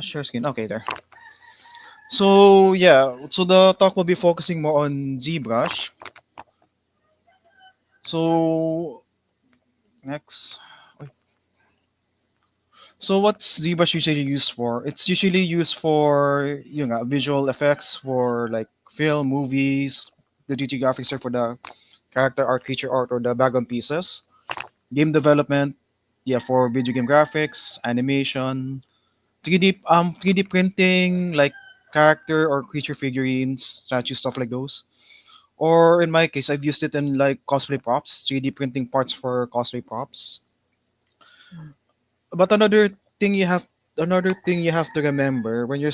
Share screen. Okay, there. So yeah, so the talk will be focusing more on ZBrush. So next. Wait. So what's ZBrush usually used for? It's usually used for visual effects for like film, movies, the 3D graphics are for the character art, creature art, or the background pieces. Game development, yeah, for video game graphics, animation, 3D printing like character or creature figurines, statues, stuff like those. Or in my case, I've used it in like cosplay props, 3D printing parts for cosplay props. But another thing you have to remember when you're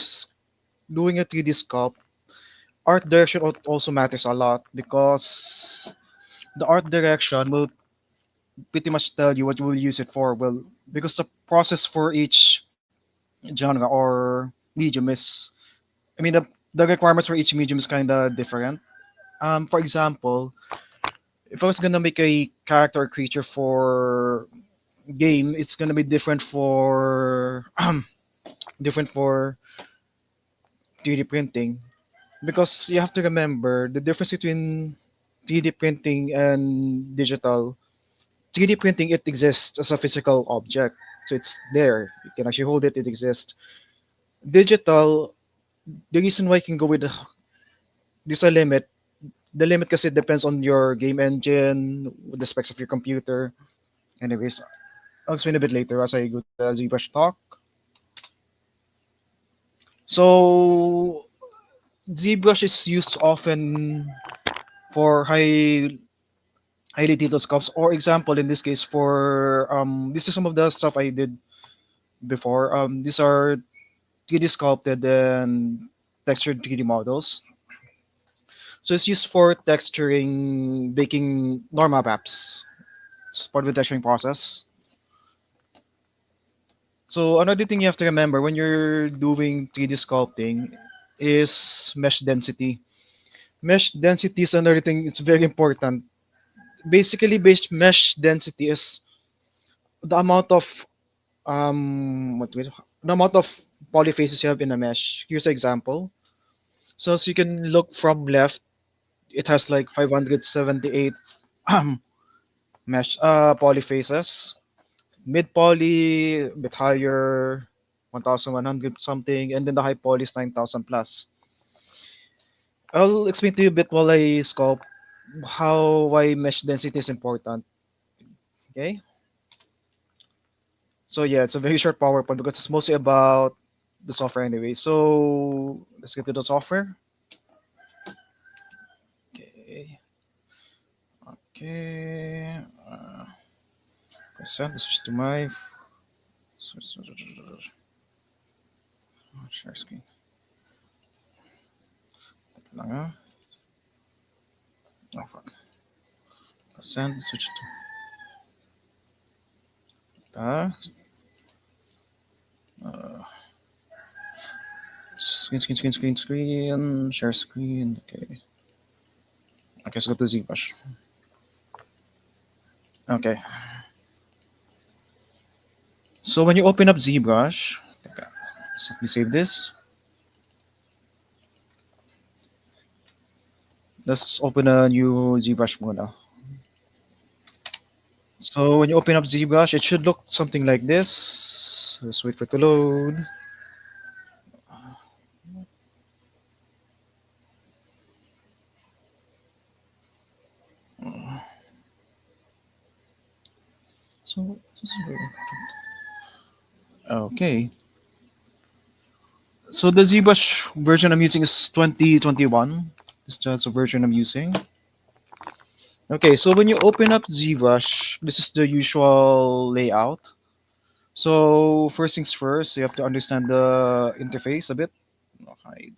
doing a 3D sculpt, art direction also matters a lot because the art direction will pretty much tell you what you will use it for. Well, because the process for each genre or medium is, I mean, the requirements for each medium is kind of different. For example, if I was gonna make a character or creature for game, it's gonna be different for different for 3D printing because you have to remember the difference between 3D printing and digital. 3D printing, it exists as a physical object, so it's there. You can actually hold it. It exists. Digital, the reason why you can go with there's a limit. The limit because it depends on your game engine, with the specs of your computer. Anyways, I'll explain a bit later as I go to the ZBrush talk. So ZBrush is used often for highly detailed sculpts. Or example, in this case, for this is some of the stuff I did before. These are 3D sculpted and textured 3D models. So it's used for texturing, baking normal apps. It's part of the texturing process. So another thing you have to remember when you're doing 3D sculpting is mesh density. Mesh density is another thing. It's very important. Basically, mesh density is the amount of the amount of polyfaces you have in a mesh. Here's an example. So as you can look from left, it has like 578 mesh polyfaces. Mid poly a bit higher, 1100 something, and then the high poly is 9000 plus. I'll explain to you a bit while I sculpt how why mesh density is important. Okay, so yeah, it's a very short PowerPoint because it's mostly about the software anyway. So let's get to the software. Okay, okay. Present. This is to my share screen. Lang ah. Oh fuck. Present. Switch to uh, screen. Share screen. Okay. Okay, let's go to ZBrush. Okay. So when you open up ZBrush, teka, let me save this. Let's open a new ZBrush muna. So when you open up ZBrush, it should look something like this. Let's wait for it to load. So this is very important. Okay. So the ZBrush version I'm using is 2021. This is just a version I'm using. Okay, so when you open up ZBrush, this is the usual layout. So first things first, you have to understand the interface a bit. No, hide.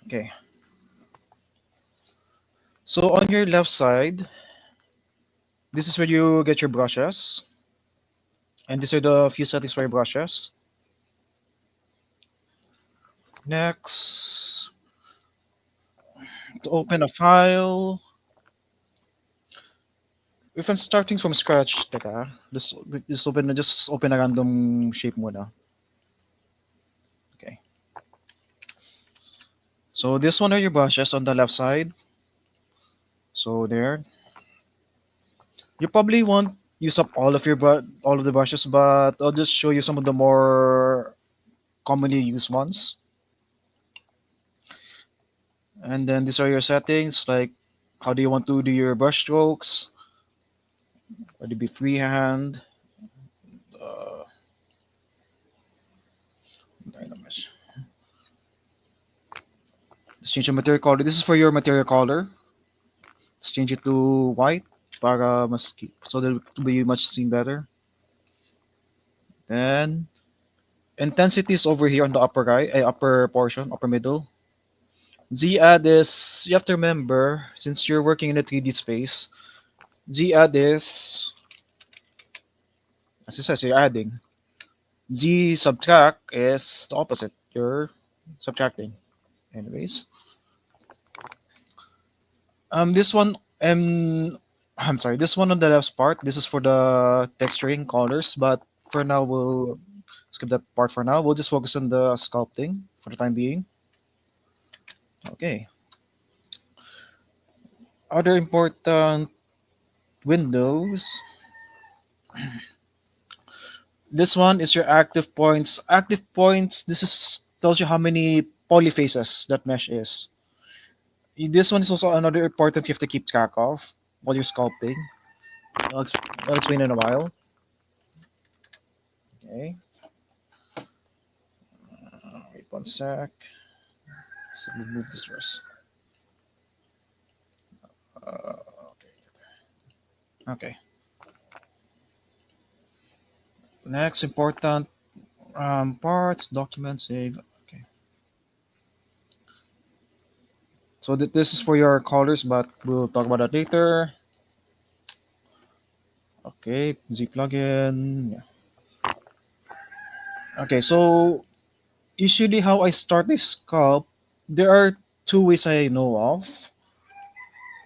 Okay. So on your left side, this is where you get your brushes. And these are the few settings for your brushes. Next, to open a file, If I'm starting from scratch, teka, just open a random shape muna. Okay. So this one are your brushes on the left side. So there. You probably won't use up all of the brushes, but I'll just show you some of the more commonly used ones. And then these are your settings, like how do you want to do your brush strokes? Whether it be freehand, uh, Dynamesh. Let's change your material color. This is for your material color. Let's change it to white para so that it will be much seen better. Then intensity is over here on the upper right, upper portion, upper middle. Z add is you have to remember since you're working in a 3D space. Z add is as it says you're adding. Z subtract is the opposite. You're subtracting. Anyways, this one I'm sorry. This one on the left part. This is for the texturing colors, but for now we'll skip that part for now. We'll just focus on the sculpting for the time being. Okay. Other important windows. This one is your active points. Active points. This is tells you how many polyfaces that mesh is. This one is also another important you have to keep track of while you're sculpting. I'll explain in a while. Okay. Wait one sec. So let me move this first. Okay. Okay. Next important parts, document, save. Okay. So this is for your colors, but we'll talk about that later. Okay, Z plugin. Yeah. Okay, so usually how I start a sculpt, there are two ways I know of.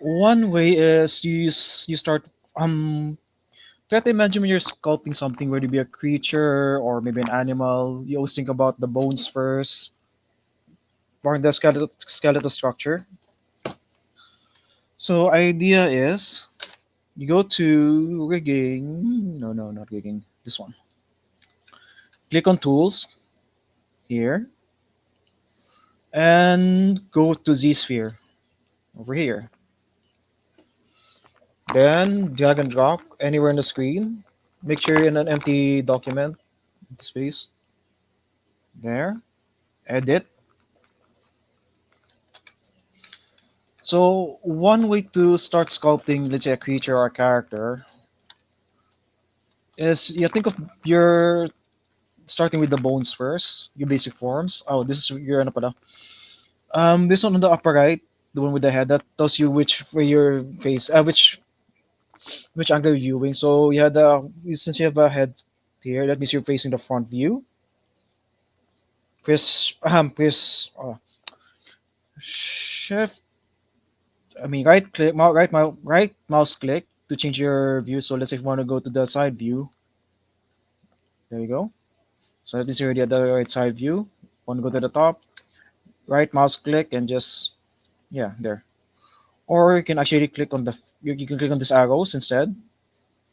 One way is you start try to imagine when you're sculpting something, whether it be a creature or maybe an animal. You always think about the bones first, or the skeletal structure. So idea is you go to rigging. No, no, not rigging. This one. Click on tools here and go to Z sphere over here. Then drag and drop anywhere on the screen. Make sure you're in an empty document space. There. Edit. So one way to start sculpting, let's say a creature or a character, is you think of your starting with the bones first, your basic forms. Oh, this is your ano pala. This one on the upper right, the one with the head, that tells you which way your face, which angle you're viewing. So you had since you have a head here, that means you're facing the front view. Press shift. I mean right click, right mouse click to change your view. So let's say if you want to go to the side view, there you go. So that means you're already at the right side view. Want to go to the top, right mouse click and just yeah there. Or you can actually click on you can click on these arrows instead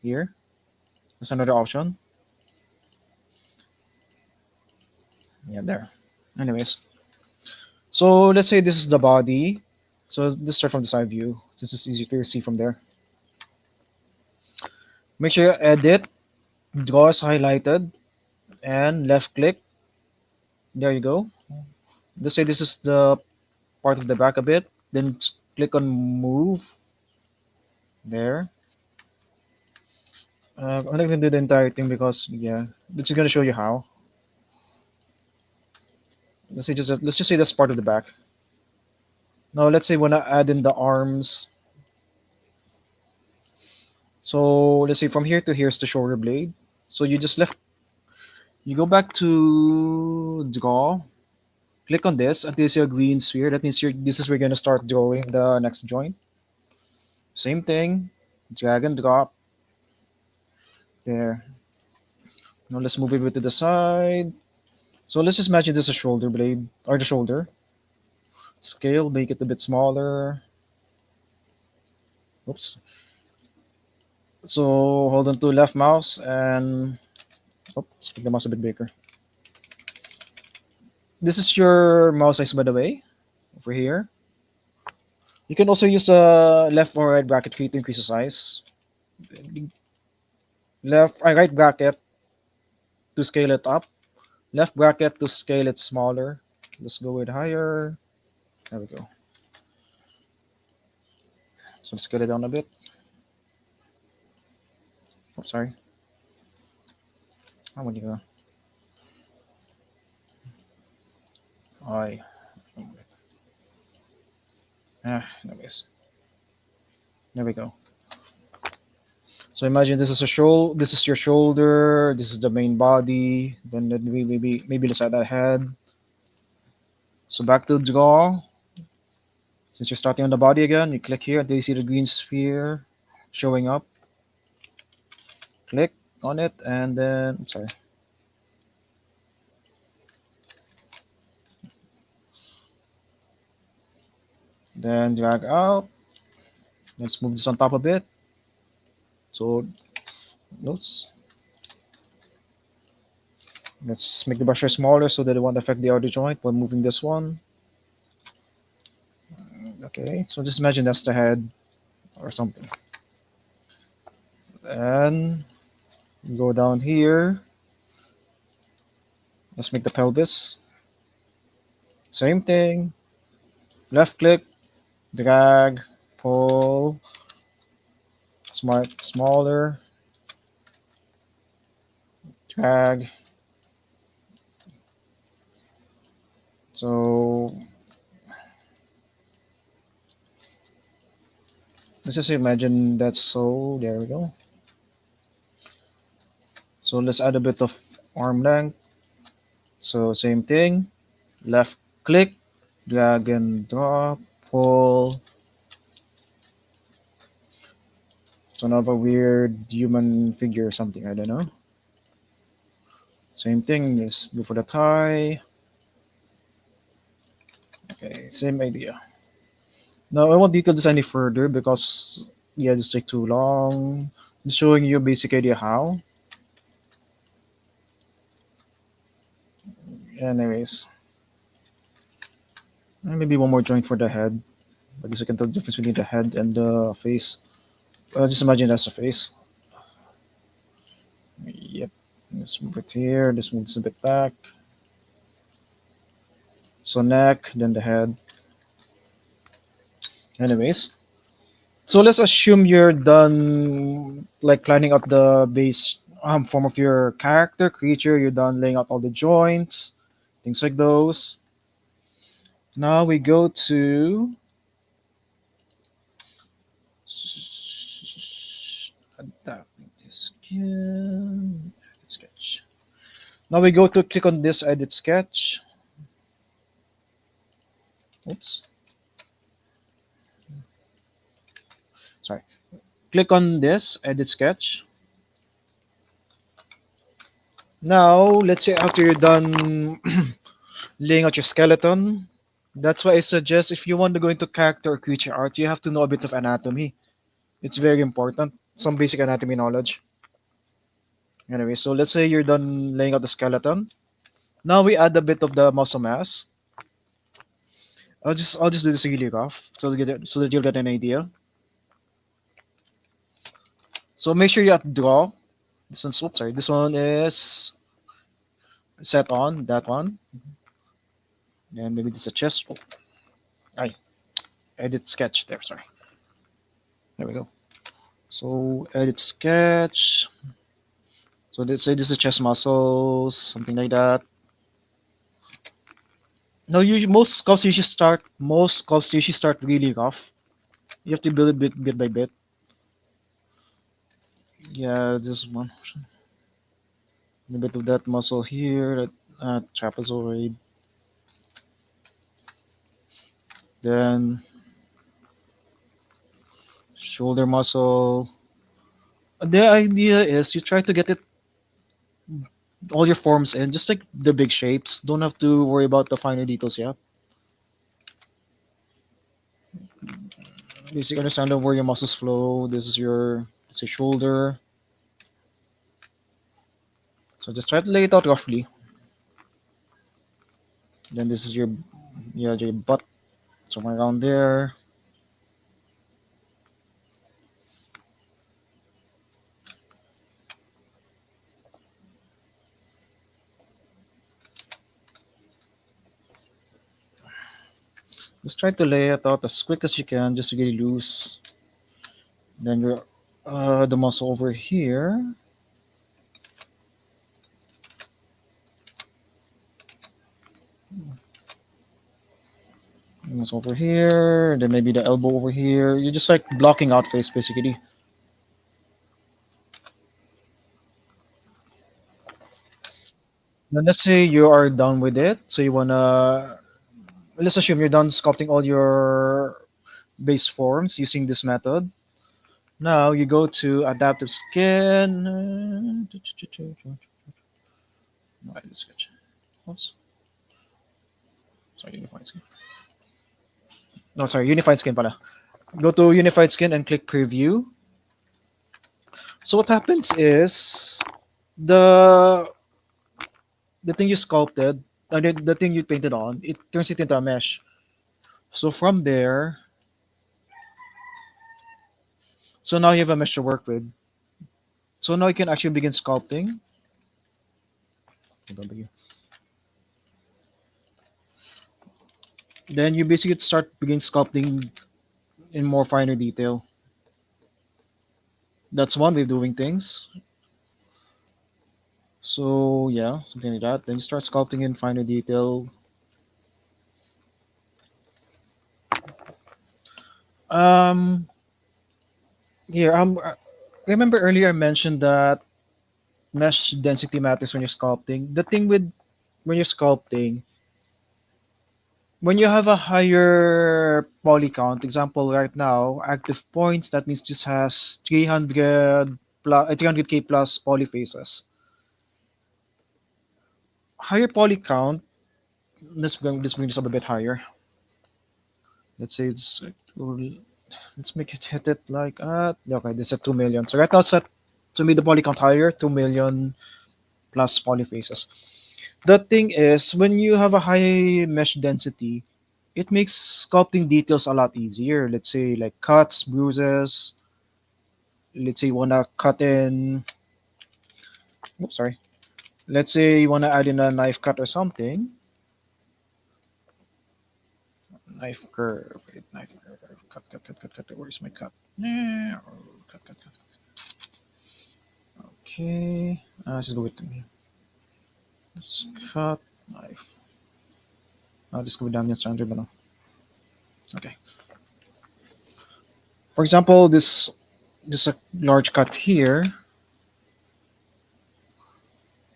here. That's another option. Yeah, there. Anyways, so let's say this is the body. So let's start from the side view since it's easy to see from there. Make sure you edit, draw is highlighted, and left click. There you go. Let's say this is the part of the back a bit. Then click on move. There. I'm not gonna do the entire thing because yeah, it's just gonna show you how. Let's just say that's part of the back. Now let's say when I add in the arms. So let's say from here to here is the shoulder blade. So you go back to draw, click on this until you see a green sphere. That means this is where you're gonna start drawing the next joint. Same thing. drag and drop. There. Now let's move it a bit to the side. So let's just imagine this is a shoulder blade, or the shoulder. Scale, make it a bit smaller. Oops. So hold on to left mouse and let's make the mouse a bit bigger. This is your mouse size, by the way, over here. You can also use the left or right bracket key to increase the size. Left, right bracket to scale it up. Left bracket to scale it smaller. Let's go with higher. There we go. So let's scale it down a bit. Oh, sorry. How many go? I. Anyways. There we go. So imagine this is a shoulder. This is your shoulder. This is the main body. Then maybe let's add a head. So back to draw. Since you're starting on the body again, you click here. Do you see the green sphere showing up? Click on it and then sorry. Then drag out. Let's move this on top a bit. So notes. Let's make the brusher smaller so that it won't affect the outer joint while moving this one. Okay, so just imagine that's the head or something. And go down here. Let's make the pelvis. Same thing. Left click, drag, pull, smaller, drag. So let's just imagine that's so. There we go. So let's add a bit of arm length. So same thing. Left click, drag and drop, pull. So another weird human figure or something, I don't know. Same thing, let's go for the thigh. Okay, same idea. Now I won't detail this any further because yeah, this take too long. Just showing you a basic idea how. Anyways. And maybe one more joint for the head. At least I can tell the difference between the head and the face. Just imagine that's the face. Yep. Let's move it here. Let's move this a bit back. So neck, then the head. Anyways. So let's assume you're done like planning out the base form of your character, creature. You're done laying out all the joints, things like those. Now we go to adapting this skin, edit sketch. Now we go to click on this edit sketch. Oops. Sorry. Click on this edit sketch. Now let's say after you're done laying out your skeleton, that's why I suggest if you want to go into character or creature art, you have to know a bit of anatomy. It's very important. Some basic anatomy knowledge. Anyway, so let's say you're done laying out the skeleton. Now we add a bit of the muscle mass. I'll just do this really rough so that you'll get an idea. So make sure you have draw. This one is set on that one. And maybe this is a chest. Oh, I edit sketch there, sorry. There we go. So edit sketch. So let's say this is chest muscles, something like that. No, most sculpts usually start really rough. You have to build it bit by bit. Yeah, this one. A bit of that muscle here, that trapezoid. Then shoulder muscle. The idea is you try to get it all your forms in, just like the big shapes. Don't have to worry about the finer details yet. Basic understand of where your muscles flow. This is your, let's say, shoulder. So just try to lay it out roughly. Then this is your, yeah, your butt, somewhere around there. Just try to lay it out as quick as you can, just to get it loose. Then your, the muscle over here. Muscle over here. Then maybe the elbow over here. You're just like blocking out face basically. Then let's say you are done with it. So you wanna, let's assume you're done sculpting all your base forms using this method. Now you go to adaptive skin. Why this sketch? Oops. Sorry, unified skin. No, sorry, unified skin pala. Go to unified skin and click preview. So what happens is the the thing you sculpted, the thing you painted on, it turns it into a mesh. So from there, so now you have a mesh to work with. So now you can actually begin sculpting. Then you basically start begin sculpting in more finer detail. That's one way of doing things. So yeah, something like that. Then you start sculpting in finer detail. Um, here, remember earlier I mentioned that mesh density matters when you're sculpting. The thing with when you're sculpting, when you have a higher poly count, example right now, active points, that means this has 300 plus 300k plus poly faces. Higher poly count, let's bring this up a bit higher. Let's say let's make it hit it like okay, this is at 2 million. So right now it's at, to make the poly count higher, 2 million plus poly faces. The thing is, when you have a high mesh density, it makes sculpting details a lot easier. Let's say like cuts, bruises. Let's say you wanna cut in. Oops, sorry. Let's say you wanna add in a knife cut or something. Knife curve. Wait, knife curve. Cut, cut, cut, cut, cut. Where's my cut? Cut, cut, cut. Okay. Let's just go with me. Let's cut knife. I'll just go with Damian standard, but no. Okay. For example, this a large cut here.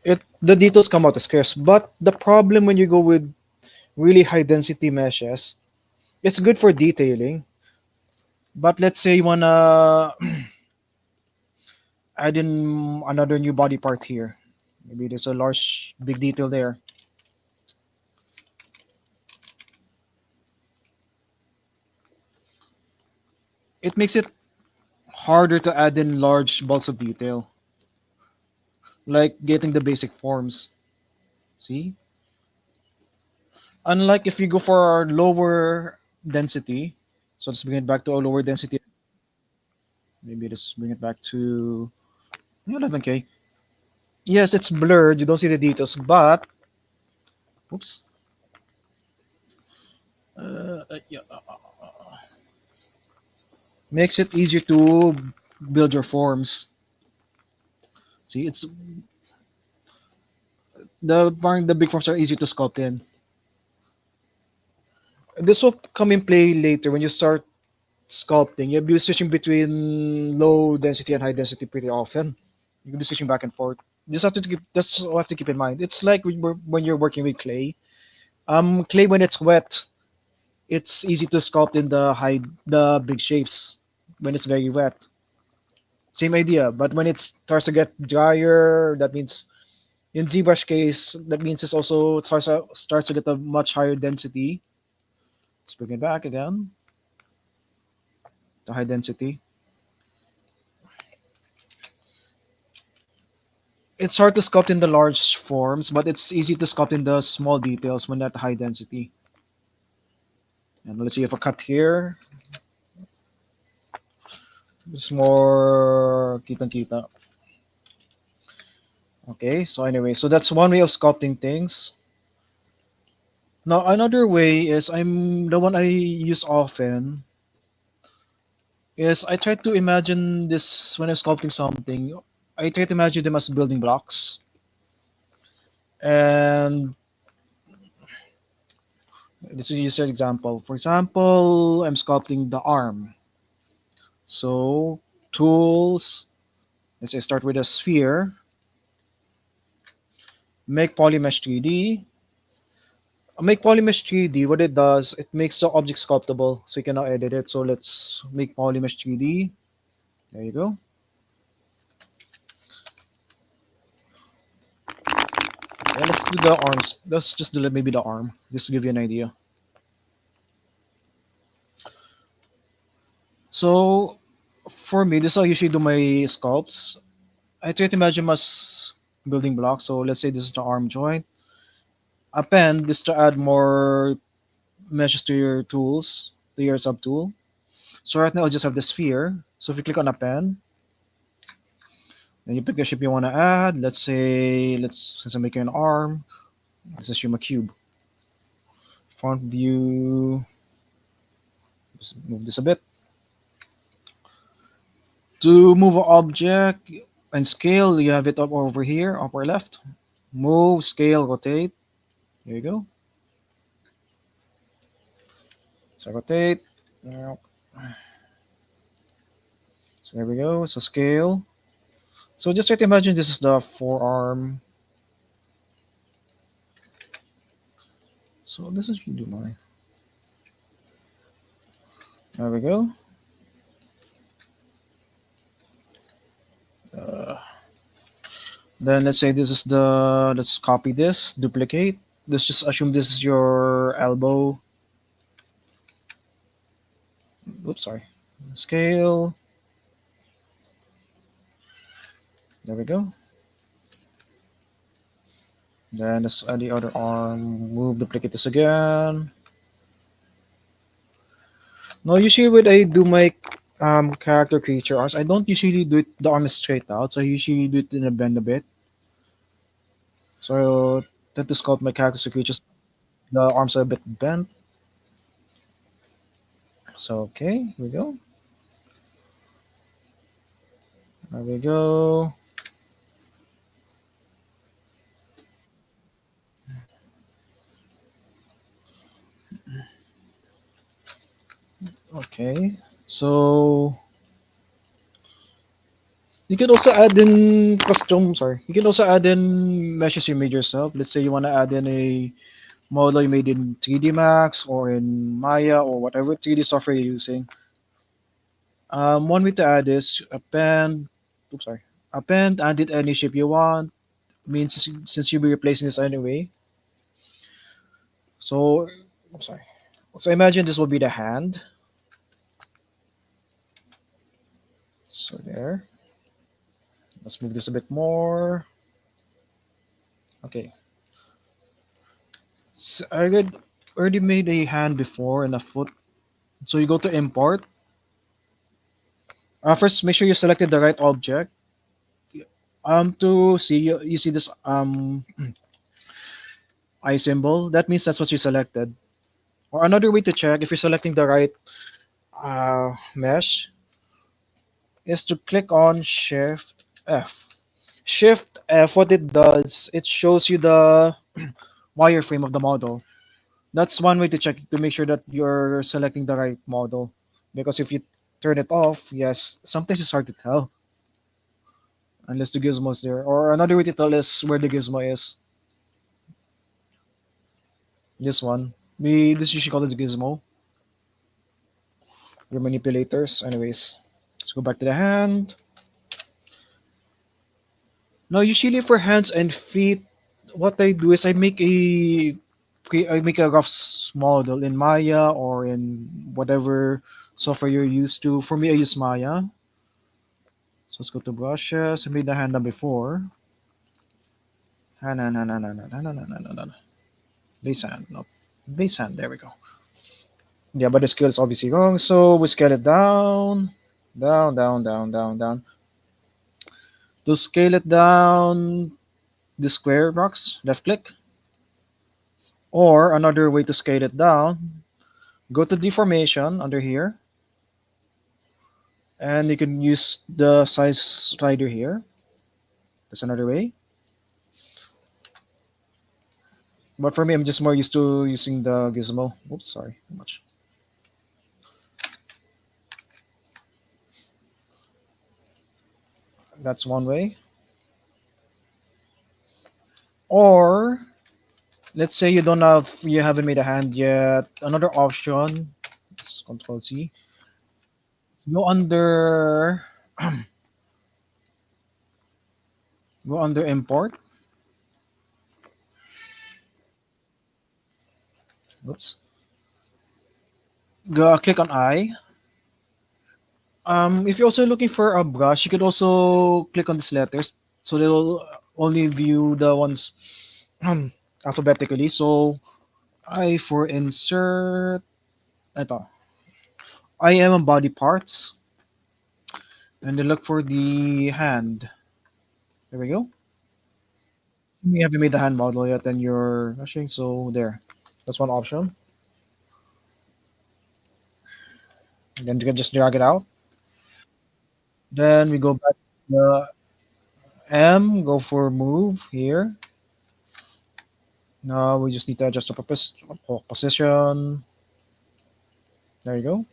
It the details come out as scarce, but the problem when you go with really high density meshes, it's good for detailing. But let's say you wanna add in another new body part here. Maybe there's a large big detail there. It makes it harder to add in large bulks of detail, like getting the basic forms. See? Unlike if you go for lower density, so let's bring it back to a lower density. Maybe let's bring it back to 11K. Yes, it's blurred. You don't see the details, but oops. Yeah, makes it easier to build your forms. See, it's the big forms are easier to sculpt in. This will come in play later when you start sculpting. You'll be switching between low density and high density pretty often. You can be switching back and forth. Just have to keep. That's what I have to keep in mind. It's like when you're working with clay. Clay when it's wet, it's easy to sculpt in the big shapes when it's very wet. Same idea, but when it starts to get drier, that means in ZBrush case, that means it starts to get a much higher density. Let's bring it back again. The high density. It's hard to sculpt in the large forms, but it's easy to sculpt in the small details when at high density. And let's see if I cut here. It's more kitang-kita. Okay, so anyway, so that's one way of sculpting things. Now another way is the one I use often is I try to imagine this when I'm sculpting something. I try to imagine them as building blocks. And this is just an example. For example, I'm sculpting the arm. So tools, let's say start with a sphere, make polymesh 3D. Make polymesh 3D, what it does, it makes the object sculptable, so you can now edit it. So let's make polymesh 3D. There you go. Yeah, let's do the arms. Let's just do maybe the arm, just to give you an idea. So for me, this is how I usually do my sculpts. I try to imagine as building blocks. So let's say this is the arm joint. Append this to add more meshes to your tools, to your subtool. So right now I'll just have the sphere. So if you click on append, then you pick the shape you want to add. Let's say, since I'm making an arm, let's assume a cube. Front view, just move this a bit. To move an object and scale, you have it up over here, upper left. Move, scale, rotate. There you go. So rotate. So there we go. So scale. So just try to imagine this is the forearm. So this is you do mine. There we go. Then let's say this is let's copy this, duplicate. Let's just assume this is your elbow. Oops, sorry. Scale. There we go. Then let's add the other arm. Move, duplicate this again. Now usually when I do my character creature arms, I don't usually do it the arm is straight out. So I usually do it in a bend a bit. So tend to sculpt my character creatures. The arms are a bit bent. So okay, here we go. There we go. Okay, so you can also add in custom. Sorry, you can also add in meshes you made yourself. Let's say you want to add in a model you made in 3D Max or in Maya or whatever 3D software you're using. One way to add is append. Oops, sorry. Append, add it any shape you want. Means since you'll be replacing this anyway. So, I'm sorry. So imagine this will be the hand. So there. Let's move this a bit more. Okay. So I already made a hand before and a foot. So you go to import. First, make sure you selected the right object. To see you see this eye symbol. That means that's what you selected. Or another way to check if you're selecting the right mesh is to click on Shift F. Shift F, what it does, it shows you the wireframe of the model. That's one way to check to make sure that you're selecting the right model. Because if you turn it off, yes, sometimes it's hard to tell unless the gizmo is there. Or another way to tell is where the gizmo is. This one. This usually called it gizmo. Your manipulators. Anyways, let's go back to the hand. Now, usually for hands and feet, what I do is I make a rough model in Maya or in whatever software you're used to. For me, I use Maya. So let's go to brushes. I made the hand now before. Hand, hand, hand, hand, hand, hand, hand, hand, hand, hand. Base hand, no. Base hand, there we go. Yeah, but the scale is obviously wrong, so we scale it down, down, down, down, down, down. To scale it down, the square box, left click. Or another way to scale it down, go to deformation under here, and you can use the size slider here. That's another way. But for me, I'm just more used to using the gizmo. Oops, sorry, too much. That's one way. Or let's say you haven't made a hand yet. Another option, let's Control C. Go under go under import. Oops. Go click on I. If you're also looking for a brush, you could also click on these letters. So they'll only view the ones alphabetically. So I for insert. Ito. I am on body parts. And then look for the hand. There we go. You haven't made the hand model yet, and you're rushing. So there. That's one option. And then you can just drag it out. Then we go back to the M, go for move here. Now we just need to adjust the position. There you go.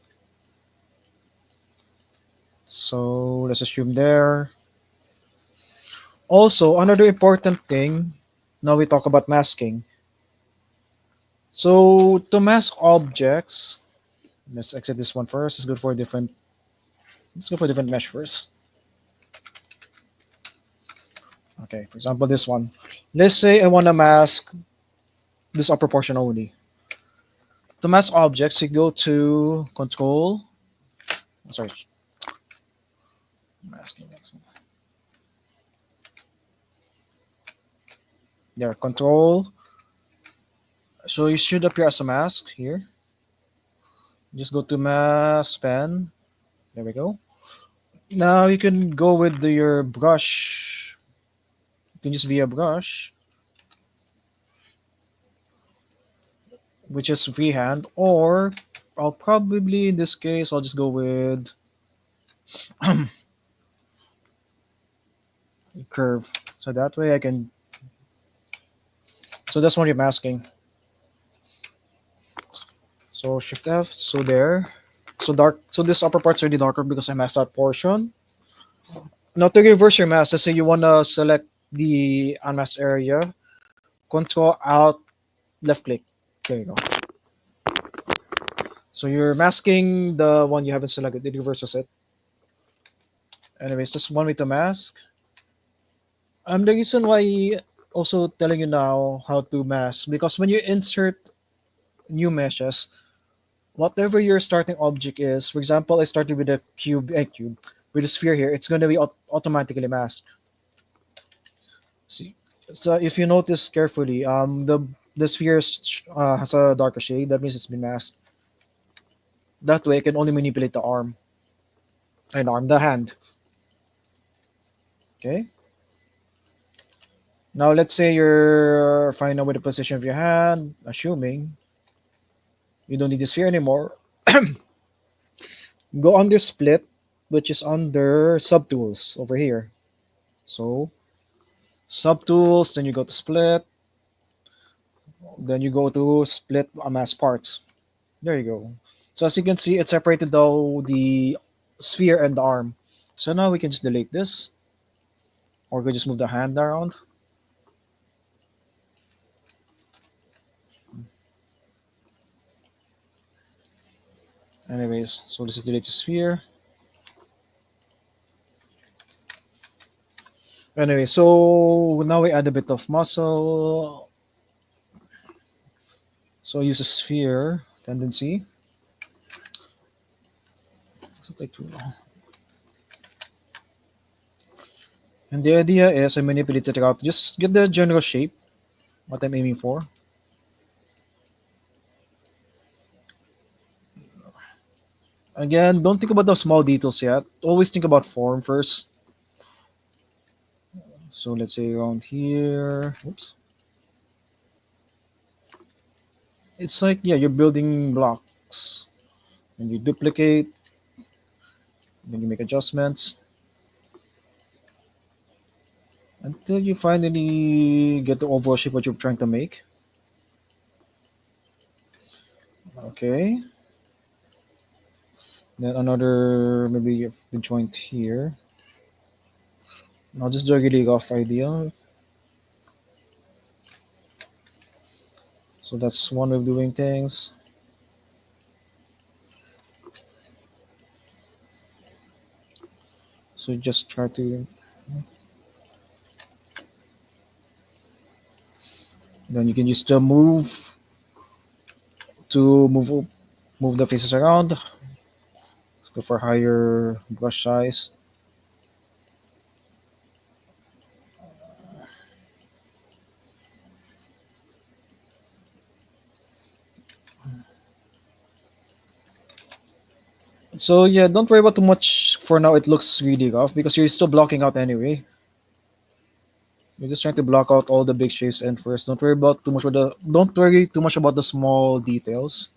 So let's assume there. Also, another important thing, now we talk about masking. So to mask objects, let's exit this one first. Let's go for a different mesh first. Okay, for example, this one. Let's say I want to mask this upper portion only. To mask objects, you go to control, sorry, masking next one. There, control. So you should appear as a mask here. Just go to mask pen. There we go. Now you can go with your brush. You can just be a brush, which is freehand, or I'll probably in this case I'll just go with curve. So that way I can. So that's what you're masking. So Shift F. So there. So dark. So this upper part's already darker because I masked that portion. Now to reverse your mask, let's say you wanna select the unmasked area. Control Alt left click. There you go. So you're masking the one you haven't selected. It reverses it. Anyways, that's one way to mask. The reason why also telling you now how to mask because when you insert new meshes, whatever your starting object is, for example, I started with a cube with a sphere here. It's going to be automatically masked. See, so if you notice carefully, the sphere has a darker shade. That means it's been masked. That way, I can only manipulate the hand. Okay. Now, let's say you're fine now with the position of your hand, assuming you don't need the sphere anymore. Go under split, which is under subtools over here. So, subtools, then you go to split, then you go to split mass parts. There you go. So, as you can see, it separated the sphere and the arm. So, now we can just delete this, or we can just move the hand around. Anyways, so this is delete the sphere. Anyway, so now we add a bit of muscle. So use a sphere tendency. So take too long. And the idea is I manipulate it out. Just get the general shape, what I'm aiming for. Again, don't think about the small details yet. Always think about form first. So let's say around here. Oops. It's like, yeah, you're building blocks. And you duplicate, then you make adjustments until you finally get the overall shape what you're trying to make. Okay. Then another, maybe the joint here. Now just do a really rough idea. So that's one way of doing things. So just try to, then you can just move to move the faces around. Go for higher brush size. So yeah, don't worry about too much for now. It looks really rough because you're still blocking out anyway. You're just trying to block out all the big shapes and first. Don't worry too much about the small details.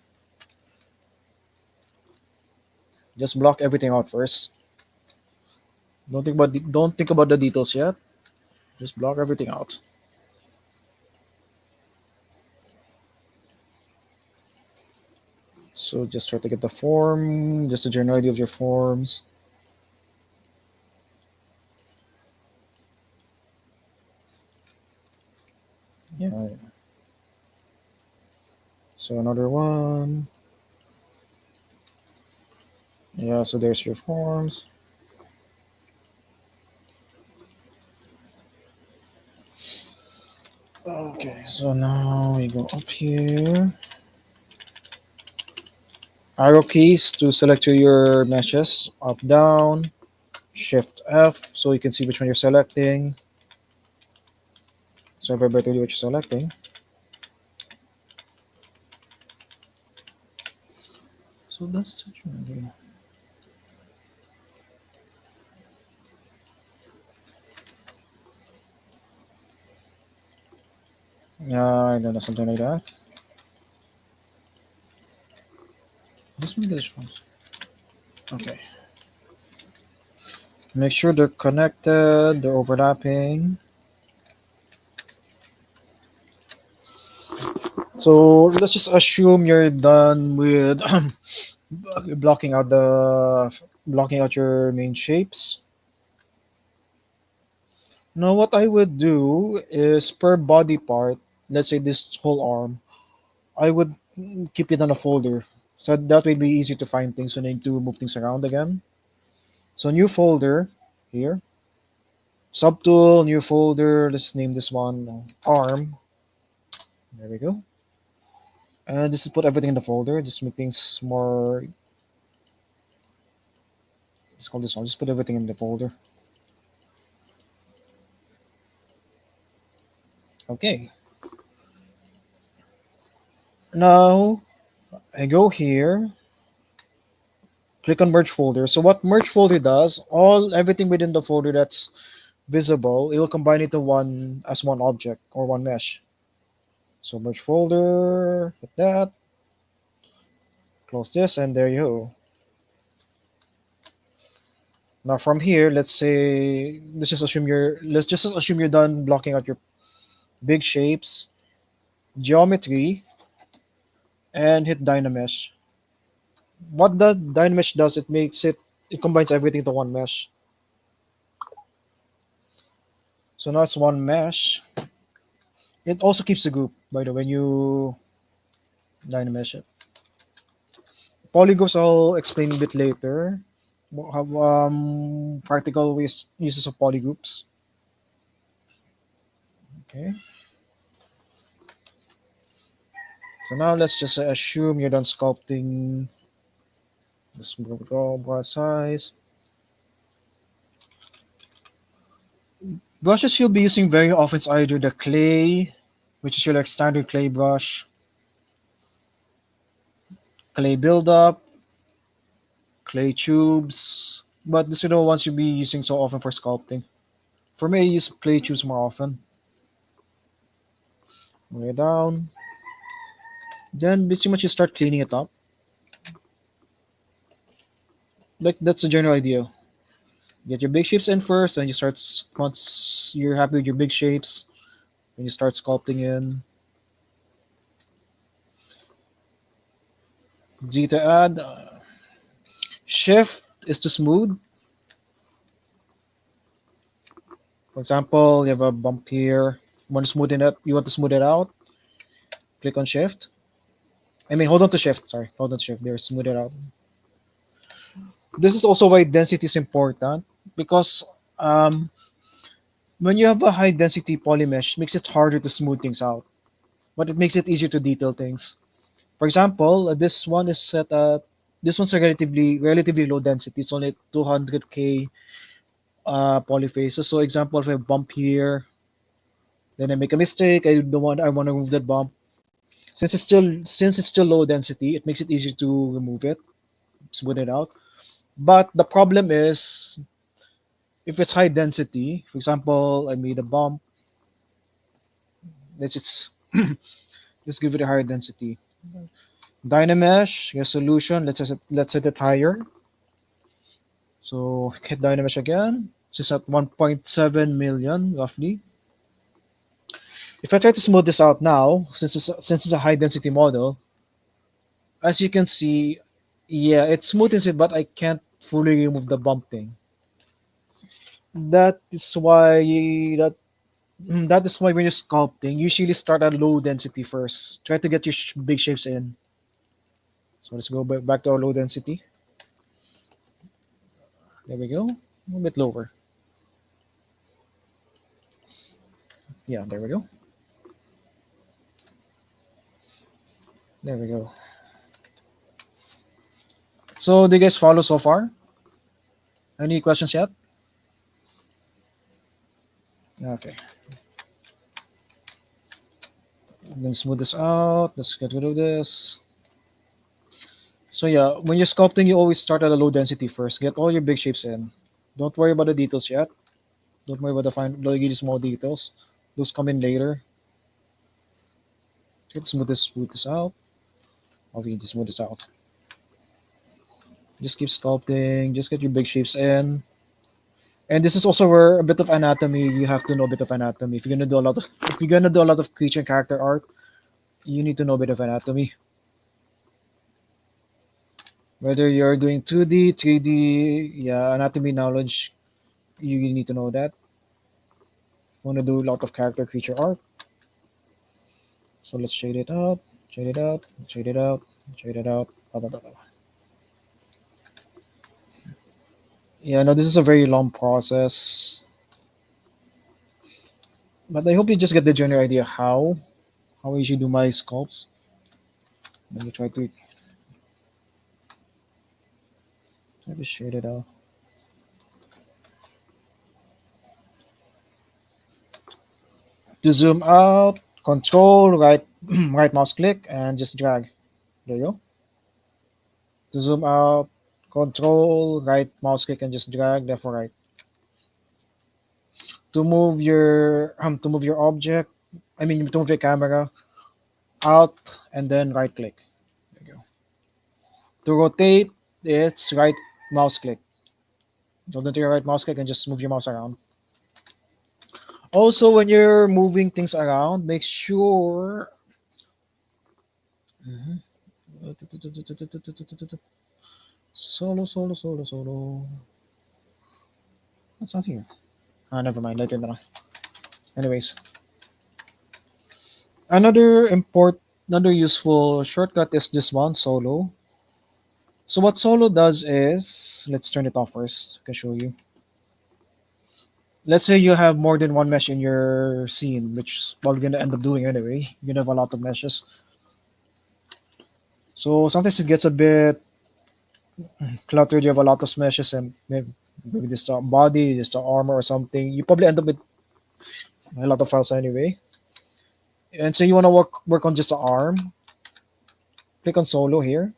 Just block everything out first. Don't think about the details yet. Just block everything out. So just try to get the form, just a general idea of your forms. Yeah. So another one. Yeah, so there's your forms. Okay, so now we go up here. Arrow keys to select your meshes. Up, down, Shift F, so you can see which one you're selecting. So everybody what you're selecting. So that's the I don't know, something like that. Just make this one. Okay. Make sure they're connected, they're overlapping. So let's just assume you're done with blocking out your main shapes. Now what I would do is per body part, let's say this whole arm, I would keep it on a folder. So that way it'd be easy to find things when I need to move things around again. So new folder here. Subtool, new folder. Let's name this one arm. There we go. And just put everything in the folder. Just make things more. Let's call this one. Just put everything in the folder. Okay. Now I go here. Click on merge folder. So what merge folder does, everything within the folder that's visible, it'll combine it to one as one object or one mesh. So merge folder, hit that, close this, and there you go. Now from here, let's just assume you're done blocking out your big shapes, geometry, and hit Dynamesh. What the Dynamesh does, it combines everything to one mesh. So now it's one mesh. It also keeps the group, by the way, when you Dynamesh it. Polygroups I'll explain a bit later. Have practical uses of polygroups. Okay. So now let's just assume you're done sculpting. Let's go brush size. Brushes you'll be using very often is either the clay, which is your like standard clay brush, clay buildup, clay tubes. But this is the ones you'll be using so often for sculpting. For me, I use clay tubes more often. Lay it down. Then pretty much you start cleaning it up. Like that's the general idea. Get your big shapes in first, then you start once you're happy with your big shapes, then you start sculpting in. Z to add. Shift is to smooth. For example, you have a bump here. You want to smoothen it. You want to smooth it out. Click on Shift. I mean, hold on to Shift. Sorry, hold on to Shift. There, smooth it out. This is also why density is important because um, when you have a high density polymesh, it makes it harder to smooth things out, but it makes it easier to detail things. For example, this one is set at this one's a relatively low density. It's only 200k polyphases. So example, if I bump here, then I make a mistake. I want to remove that bump. Since it's still low density, it makes it easier to remove it, smooth it out. But the problem is if it's high density. For example, I made a bump. Let's just let's give it a higher density. Dynamesh resolution. Let's set it higher. So hit Dynamesh again. This is at 1.7 million roughly. If I try to smooth this out now, since it's a high density model, as you can see, yeah, it smoothens it, but I can't fully remove the bumping. That is why that that is why when you're sculpting, usually start at low density first. Try to get your big shapes in. So let's go back to our low density. There we go. A little bit lower. Yeah, there we go. There we go. So do you guys follow so far? Any questions yet? Okay. Then smooth this out. Let's get rid of this. So yeah, when you're sculpting, you always start at a low density first. Get all your big shapes in. Don't worry about the details yet. Don't worry about the really small details. Those come in later. Let's smooth this out. Or we just smooth this out. Just keep sculpting. Just get your big shapes in. And this is also where a bit of anatomy. You have to know a bit of anatomy. If you're gonna do a lot of creature and character art, you need to know a bit of anatomy. Whether you're doing 2D, 3D, yeah, anatomy knowledge, you need to know that. Want to do a lot of character creature art. So let's shade it out, shade it out, shade it out, shade it out. Blah, blah, blah, blah. Yeah, no, this is a very long process. But I hope you just get the general idea how I usually do my sculpts. Let me try to shade it out. To zoom out, control right mouse click and just drag. There you go. To zoom out, control right mouse click and just drag left or right. To move your object, to move your camera out and then right click. There you go. To rotate, it's right mouse click. Hold onto your right mouse click and just move your mouse around. Also, when you're moving things around, make sure. Mhm. Solo. That's not here. Never mind. Let it na. Anyways, another useful shortcut is this one, solo. So what solo does is, let's turn it off first. I can show you. let's say you have more than one mesh in your scene, which we're gonna end up doing anyway. You're gonna have a lot of meshes. So sometimes it gets a bit cluttered. You have a lot of meshes, and maybe this the body, this the armor or something. You probably end up with a lot of files anyway. And so you want to work on just the arm. Click on solo here.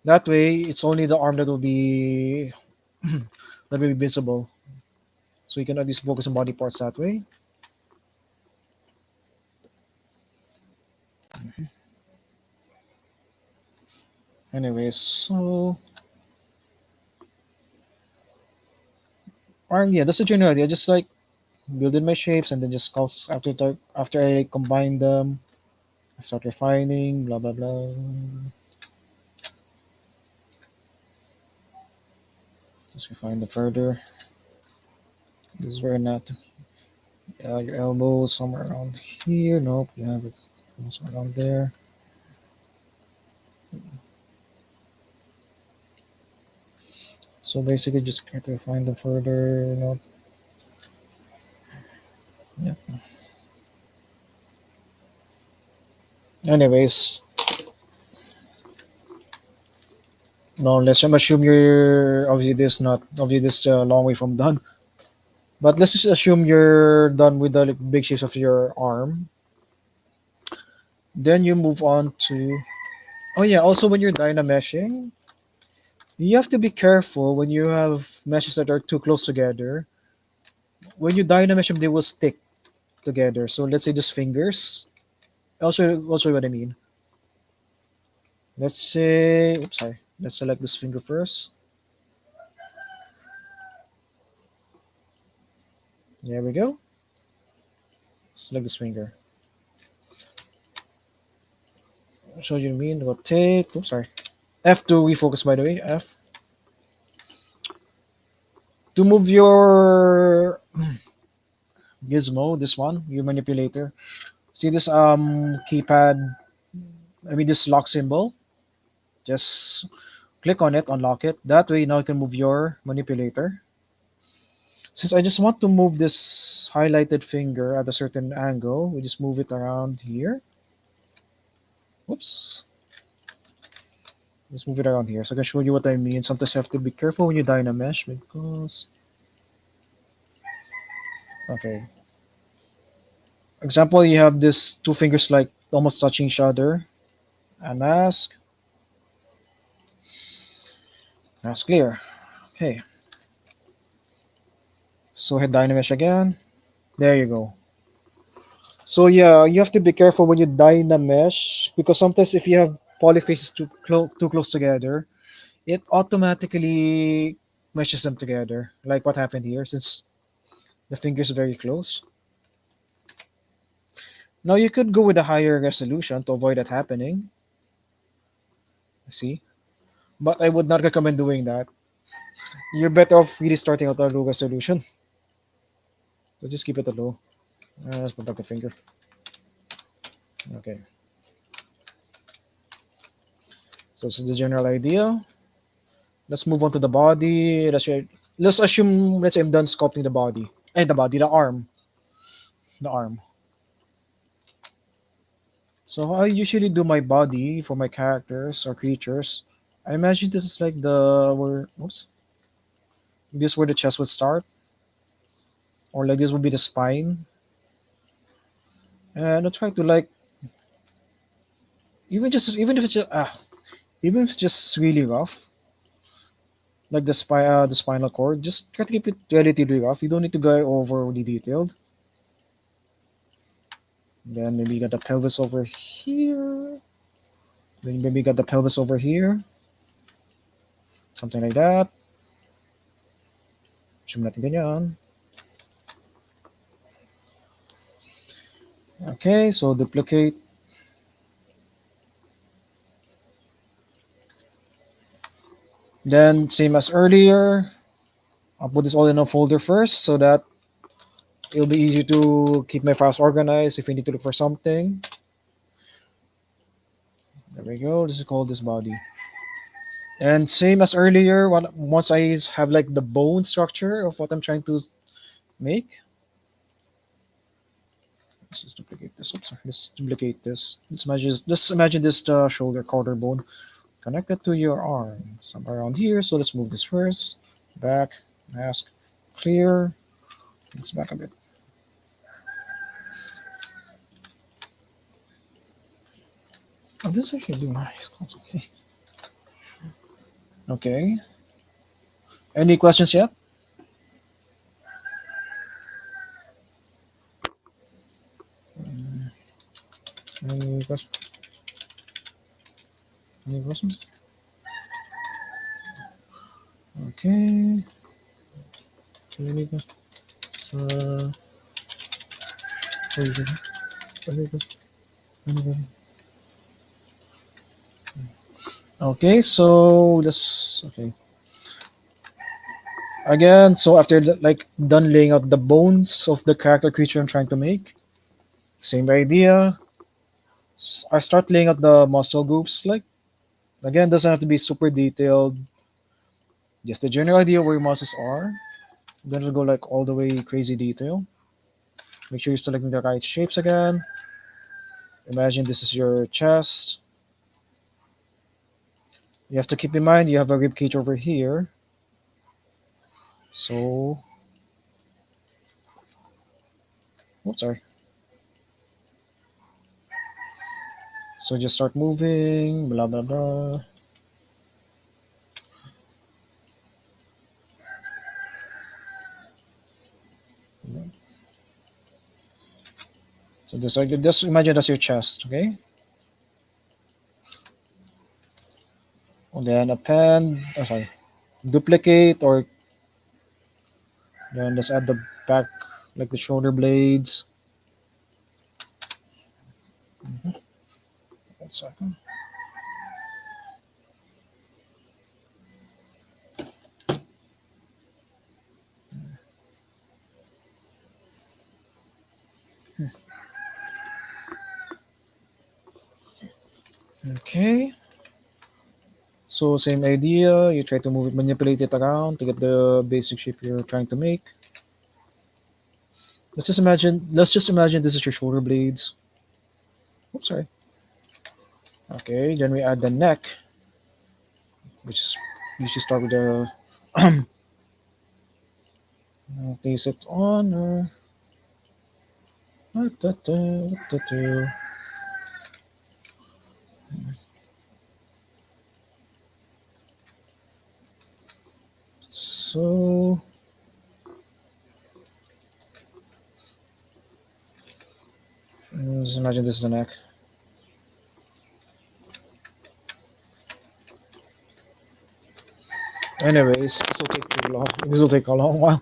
That way, it's only the arm that will be that will be visible. So you can at least focus on body parts that way. Anyways, so arm, yeah, that's the general idea. Just like building my shapes and then just after I combine them, I start refining, blah blah blah. Just refine the further. This is where not your elbows somewhere around here. Nope, you have it almost around there. So basically, just try to refine them further. Nope. Yeah. Anyways, no, let's assume you're obviously this a long way from done. But let's just assume you're done with the like, big shapes of your arm. Then you move on to, oh yeah, also when you're dynameshing, you have to be careful when you have meshes that are too close together. When you dynamesh them, they will stick together. So let's say just fingers. I'll show you what I mean. Let's say, oops, sorry. Let's select this finger first. There we go. Select this finger. I'll show you what I mean. Rotate. Oops, sorry. F to refocus, by the way. F. To move your gizmo, this one, your manipulator. See this keypad, I mean this lock symbol. Just click on it, unlock it. That way now you can move your manipulator. Since I just want to move this highlighted finger at a certain angle, we just move it around here. Whoops. Let's move it around here so I can show you what I mean. Sometimes you have to be careful when you dynamesh because, okay. Example, you have this two fingers like almost touching each other. And mask. Mask clear. Okay. So hit Dynamesh again. There you go. So yeah, you have to be careful when you Dynamesh because sometimes if you have polyfaces too close together, it automatically meshes them together. Like what happened here, since the fingers are very close. Now you could go with a higher resolution to avoid that happening. See, but I would not recommend doing that. You're better off really starting out at a low resolution. So just keep it at low. Let's put back the finger. Okay. So this is the general idea. Let's move on to the body. Let's assume, let's say I'm done sculpting the body. The arm. The arm. So how I usually do my body for my characters or creatures. I imagine this is like this where the chest would start. Or like this would be the spine. And I'll try to like, even if it's just really rough, like the spinal cord, just try to keep it relatively rough. You don't need to go overly detailed. Then maybe you got the pelvis over here. Then maybe you got the pelvis over here. Something like that. Assume natin ganyan. Okay, so duplicate. Then same as earlier, I'll put this all in a folder first so that it'll be easy to keep my files organized if we need to look for something. There we go. This is called this body. And same as earlier, once I have like the bone structure of what I'm trying to make, let's just duplicate this. Oops, sorry. Let's duplicate this. Just imagine this shoulder collarbone connected to your arm, somewhere around here. So let's move this first. Back, mask, clear. Let's back a bit. Oh, this is actually doing nice. Okay. Okay. Any questions yet? Any questions? Any questions? Okay. Any questions? Uh, any questions? Okay, so let's okay. Again, so after like done laying out the bones of the character creature I'm trying to make, same idea. I start laying out the muscle groups. Like again, doesn't have to be super detailed. Just the general idea where your muscles are. Then we'll go like all the way crazy detail. Make sure you're selecting the right shapes again. Imagine this is your chest. You have to keep in mind you have a rib cage over here. So, oops, sorry. So just start moving, blah blah blah. So just imagine that's your chest, okay? And then append, oh sorry, duplicate or then let's add the back, like the shoulder blades. 1 second. Okay. So same idea. You try to move it, manipulate it around to get the basic shape you're trying to make. Let's just imagine this is your shoulder blades. Oops, sorry. Okay, then we add the neck, which is usually start with the place it on or so just imagine this is the neck. Anyways, this will take too long. This will take a long while.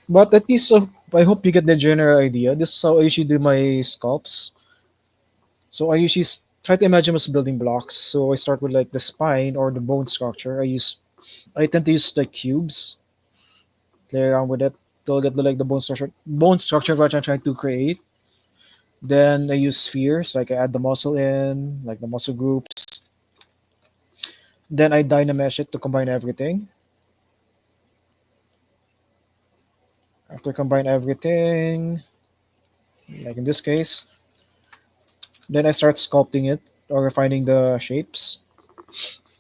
But at least I hope you get the general idea. This is how I usually do my sculpts. So I usually try to imagine as building blocks. So I start with like the spine or the bone structure. I tend to use like cubes. Play around with it till I get the like the bone structure of what I'm trying to create. Then I use spheres, like I add the muscle in, like the muscle groups. Then I dynamesh it to combine everything. After combine everything, like in this case, then I start sculpting it or refining the shapes.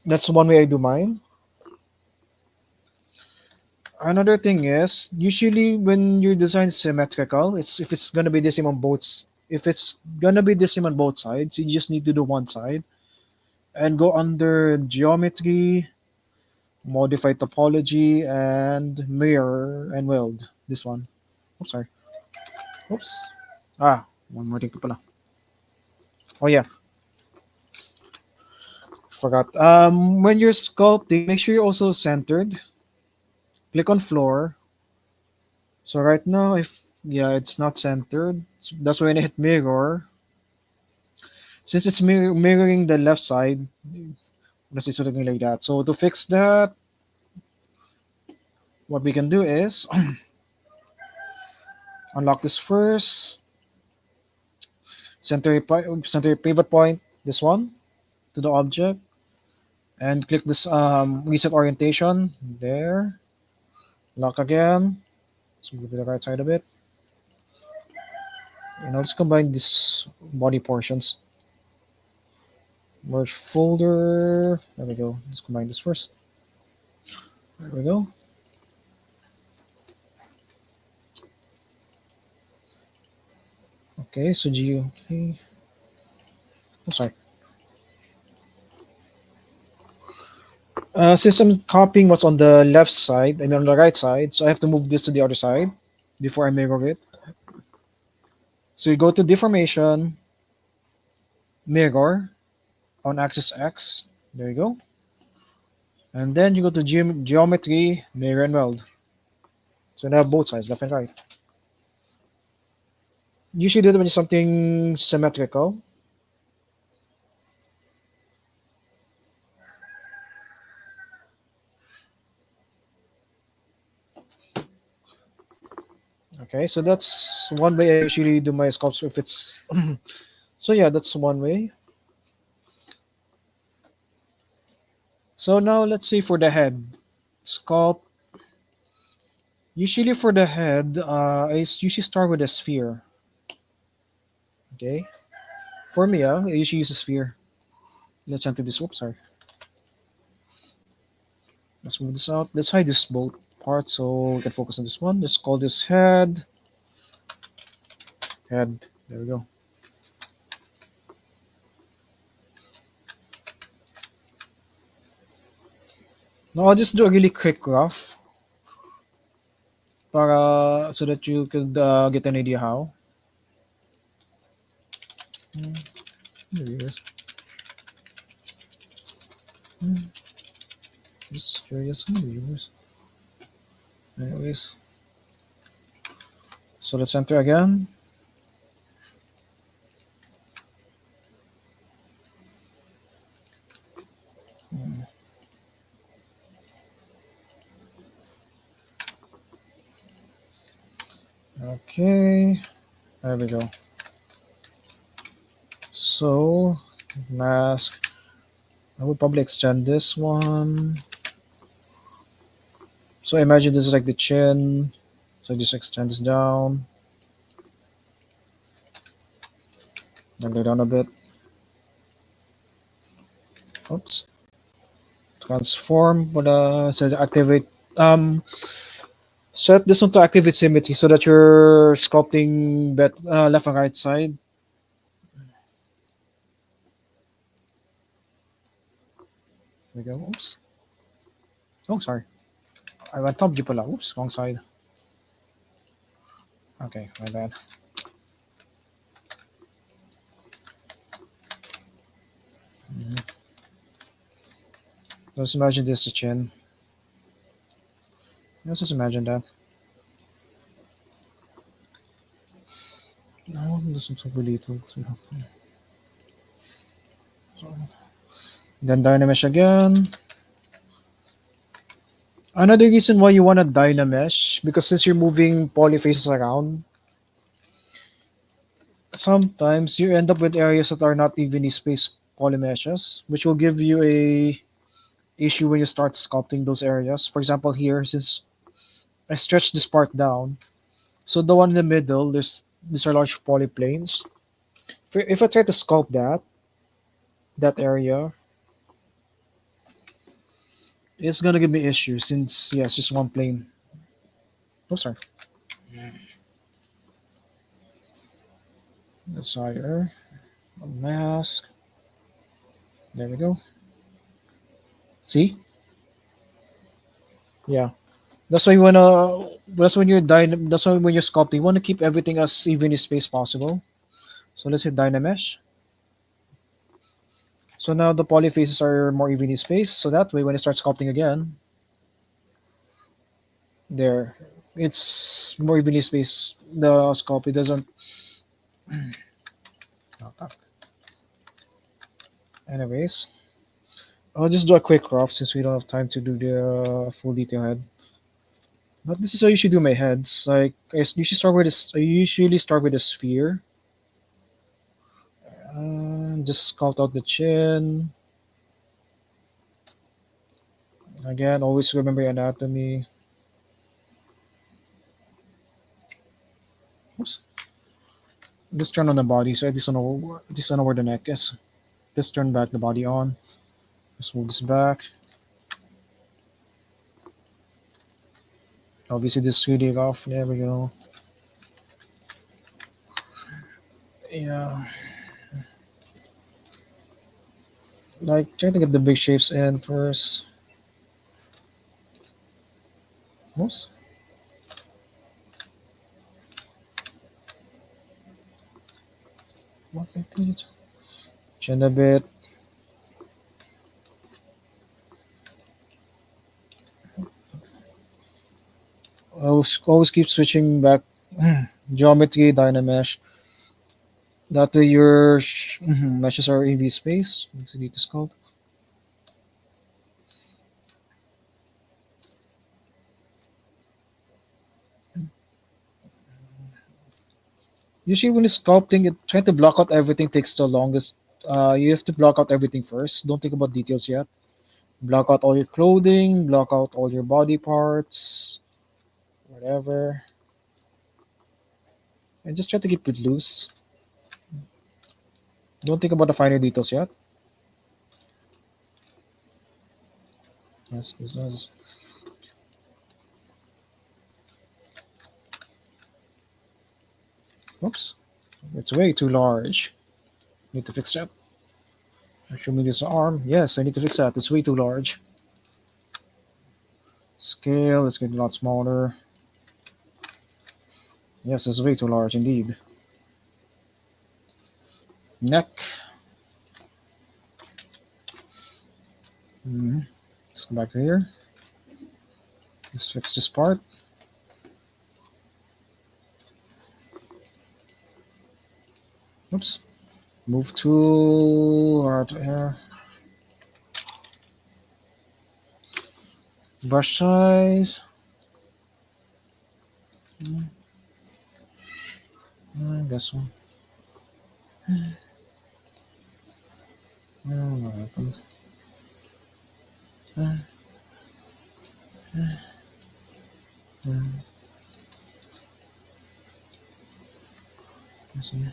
That's one way I do mine. Another thing is usually when your design is symmetrical, it's if it's gonna be the same on if it's gonna be the same on both sides, you just need to do one side and go under geometry, modify topology, and mirror and weld. This one. Oops, sorry. Oops. One more thing pa pala. Oh yeah, forgot. When you're sculpting, make sure you're also centered. Click on floor. So right now, if yeah, it's not centered. That's when I hit mirror. Since it's mirroring the left side, let's say something like that. So to fix that, what we can do is unlock this first. Center pivot point. This one to the object. and click this reset orientation. There. Lock again. Let's move to the right side a bit. And now let's combine these body portions. Merge folder. There we go. Let's combine this first. There we go. Okay, so okay. Oh, sorry. Since I'm copying what's on the left side, I mean on the right side, so I have to move this to the other side before I mirror it. So you go to deformation, mirror on axis X. There you go. And then you go to geometry, mirror and weld. So now both sides, left and right. Usually do it when it's something symmetrical. Okay, so that's one way I usually do my sculpts if it's so yeah, that's one way. So now let's say for the head. Sculpt. Usually for the head, usually start with a sphere. Okay. For me, I usually use a sphere. Let's enter this. Oops, sorry. Let's move this out. Let's hide this both part so we can focus on this one. Let's call this head. Head. There we go. Now I'll just do a really quick graph para so that you could get an idea how. There it is. Just curious. Viewers. Anyways. So let's enter again. Okay, there we go. So, mask. I would probably extend this one. So imagine this is like the chin. So just extend this down. Then go down a bit. Oops. Transform, but so activate. Set this one to activate symmetry so that you're sculpting left and right side. There we go. Oops. Oh, sorry. I went top pala. Oops, wrong side. Okay, my bad. Let's imagine this is the chin. Let's just imagine that. No, this looks like little. Then Dynamesh again. Another reason why you want to Dynamesh, because since you're moving polyfaces around, sometimes you end up with areas that are not evenly spaced polymeshes, which will give you a issue when you start sculpting those areas. For example, here, since I stretched this part down, so the one in the middle, these are large polyplanes. If I try to sculpt that area, it's gonna give me issues since yeah, it's just one plane. Oh, sorry. That's higher. A mask. There we go. See? Yeah. That's why you wanna. That's why when you're sculpting, you wanna keep everything as evenly spaced possible. So let's hit Dynamesh. So now the polyfaces are more evenly spaced. So that way, when I start sculpting again, there, it's more evenly spaced. The sculpt it doesn't. Anyways, I'll just do a quick crop since we don't have time to do the full detail head. But this is how you should do my heads. Like I usually start with this. I usually start with a sphere. Just sculpt out the chin. Again, always remember your anatomy. Oops. Just turn on the body, so at least I know where the neck is. Just turn back the body on. Just move this back. Obviously, this 3D off. There we go. Yeah. Like, try to get the big shapes in first. Oops. What I did. Chin a bit. Always keep switching back. Geometry, Dynamesh. That way your meshes are in the space. Makes it need to sculpt. Usually when it's sculpting, trying to block out everything takes the longest. You have to block out everything first. Don't think about details yet. Block out all your clothing, block out all your body parts, whatever. And just try to keep it loose. Don't think about the finer details yet. Yes, yes. Oops. It's way too large. Need to fix that. Show me this arm. Yes, I need to fix that. It's way too large. Scale, let's get a lot smaller. Yes, it's way too large indeed. Neck. Let's go back here. Let's fix this part. Oops. Move tool, art here. Brush size. I guess so. What happened? Let's see.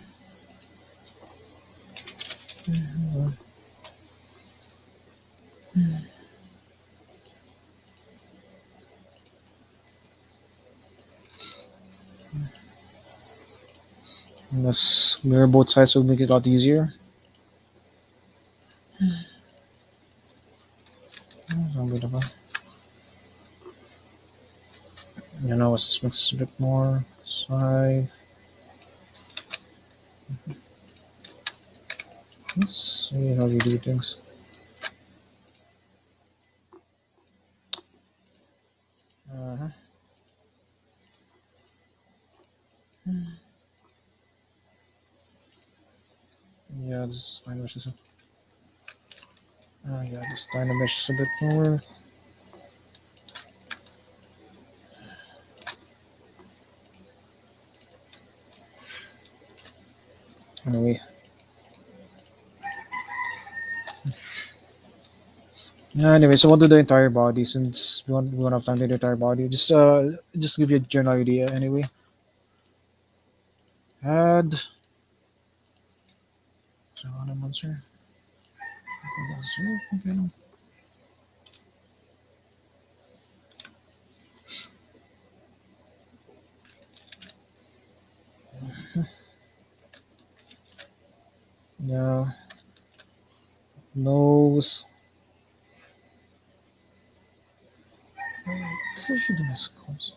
Let's mirror both sides will make it a lot easier. You know, let's mix a bit more. Side. Let's see how you do things. Yeah, this Dynamesh is yeah, this Dynamesh is a bit more. Anyway. Anyway, so we'll do the entire body since we won't have time to do the entire body. Just give you a general idea anyway. Add. So on a monster. Okay. Yeah. Nose. This I should do my sculpts.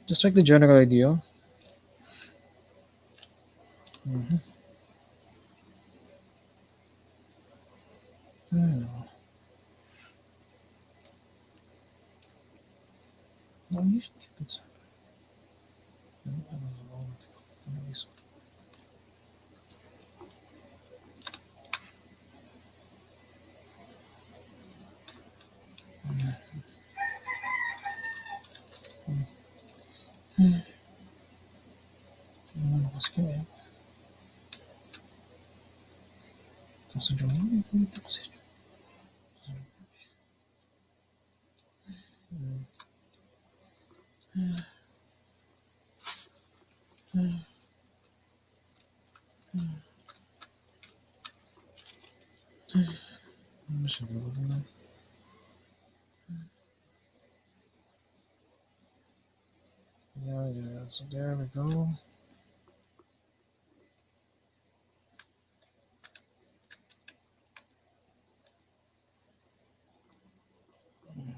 Just like the general idea. Hmm. Well, you should keep it. Anyways. Yeah, yeah. So there we go.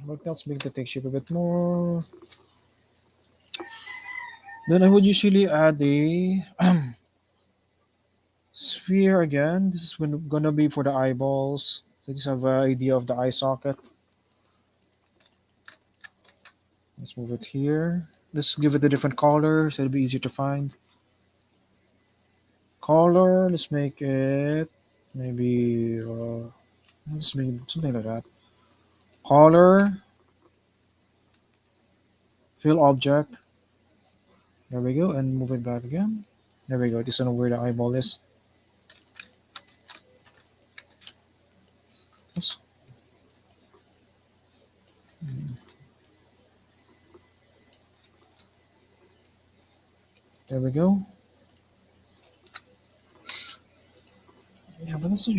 But let's make the take shape a bit more. Then I would usually add a sphere again. This is gonna be for the eyeballs. So just have an idea of the eye socket. Let's move it here. Let's give it a different color so it'll be easier to find. Color, let's make it maybe let's make it something like that. Color, fill object. There we go, and move it back again. There we go. This is where the eyeball is. Oops. There we go. Yeah, but that's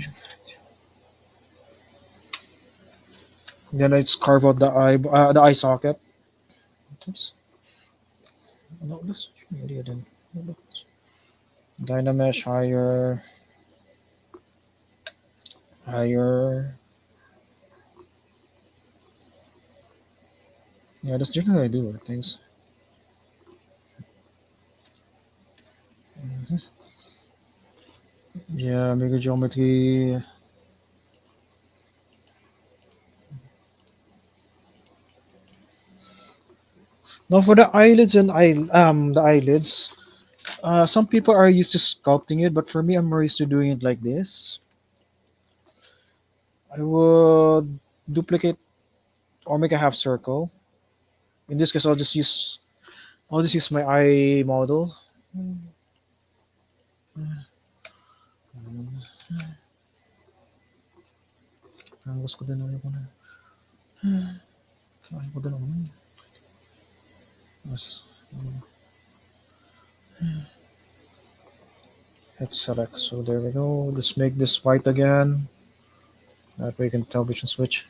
then let's carve out the eye socket. Oops. No, this idiot then. Dynamesh higher, higher. Yeah, that's generally I do things. Mhm. Yeah, make a geometry. Now for the eyelids and the eyelids, some people are used to sculpting it, but for me, I'm more used to doing it like this. I would duplicate or make a half circle. In this case, I'll just use my eye model. Gusto ko din ako na. Ay ko din ako na. Mas, hit select. So there we go. Let's make this white again. That way you can tell which one switch.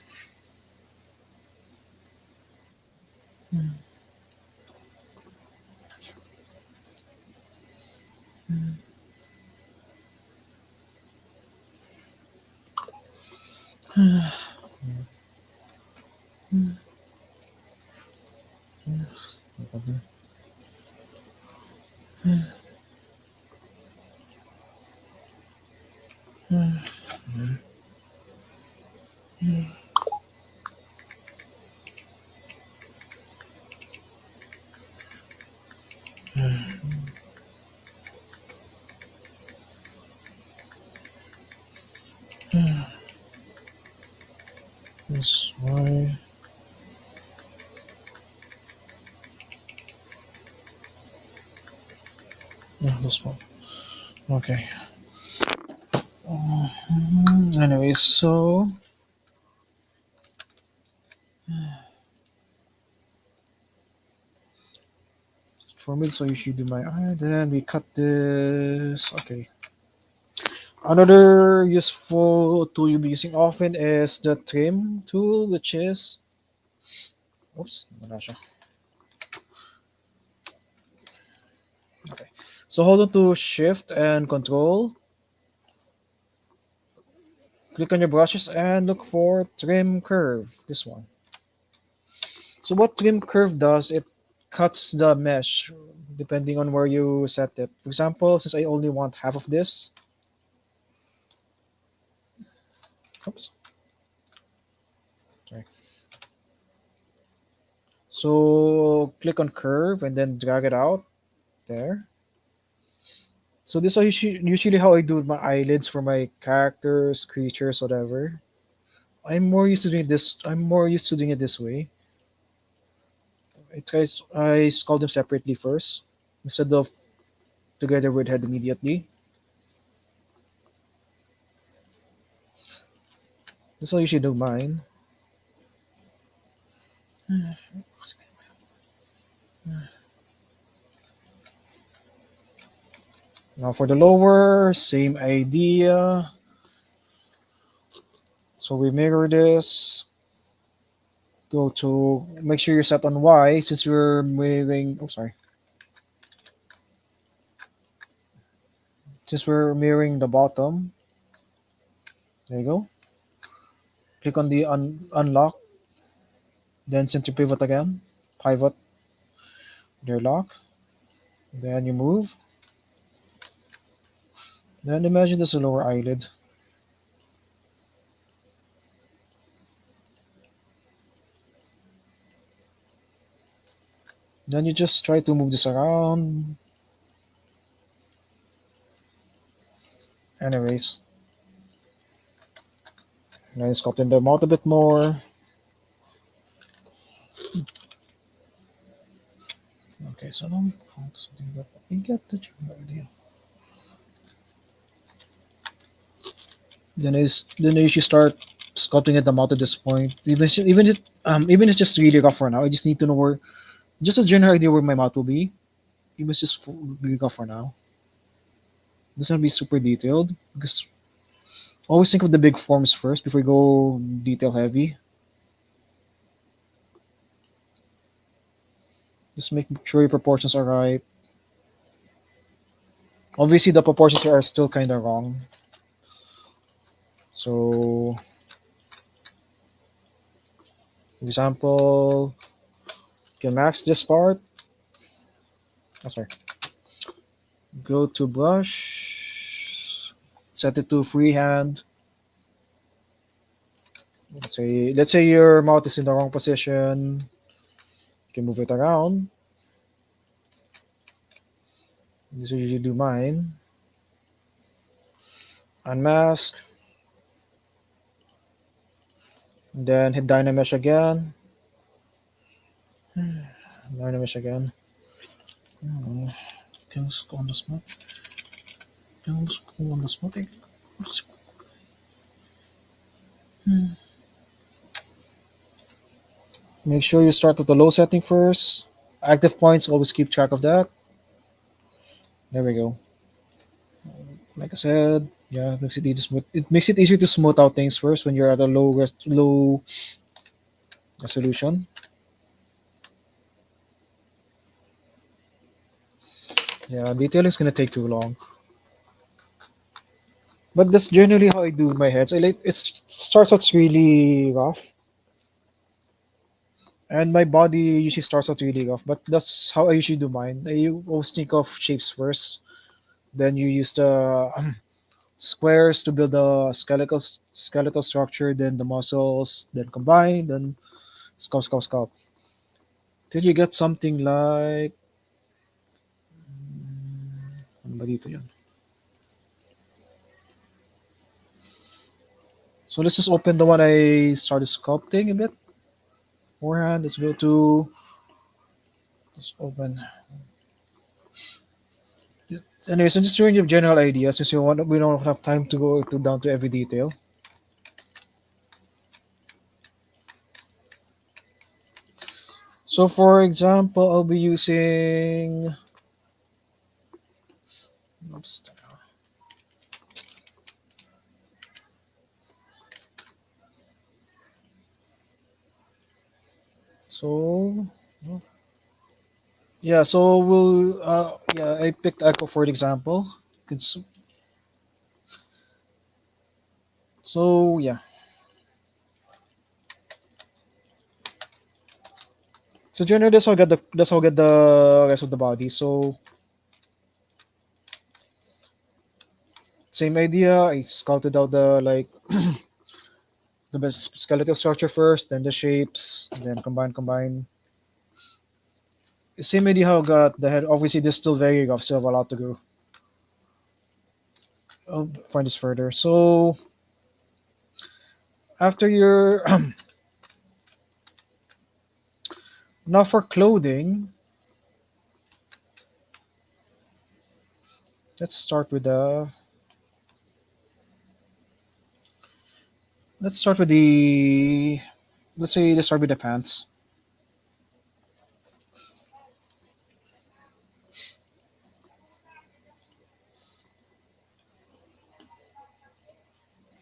This way. Yeah, this one. Okay. Anyway, so for me, so you should do my eye. Then we cut this. Okay. Another useful tool you'll be using often is the trim tool, which is oops, wala siya. Okay. So hold on to Shift and Control. Click on your brushes and look for Trim Curve. This one. So what Trim Curve does, it cuts the mesh depending on where you set it. For example, since I only want half of this, oops, sorry. So click on Curve and then drag it out there. So this is usually how I do my eyelids for my characters, creatures, whatever. I'm more used to doing it this way. I sculpt them separately first instead of together with head immediately. That's how you should do mine. Now for the lower, same idea. So we mirror this. Go to make sure you're set on Y since we're mirroring. Oh, sorry. Since we're mirroring the bottom, there you go. Click on the unlock, then center pivot again. Pivot, there lock. Then you move. Then imagine there's a lower eyelid. Then you just try to move this around. Anyways, now you sculpting them out a bit more. Okay, so now we found something that we get the general idea. Then you should start sculpting at the mouth at this point. Even if it's just really rough for now. I just need to know where, just a general idea where my mouth will be. Even if it's just really rough for now. It doesn't have to be super detailed because always think of the big forms first before you go detail heavy. Just make sure your proportions are right. Obviously, the proportions here are still kind of wrong. So, for example, you can max this part. Oh, sorry. Go to brush, set it to freehand. Let's say your mouth is in the wrong position. You can move it around. This is usually do mine. Unmask. Then hit Dynamesh again. Dynamesh again. Can we go on the spot? Can we go on the spot? Make sure you start with the low setting first. Active points, always keep track of that. There we go. Like I said, yeah, it makes it easier to smooth out things first when you're at a low resolution. Yeah, detailing is gonna take too long. But that's generally how I do my heads. I like it starts out really rough, and my body usually starts out really rough. But that's how I usually do mine. I always think of shapes first, then you use the squares to build the skeletal structure, then the muscles, then combine, then sculpt. Till you get something like ano ba dito yun? So let's just open the one I started sculpting a bit. Forehand, let's go to let's open. Anyways, I'm just showing you general ideas since we don't have time to go down to every detail. So for example, I'll be using oops. So yeah, so I picked Echo for example. Cons- So yeah. So generally that's how I get the rest of the body. So same idea. I sculpted out the like the best skeletal structure first, then the shapes, then combine. Same idea how I got the head. Obviously, this is still very rough, still have a lot to go. I'll find this further. So after your now for clothing, let's start with the let's start with the, let's start with the pants.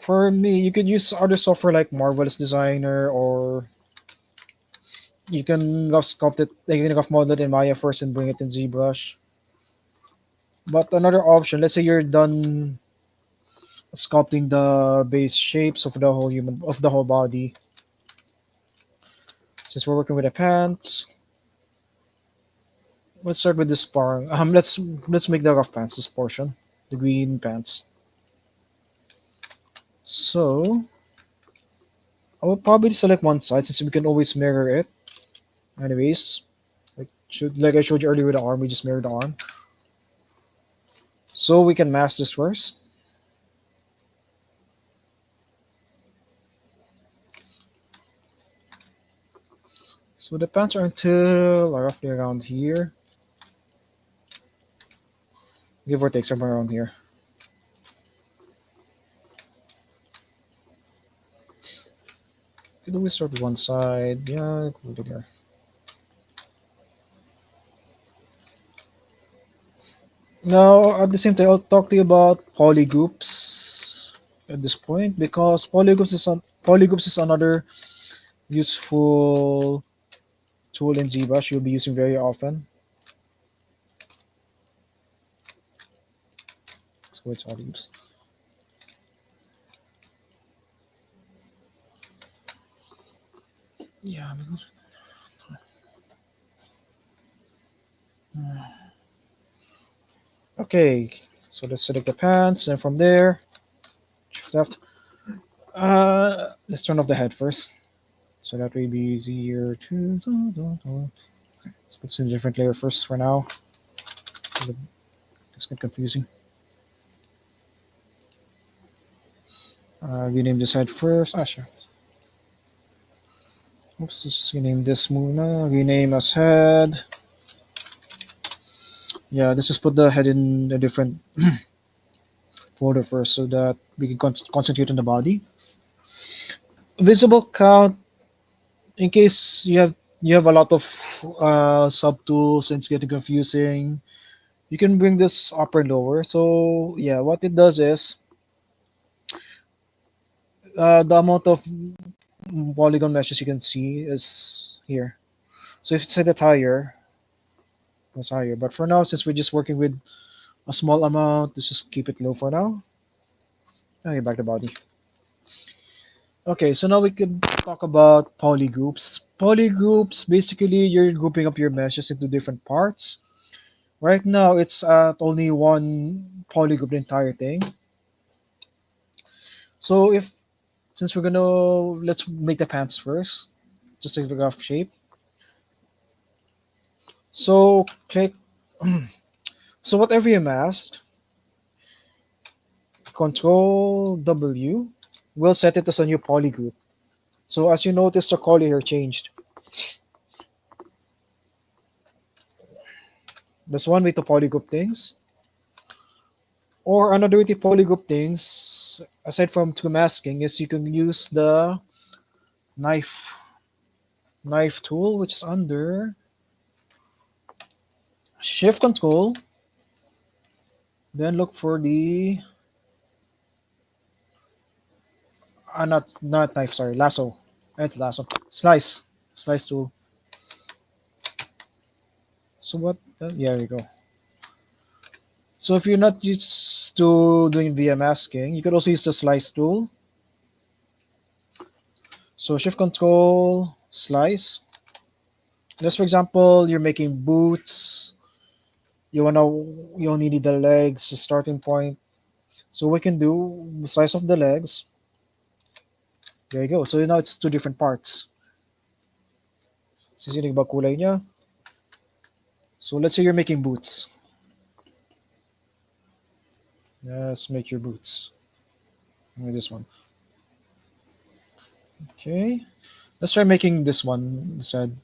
For me, you could use other software like Marvelous Designer, or you can go sculpt it, you can go model it in Maya first and bring it in ZBrush. But another option, let's say you're done sculpting the base shapes of the whole body. Since we're working with the pants, let's start with this part. Let's make the rough pants, this portion, the green pants. So I will probably select one side since we can always mirror it. Anyways, like I showed you earlier with the arm, we just mirror the arm. So we can mask this first. So the pants are until roughly around here. Give or take somewhere around here. Could always start with one side. Yeah, go to there. Now, at the same time, I'll talk to you about polygroups at this point because polygroups is another useful tool in ZBrush you'll be using very often. So it's polygroups. Yeah. Okay, so let's select the pants, and from there, shift left. Let's turn off the head first, so that will be easier to. Okay, let's put some different layer first for now. It's get confusing. Rename this head first. Sure. Oops, let's rename this Muna. Rename as head. Yeah, let's just put the head in a different folder first so that we can concentrate on the body. Visible count, in case you have a lot of subtools and it's getting confusing, you can bring this up or lower. So yeah, what it does is the amount of polygon meshes you can see is here. So if it's set it higher, it's higher. But for now, since we're just working with a small amount, let's just keep it low for now. Okay, back to body. Okay, so now we can talk about polygroups. Polygroups, basically, you're grouping up your meshes into different parts. Right now, it's at only one polygroup, the entire thing. So since we're gonna, let's make the pants first, just take the rough shape. So click, so whatever you masked, Control W will set it as a new polygroup. So as you notice, the color here changed. That's one way to polygroup things. Or another way to polygroup things, aside from to masking, is you can use the knife tool, which is under Shift Control. Then look for the not knife, sorry, lasso. It's lasso. Slice tool. So what? Yeah, there we go. So if you're not used to doing via masking, you could also use the slice tool. So Shift Control Slice. Just for example, you're making boots. You only need the legs, the starting point. So we can do the size of the legs. There you go. So now it's two different parts. Sisinig ba kulay niya? So let's say you're making boots. Let's make your boots. Maybe this one. Okay. Let's try making this one instead.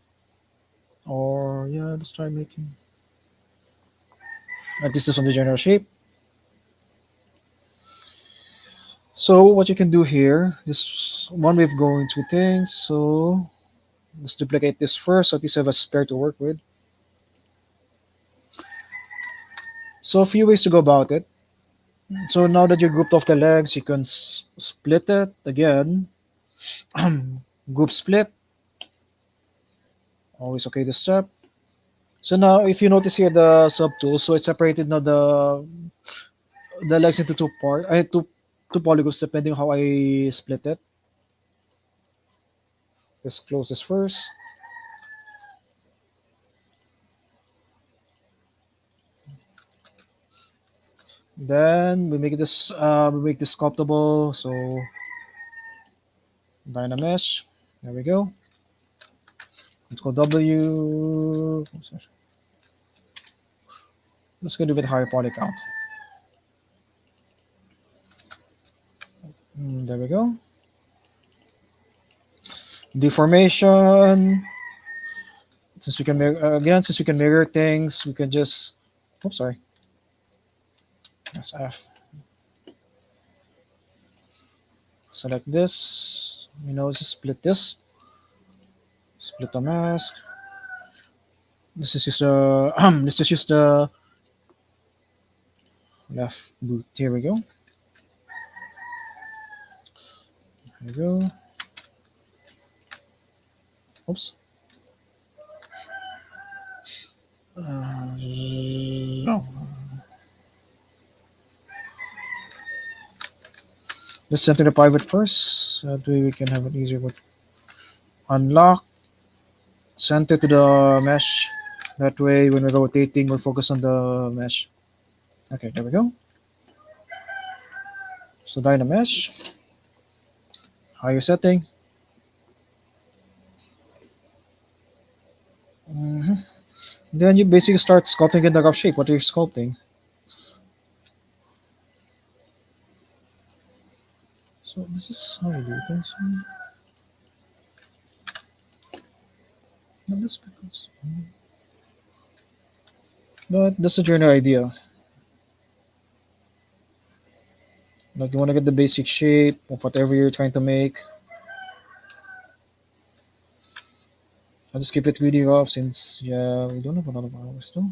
Or yeah, let's try making at least this one the general shape. So what you can do here, this one way of going through things. So let's duplicate this first, so at least I have a spare to work with. So a few ways to go about it. So now that you grouped off the legs, you can split it again. Group split, always okay this step. So now if you notice here the subtools, so it's separated now the legs into two part, two polygons depending on how I split it. Let's close this first. Then we make this sculptable. So Dynamesh. There we go. Let's go W. Let's go do a bit higher poly count. There we go. Deformation. Since we can again, since we can mirror things, we can just. Oops, sorry. That's F. Select this. Just split this. Split the mask. This is just let's just use the left boot. Here we go. There we go. Oops. No. Let's center the pivot first. That way we can have an easier with unlock. Center to the mesh. That way when we're rotating, we're focused on the mesh. Okay, there we go. So Dynamesh. Higher setting. Then you basically start sculpting in the rough shape. What are you sculpting? So this is how you do things. Not this because. But that's a general idea. Like you want to get the basic shape of whatever you're trying to make. I'll just keep it really rough since yeah we don't have a lot of hours though.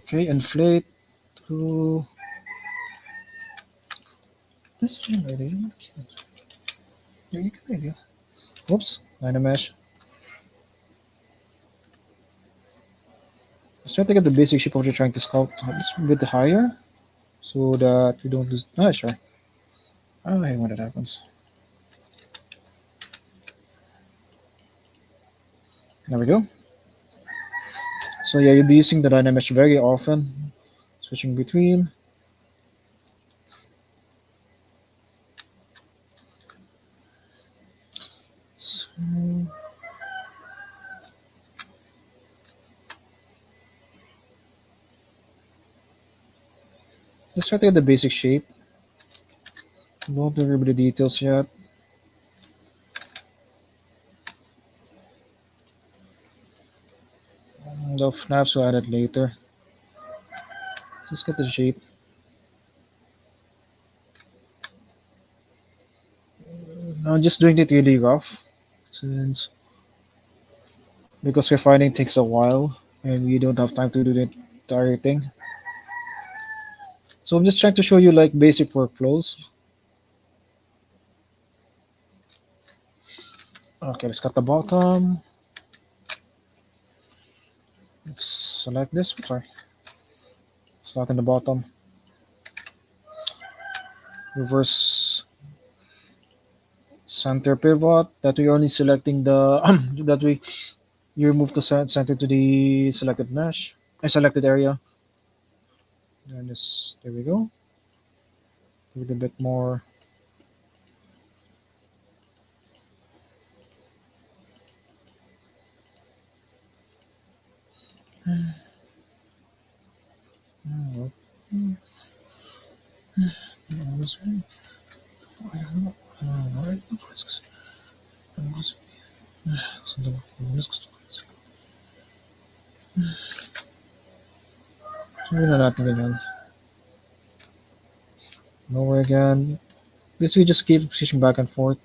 Okay, inflate to this general idea. Yeah, you can idea. Oops, Dynamesh. Let's try to get the basic shape of what you're trying to sculpt. Just a bit higher so that we don't lose. Ah, sure. I hate when that happens. There we go. So yeah, you'll be using the Dynamesh very often, switching between. So, let's try to get the basic shape. Don't remember the details yet. The flaps will add it later. Just get the shape. I'm just doing it really rough, since because refining takes a while and we don't have time to do the entire thing. So I'm just trying to show you like basic workflows. Okay, let's cut the bottom. Let's select this. Sorry, select in the bottom. Reverse center pivot. That we're only selecting the that we you remove the center to the selected mesh. I selected area. And this there we go. With a bit more. Sabi na natin ganyan. Lower again. Basically, just keep switching back and forth.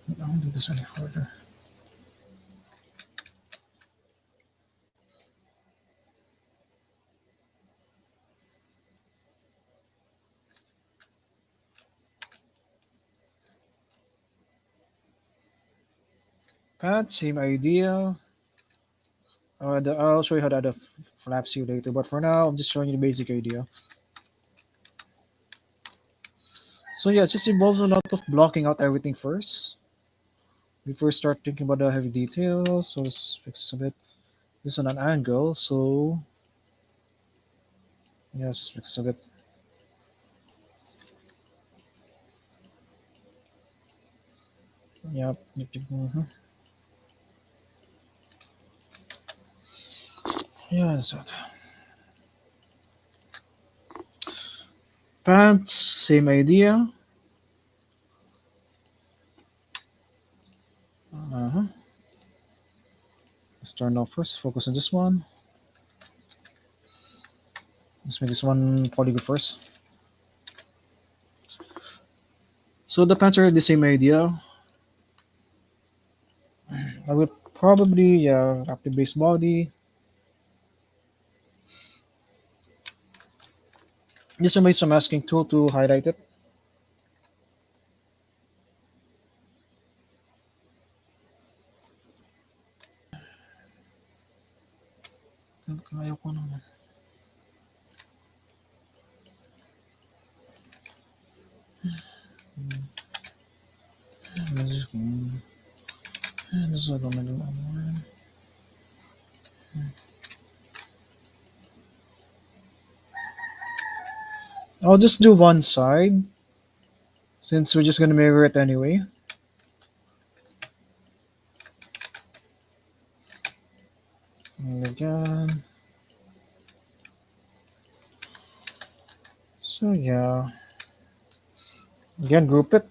I don't do this any further. Pad, same idea. I'll show you how to add a flap seal later, but for now, I'm just showing you the basic idea. So yeah, it just involves a lot of blocking out everything first. Before we start thinking about the heavy details, so let's fix this a bit. This on an angle, so yeah, let's just fix this a bit. Yep. Mm-hmm. Yeah, that's it. Pants, same idea. Uh-huh. Let's turn off first. Focus on this one. Let's make this one polygon first. So the pants are the same idea. I will probably wrap the base body. Just use some masking tool to highlight it. Ayoko naman. This is what I'm gonna do. I'll just do one side since we're just gonna mirror it anyway. And again. So yeah. Again, group it.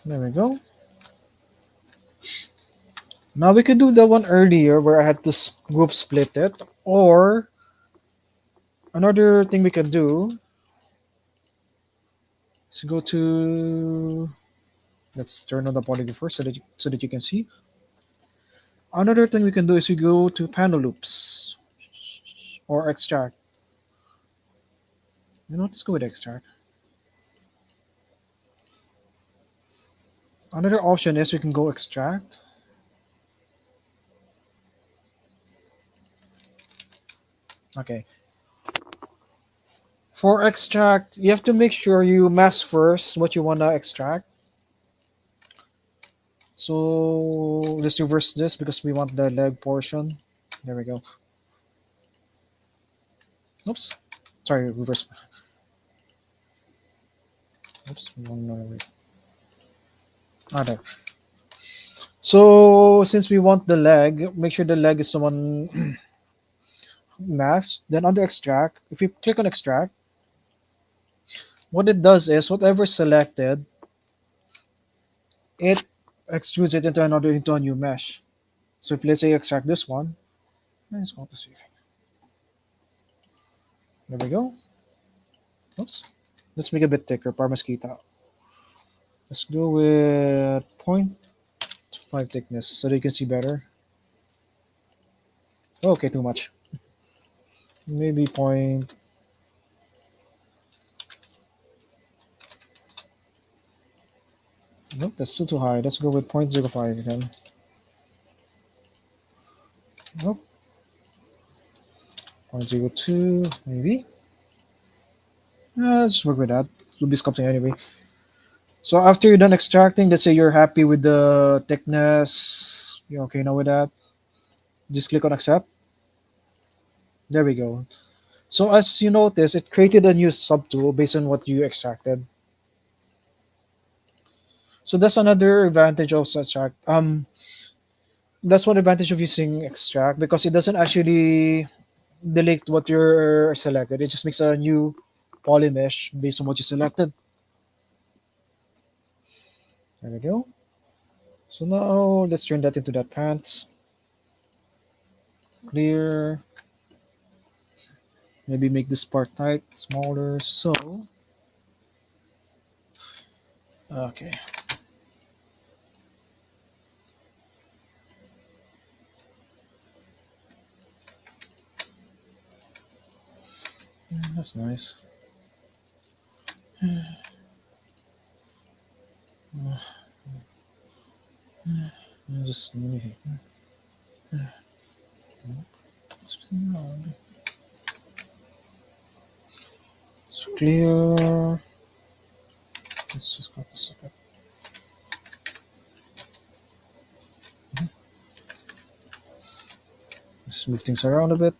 There we go. Now we could do the one earlier where I had to group split it, or another thing we can do is go to, let's turn on the polygon first so that you can see. Another thing we can do is we go to panel loops or extract. You know, let's go with extract. Another option is we can go extract. Okay. For extract, you have to make sure you mask first what you want to extract. So let's reverse this because we want the leg portion. There we go. Oops. Sorry, reverse. Oops. There. So since we want the leg, make sure the leg is the one masked. Then under extract, if you click on extract, what it does is whatever selected, it extrudes it into a new mesh. So if let's say extract this one, let's go to see. There we go. Oops. Let's make it a bit thicker para mas kita. Let's go with 0.5 thickness so that you can see better. Okay, too much. Maybe point. Nope, that's still too high. Let's go with 0.05 again. Nope. 0.02, maybe. Let's work with that. We'll be sculpting anyway. So after you're done extracting, let's say you're happy with the thickness, you're okay now with that, just click on accept. There we go. So as you notice, it created a new subtool based on what you extracted. So that's another advantage of extract. That's one advantage of using extract because it doesn't actually delete what you're selected. It just makes a new poly mesh based on what you selected. There we go. So now let's turn that into that pants. Clear. Maybe make this part tight, smaller. So, okay. That's nice. Just it's clear. Let's just cut this up. Let's move things around a bit.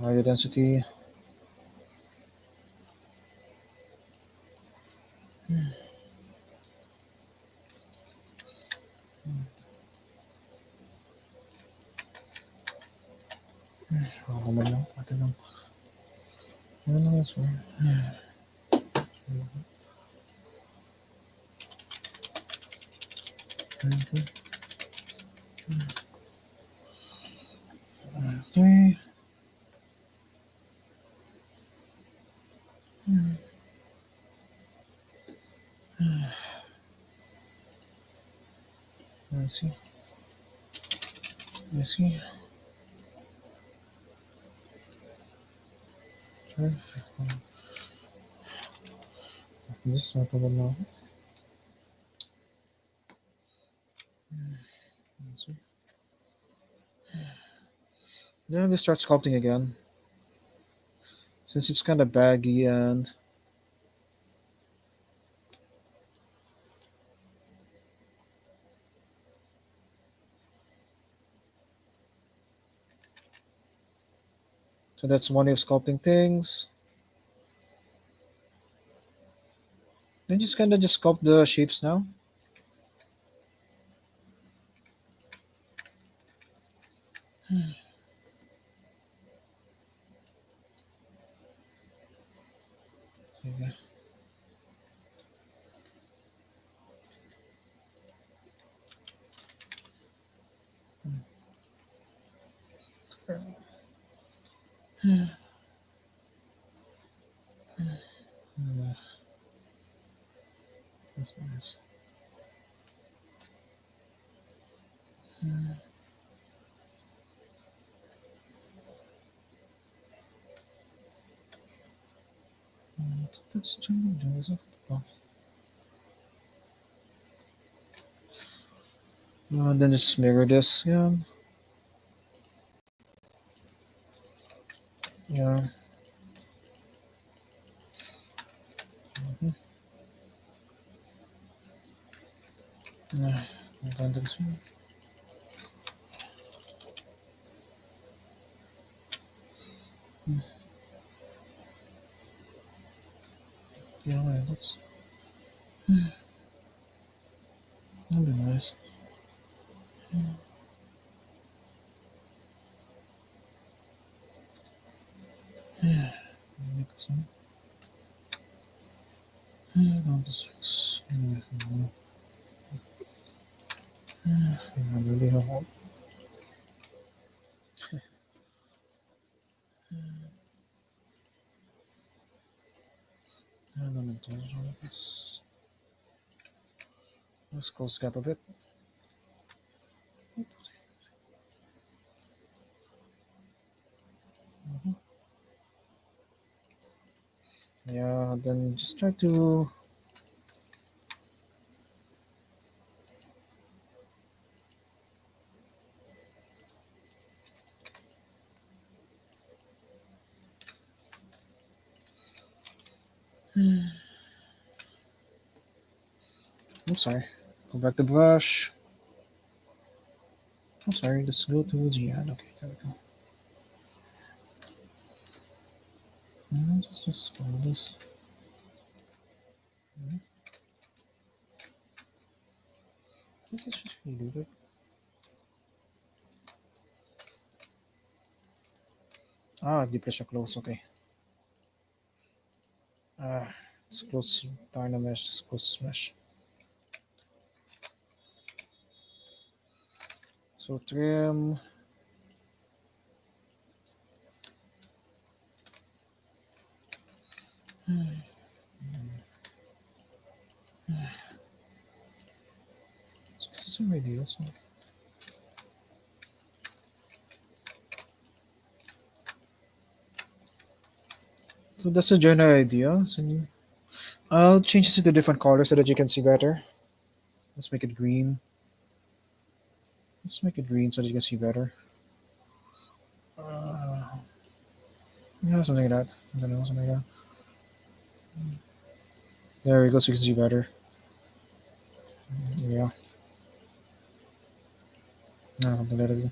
Higher density. Oh, no. I don't know. No, that's fine. Okay. Okay. Let's see. Let's see. This not over now. Let's see. Then we start sculpting again. Since it's kind of baggy and so that's one way of sculpting things. Then just kind of just sculpt the shapes now. Okay. That's nice. That's changing, is it? Oh. Then just mirror this. Yeah. Yeah. Mm-hmm. Yeah. This one. Yeah, that's that'd be nice. Yeah. Make some. Yeah, no, this looks. Yeah, I really have one. Yeah, I'm gonna do this. Let's close the gap a bit. Mm-hmm. Yeah, then just try to. I'm sorry. Go back to brush. I'm sorry. Let's go to Gian. Okay, there we go. Let's just follow this. This is just deleted. Ah, di pala siya close. Okay. Let's close Dynamesh. Let's close mesh. So trim. So this is already also. So that's the general idea. So I'll change this to different colors so that you can see better. Let's make it green. Let's make it green so that you can see better. Uh, yeah, something like that. I don't know, something like that. There we go, so you can see better. Yeah. No, something like that.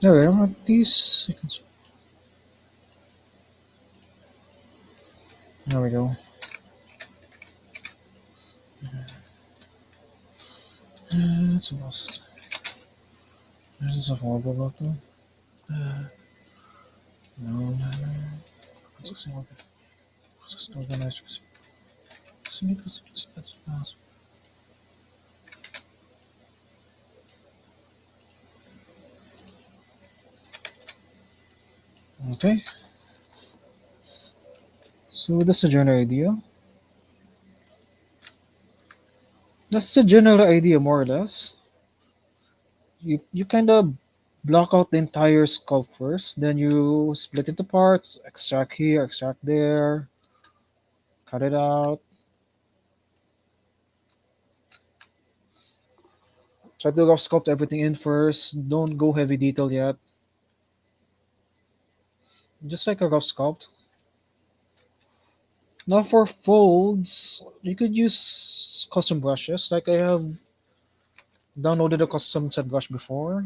There we go. These. There we go. It's a must. This is a horrible button. No, no, no. Let's see what it's organized. Okay. So that's the general idea. That's the general idea, more or less. You kind of block out the entire sculpt first, then you split into parts, extract here, extract there, cut it out. Try to rough sculpt everything in first. Don't go heavy detail yet. Just like a rough sculpt. Now for folds, you could use custom brushes. Like I have downloaded a custom set brush before.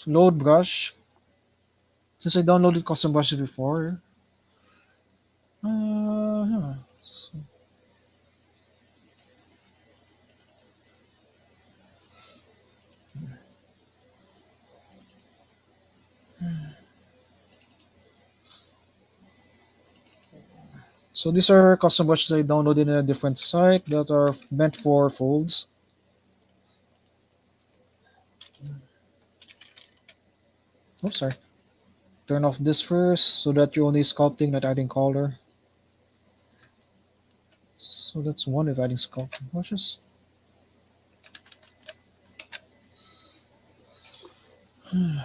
Load brush. Since I downloaded custom brushes before. Huh. So these are custom brushes I downloaded in a different site that are meant for folds. Oh, sorry. Turn off this first so that you're only sculpting, not adding color. So that's one of adding sculpting brushes. I'm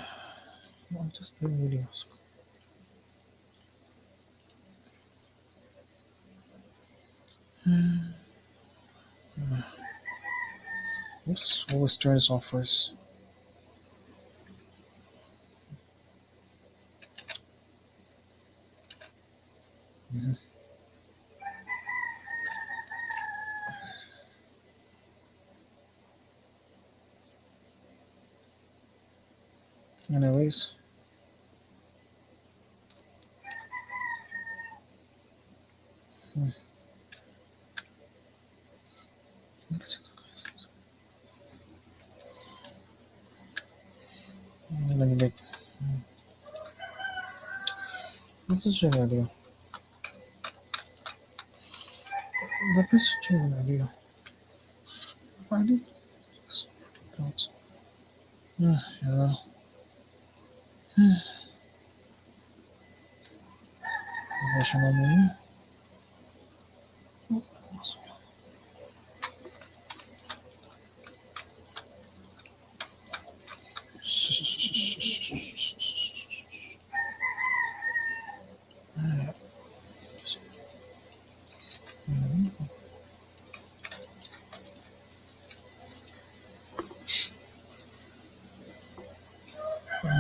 just doing videos. Oops, always turn this off first. Mhm. Anyways. Hmm. Let me make. This is an idea. But this is an idea. Why did this? Yeah. Professional menu.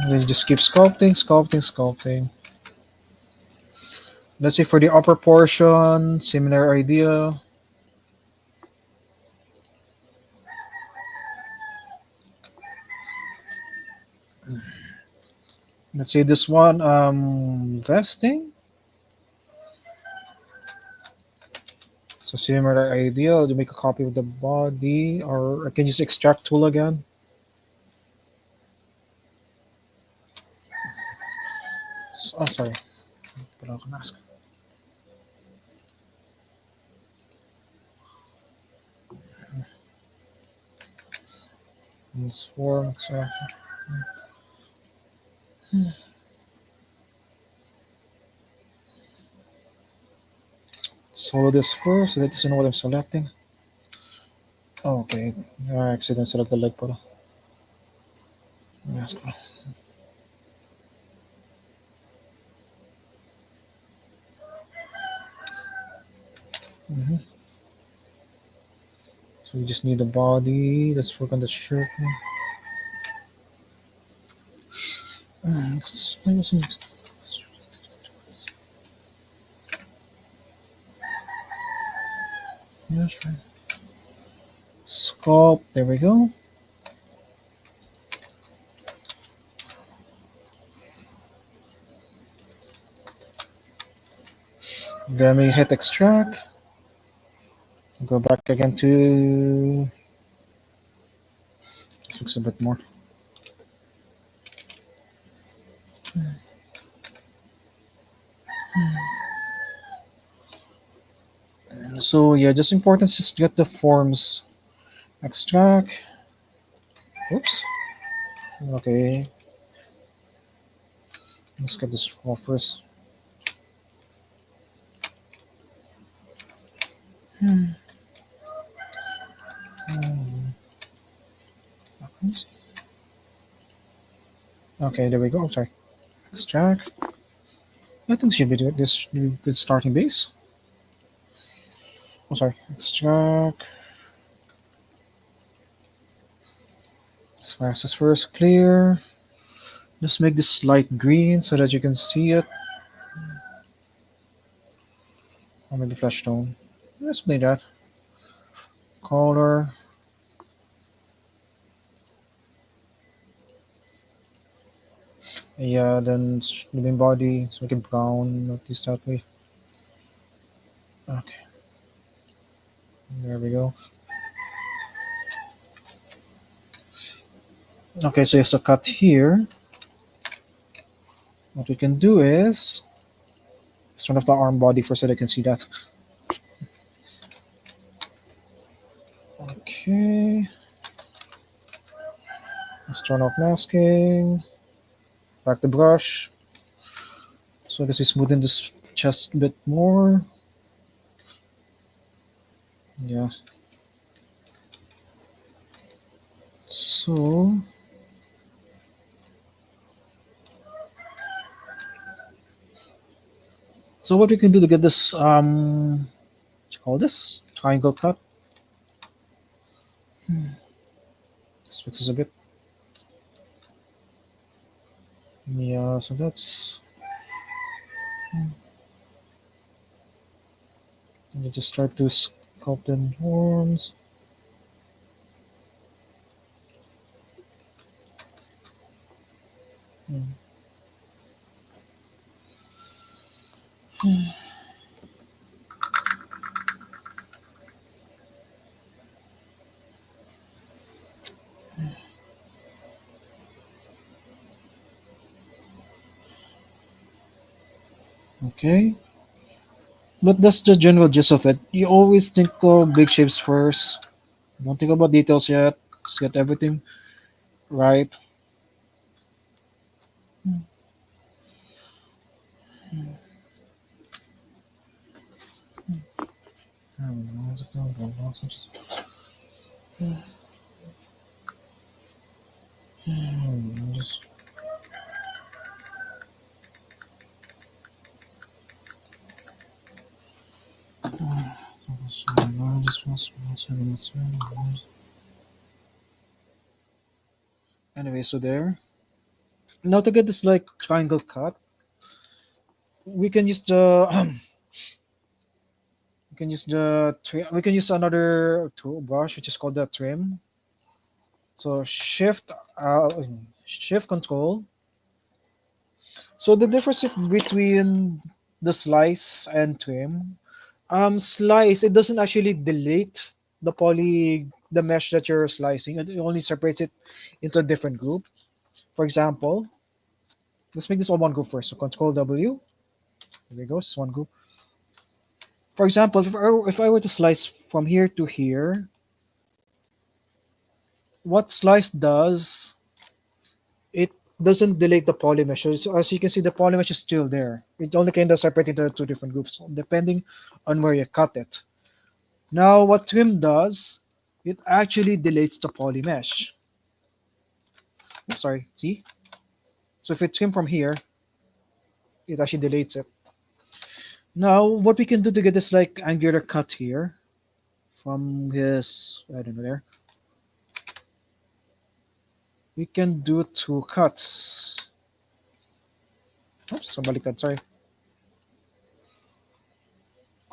Then you just keep sculpting, sculpting, sculpting. Let's say for the upper portion, similar idea. Let's say this one, vesting. So similar idea, to make a copy of the body, or I can use extract tool again. Oh, sorry. Put on a mask. This form, so. Solo this first, so that doesn't know what I'm selecting. Oh, okay, I accidentally select the leg photo. Yes. Mm-hmm. So we just need the body. Let's work on the shirt now. Yes, right. Sculpt, there we go. Then we hit extract. Go back again to. This looks a bit more. So yeah, just important is to get the forms. Extract. Oops. Okay. Let's get this form first. Hmm. Okay, there we go. Sorry. Extract. I think should be this good starting base. Oh, sorry. Extract. As fast as first clear. Just make this light green so that you can see it. Or maybe flesh tone. Let's play that. Color. Yeah, then the main body, so make it brown, at least that way. Okay, there we go. Okay, so it's a cut here. What we can do is let's turn off the arm body first so that I can see that. Okay. Let's turn off masking. Back the brush. So I guess we smoothen this chest a bit more. Yeah. So what we can do to get this what you call this? Triangle cut. Let's fix this a bit. Yeah, so that's you just start to sculpt the forms. Okay. But that's the general gist of it. You always think of big shapes first. Don't think about details yet. Just get everything right. I don't know, just don't go wrong, so just- just- Anyway, so there. Now to get this like triangle cut, we can use the we can use another tool brush which is called the trim. So shift control So the difference between the slice and trim, slice, it doesn't actually delete the mesh that you're slicing. It only separates it into a different group. For example, let's make this all one group first. So Control W. There we go. It's one group. For example, if I were to slice from here to here, what slice does, it doesn't delete the poly mesh. So as you can see, the poly mesh is still there. It only kind of separate into two different groups depending on where you cut it. Now, what trim does, it actually deletes the poly mesh. Oops, sorry, see? So if it trim from here, it actually deletes it. Now, what we can do to get this like angular cut here from his, I don't know there, we can do two cuts. Oops, somebody cut, sorry.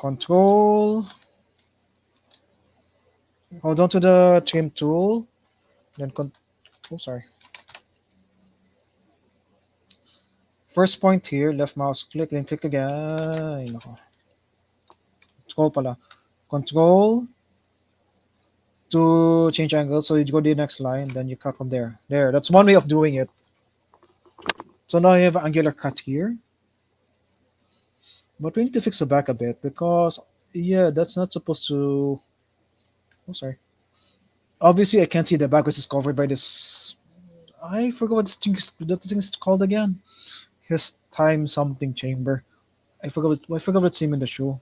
Control, hold on to the trim tool, then oh, sorry. First point here, left mouse click, then click again. Ay, nako. Control pala. Control to change angle. So you go to the next line, then you cut from there. There, that's one way of doing it. So now you have an angular cut here. But we need to fix the back a bit because, yeah, that's not supposed to. Oh, sorry. Obviously, I can't see the back because it's covered by this. I forgot what thing is called again. His time something chamber. I forgot what's name in the show.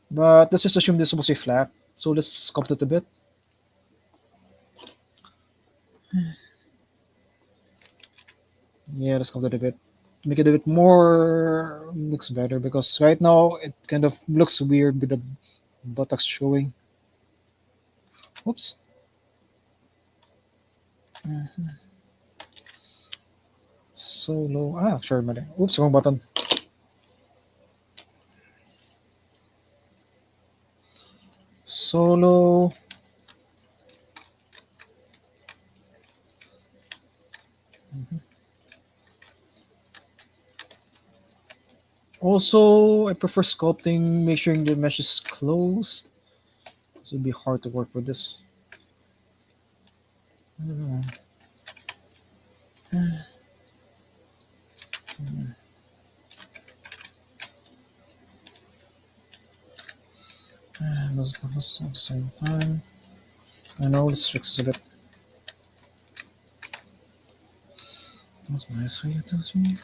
But let's just assume this is supposed to be flat. So let's sculpt it a bit. Yeah, let's sculpt it a bit. Make it a bit more looks better because right now it kind of looks weird with the buttocks showing. Oops. Solo. Sure, mali. Oops, wrong button. Solo. Also, I prefer sculpting, make sure the mesh is close. This would be hard to work with this. Let's put this at the same time. I know, let's fix this a bit. That's nice for you to see.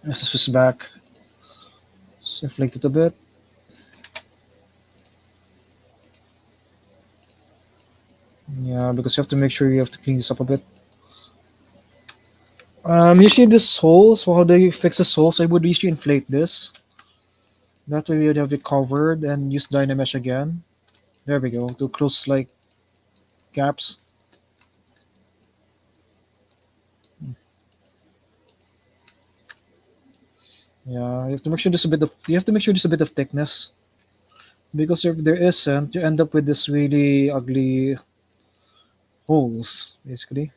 Let's switch back. Let's inflate it a bit. Yeah, because you have to make sure you have to clean this up a bit. Usually this hole, so how do you fix this hole? So I would usually inflate this. That way we would have it covered and use Dynamesh again. There we go, to close like gaps. Yeah, you have to make sure there's a bit of thickness. Because if there isn't, you end up with this really ugly holes, basically.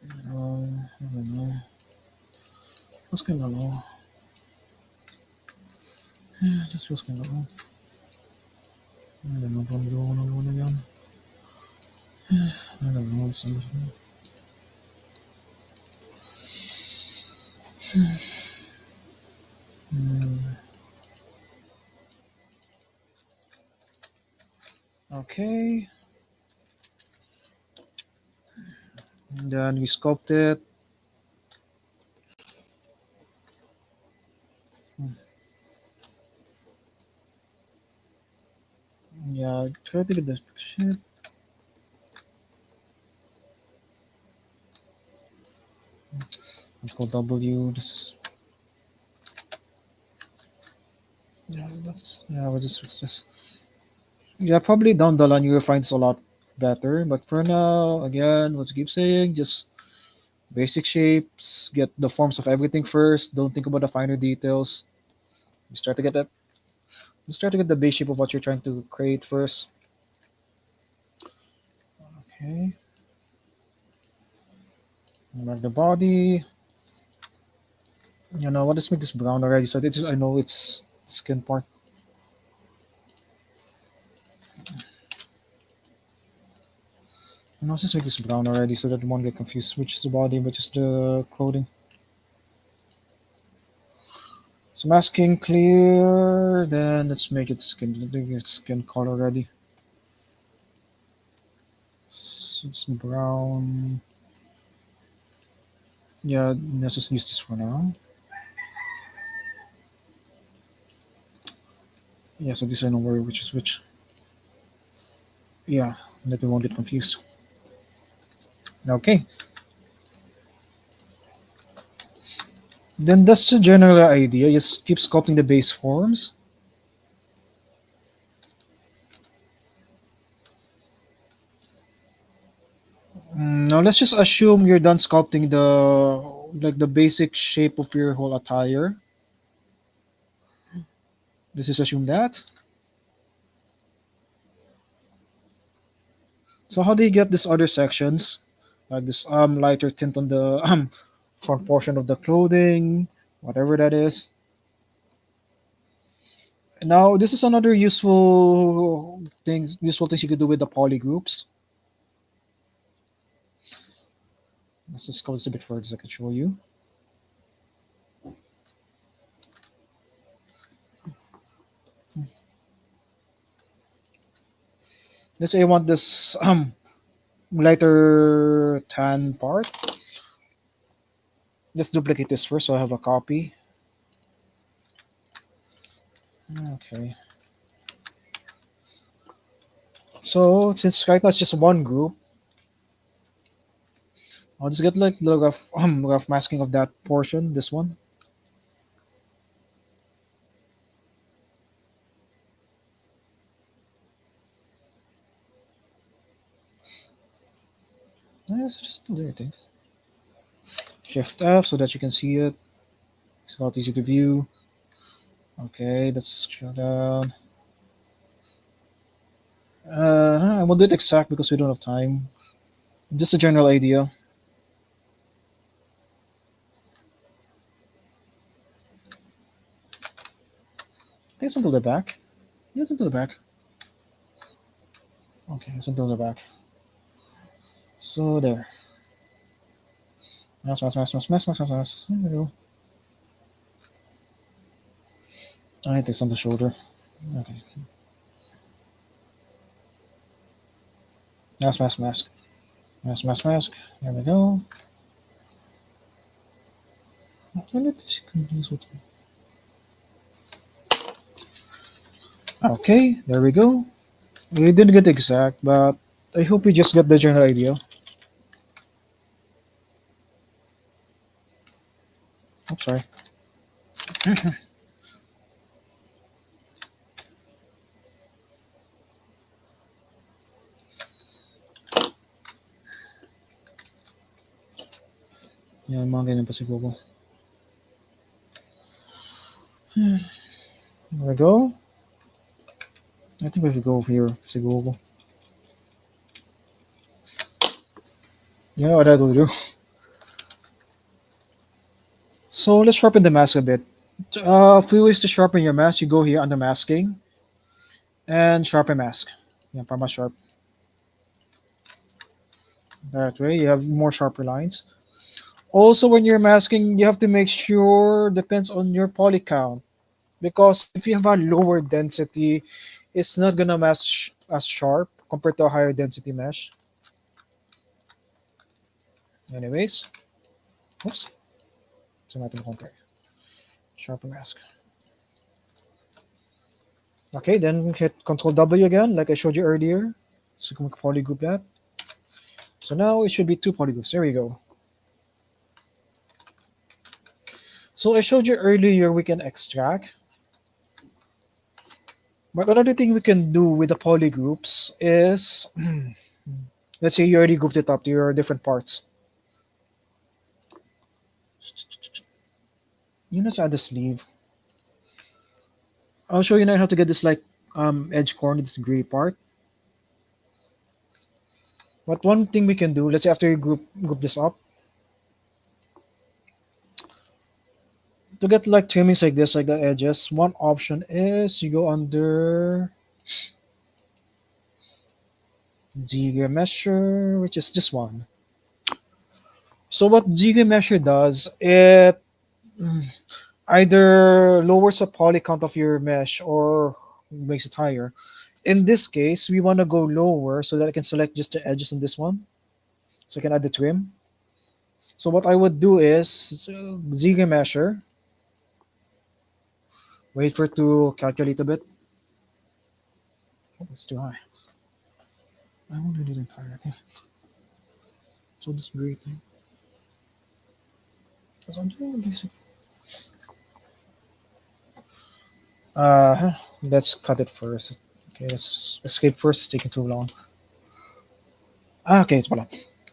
I don't know. What's kind of low? Yeah, this feels kind of low. I don't know if I'm going again. I don't know. Okay. And then we sculpt it. Yeah, try to get this shit. Let's go W. This is. We'll just fix this. Yeah, probably down the line you will find this a lot better. But for now, again, what I keep saying, just basic shapes, get the forms of everything first. Don't think about the finer details. You start to get that. Just try to get the base shape of what you're trying to create first. Okay. Like the body. You know what? Let's make this brown already. So this is, I know it's skin part. And I'll just make this brown already so that you won't get confused which is the body, which is the clothing. So masking clear, then let's make it skin color already. So it's brown. Yeah, let's just use this for now. Yeah, so this I know where which is which. Yeah, that we won't get confused. Okay. Then that's the general idea. Just keep sculpting the base forms. Now let's just assume you're done sculpting the basic shape of your whole attire. Let's just assume that. So how do you get these other sections? Like this lighter tint on the front portion of the clothing, whatever that is. Now this is another useful things you could do with the poly groups. Let's just go this a bit further so I can show you. Let's say I want this lighter tan part. Let's duplicate this first so I have a copy. Okay. So since right now it's just one group, I'll just get like the rough masking of that portion, this one. Let's just do everything. Shift F so that you can see it. It's not easy to view. Okay, let's scroll down. I won't do it exact because we don't have time. Just a general idea. I think it's until the back. Yeah, it's until the back. Okay, it's until the back. So there. Mask. There we go. I think it's on the shoulder. Okay. Mask. There we go. Okay, there we go. We didn't get exact, but I hope you just got the general idea. I'm sorry. Yan, mga ganyan pa siguro. There we go. I think we should go here siguro. You know what I will do? So let's sharpen the mask a bit. A few ways to sharpen your mask. You go here under masking and sharpen mask. Yeah, para sharp. That way you have more sharper lines. Also, when you're masking, you have to make sure depends on your poly count because if you have a lower density, it's not gonna mask as sharp compared to a higher density mesh. Anyways, oops. So natin compare. Sharpen mask. Okay, then hit Control W again, like I showed you earlier. So you can polygroup that. So now it should be two polygroups. There we go. So I showed you earlier we can extract. But another thing we can do with the polygroups is, let's say you already grouped it up to your different parts. You just add the sleeve. I'll show you now how to get this like edge corner, this gray part. But one thing we can do, let's say after you group this up, to get like trimmings like this, like the edges, one option is you go under Jigger Measure, which is this one. So what Jigger Measure does, it either lowers the poly count of your mesh or makes it higher. In this case, we want to go lower so that I can select just the edges on this one. So I can add the trim. So what I would do is Ziegler measure, wait for it to calculate a bit. Oh, it's too high. I want to do the entire thing. So this gray thing. That's what I'm doing basic. Let's cut it first. Okay, let's escape first. It's taking too long. Okay, it's pala.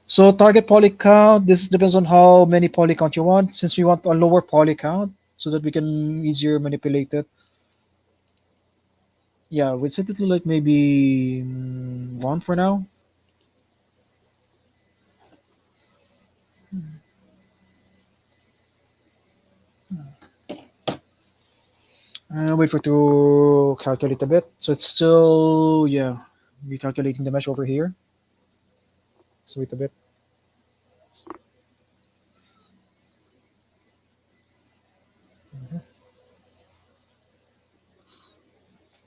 So target poly count. This depends on how many poly count you want. Since we want a lower poly count, so that we can easier manipulate it. Yeah, we set it to like maybe one for now. Wait for it to calculate a bit. So it's still, yeah, recalculating the mesh over here. So wait a bit.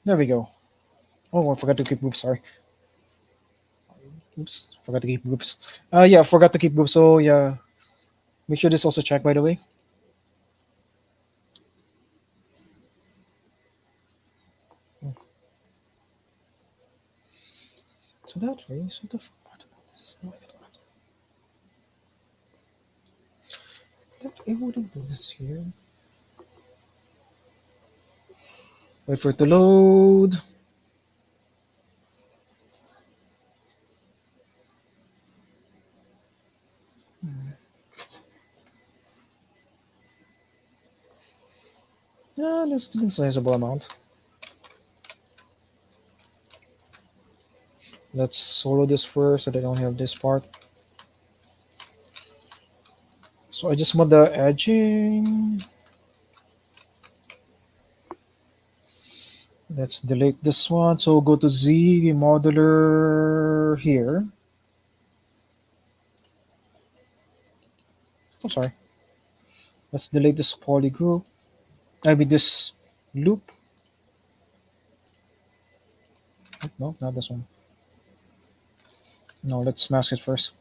There we go. Oh, I forgot to keep groups. Sorry. Oops, forgot to keep groups. Yeah, forgot to keep groups. So yeah, make sure this also checked by the way. So that way, so the that it wouldn't do this here. Wait for it to load. Yeah, let's do a sizable amount. Let's solo this first so they don't have this part. So I just want the edging. Let's delete this one. So go to Z modeler here. Oh, sorry. Let's delete this poly group. I mean this loop. Oh, no, not this one. No, let's mask it first.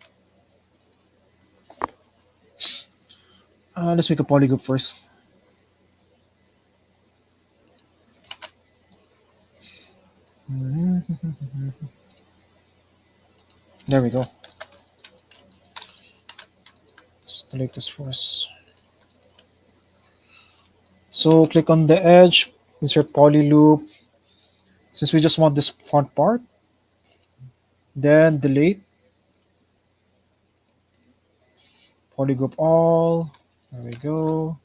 Let's make a poly group first. There we go. Let's delete this first. So click on the edge, insert poly loop. Since we just want this front part, then delete poly group all. There we go.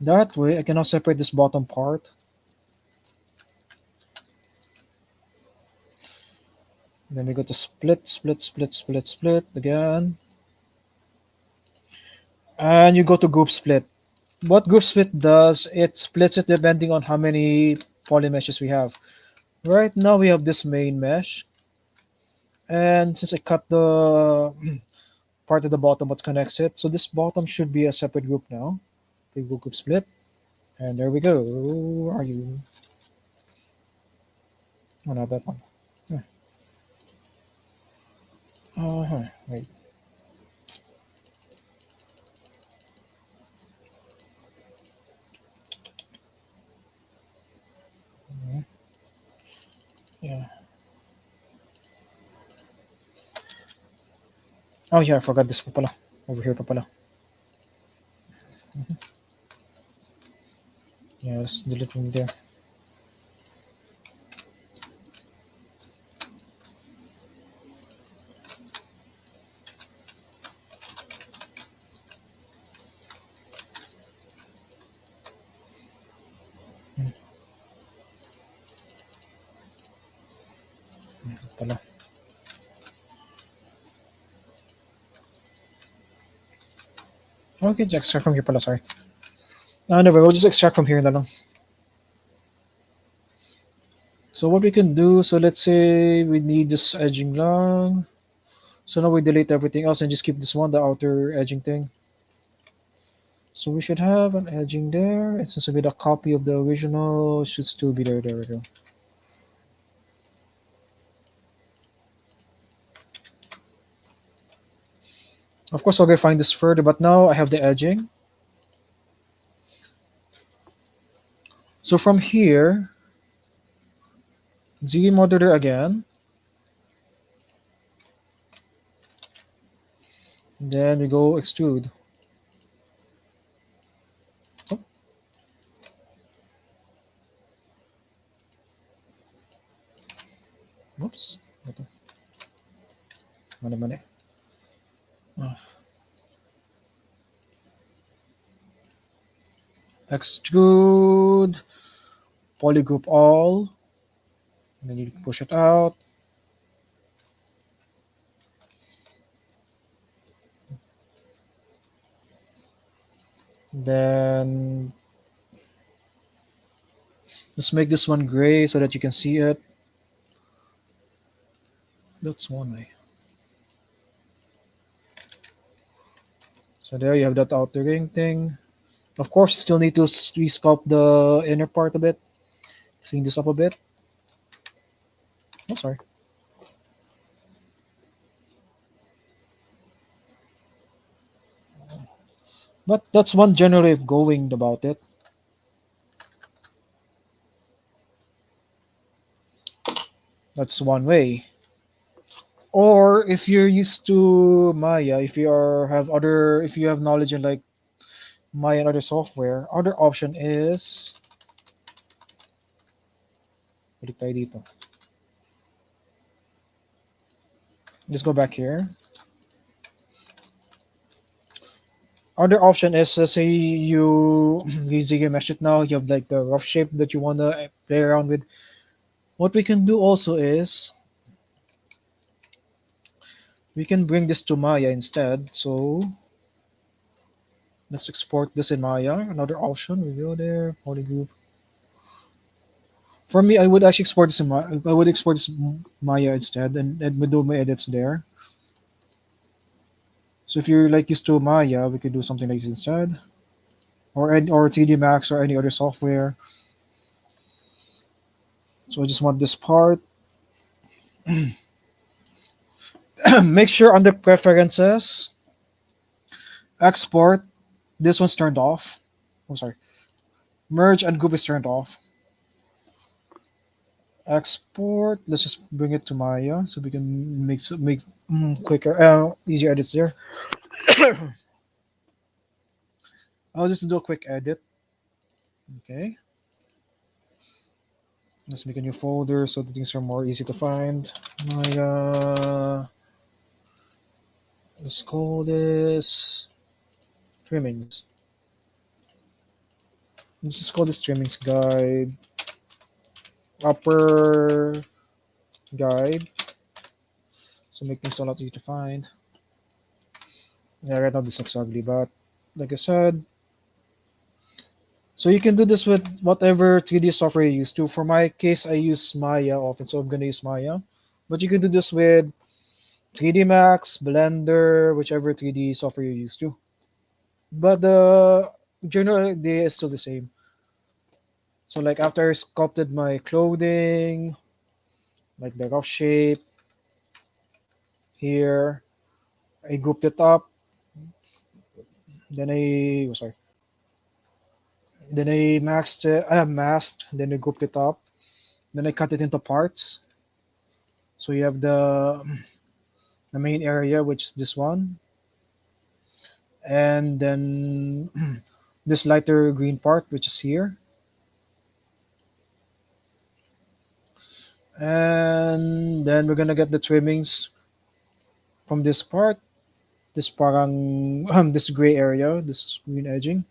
That way I can now separate this bottom part. Then we go to split, split, split, split, split again. And you go to group split. What group split does, it splits it depending on how many poly meshes we have. Right now we have this main mesh. And since I cut the part of the bottom what connects it, so this bottom should be a separate group now. We go group split. And there we go. Where are you? Oh, not that one. Wait. Yeah. Oh yeah, I forgot this pa pala. Over here pa pala. Yes, delete from there. Pala. Okay, extract from here pala, sorry. Never, we'll just extract from here na lang. So what we can do, so let's say we need this edging lang. So now we delete everything else and just keep this one, the outer edging thing. So we should have an edging there. It's supposed to be a copy of the original. It should still be there. There we go. Of course, I'll go find this further, but now I have the edging. So from here, Z modeler again. Then we go extrude. Oh. Whoops. Mali. Ah. Extrude. Polygroup all. And then you push it out. Then let's make this one gray so that you can see it. That's one way. So there you have that outer ring thing. Of course, you still need to resculpt the inner part a bit. Clean this up a bit. Oh, sorry. But that's one general way of going about it. That's one way. Or if you're used to Maya, if you have knowledge in like Maya and other software, other option is balik tayo dito. Let's go back here. Other option is say you using a mesh it now, you have like the rough shape that you wanna play around with. What we can do also is we can bring this to Maya instead. So let's export this in Maya. Another option, we go there, polygroup. For me, I would actually export this in Maya. I would export this Maya instead, and we do my edits there. So if you're like used to Maya, we could do something like this instead, or 3D Max or any other software. So I just want this part. Make sure under preferences, export. This one's turned off. Oh, sorry. Merge and group is turned off. Export. Let's just bring it to Maya so we can make quicker, easier edits there. I'll just do a quick edit. Okay. Let's make a new folder so the things are more easy to find. Maya. Let's call this trimmings. Let's just call this trimmings guide. Upper guide. So make things a lot easier to find. Yeah, right now this looks ugly, but like I said, so you can do this with whatever 3D software you use to. For my case, I use Maya often, so I'm gonna use Maya. But you can do this with 3D Max, Blender, whichever 3D software you use to. But the general idea is still the same. So like after I sculpted my clothing, like the rough shape here, I grouped it up. Then then I masked, then I grouped it up. Then I cut it into parts. So you have the main area, which is this one, and then this lighter green part, which is here, and then we're gonna get the trimmings from this part, this parang this gray area, this green edging.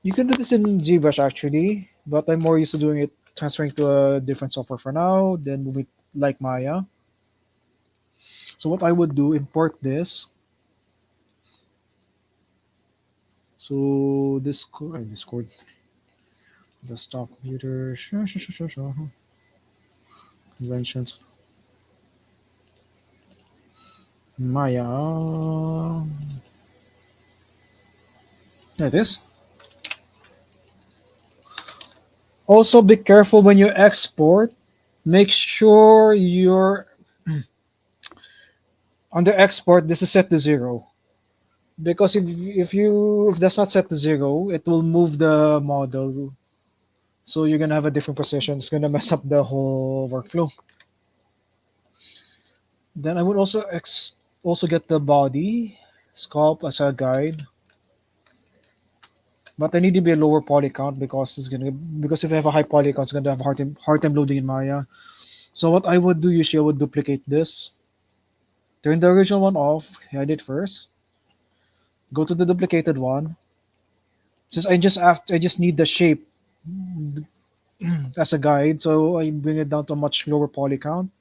You can do this in ZBrush actually, but I'm more used to doing it transferring to a different software for now. Then we like Maya. So what I would do, import this. So Discord, desktop computer, conventions, Maya. There it is. Also, be careful when you export. Make sure you're under export. This is set to 0 because if that's not set to 0, it will move the model. So you're gonna have a different position. It's gonna mess up the whole workflow. Then I would also get the body sculpt as a guide, but I need to be a lower poly count because if I have a high poly count, it's gonna have a hard time loading in Maya. So what I would do usually, I would duplicate this, turn the original one off, hide it first, go to the duplicated one. Since I just need the shape as a guide, so I bring it down to a much lower poly count.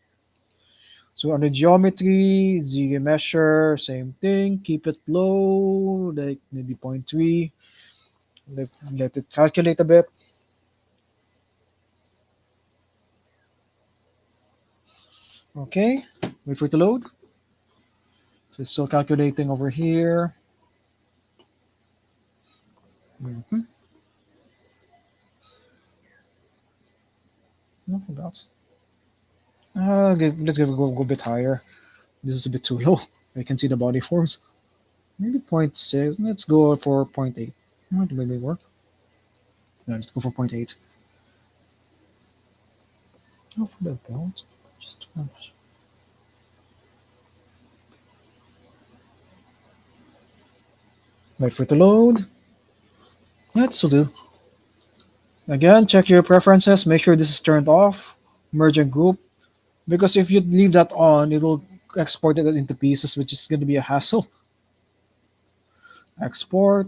So under geometry, Z measure, same thing, keep it low, like maybe 0.3. Let it calculate a bit. Okay, wait for it to load. So it's still calculating over here. Mm-hmm. Nothing else. Let's go a bit higher. This is a bit too low. I can see the body forms. Maybe zero point 0.6. Let's go for zero point 0.8. Might maybe work. No, let's go for 0.8. Oh, for the belt. Just wait for it to load. Yeah, this will do. Again, check your preferences. Make sure this is turned off. Merge and group. Because if you leave that on, it will export it into pieces, which is going to be a hassle. Export.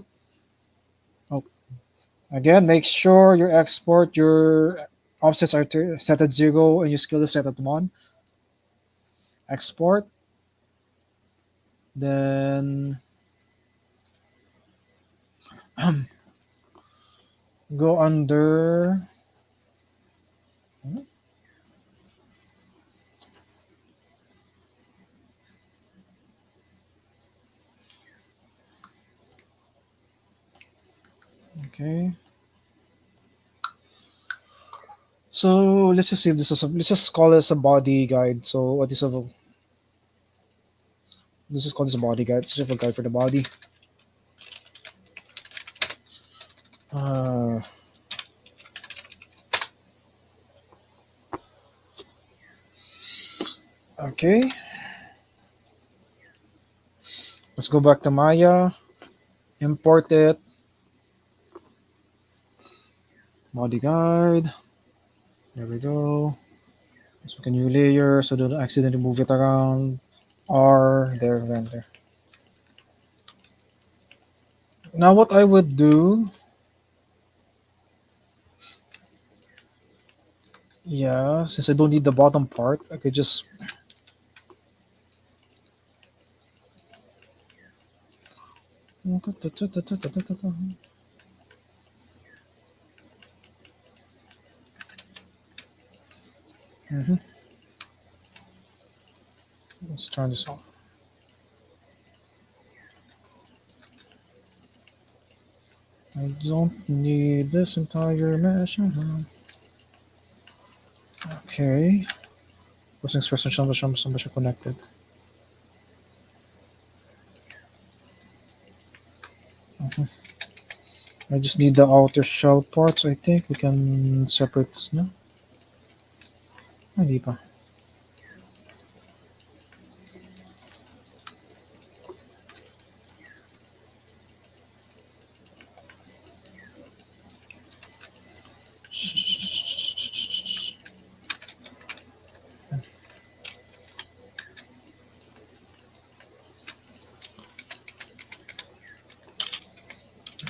Oh, again, make sure your offsets are set at 0 and your scale is set at 1. Export. Then go under. Okay. So let's just see if let's just call this a body guide. So what is a let's just call this a body guide. Let's just have a guide for the body. Uh, okay. Let's go back to Maya. Import it. Body guide. There we go. Let's make a new layer so don't accidentally move it around. There, render. Now what I would do, yeah, since I don't need the bottom part, I could just Mhm. Let's turn this off. I don't need this entire mesh. Okay. First things first, saan ba siya connected? Mhm. I just need the outer shell parts, I think. We can separate this now. Hindi pa.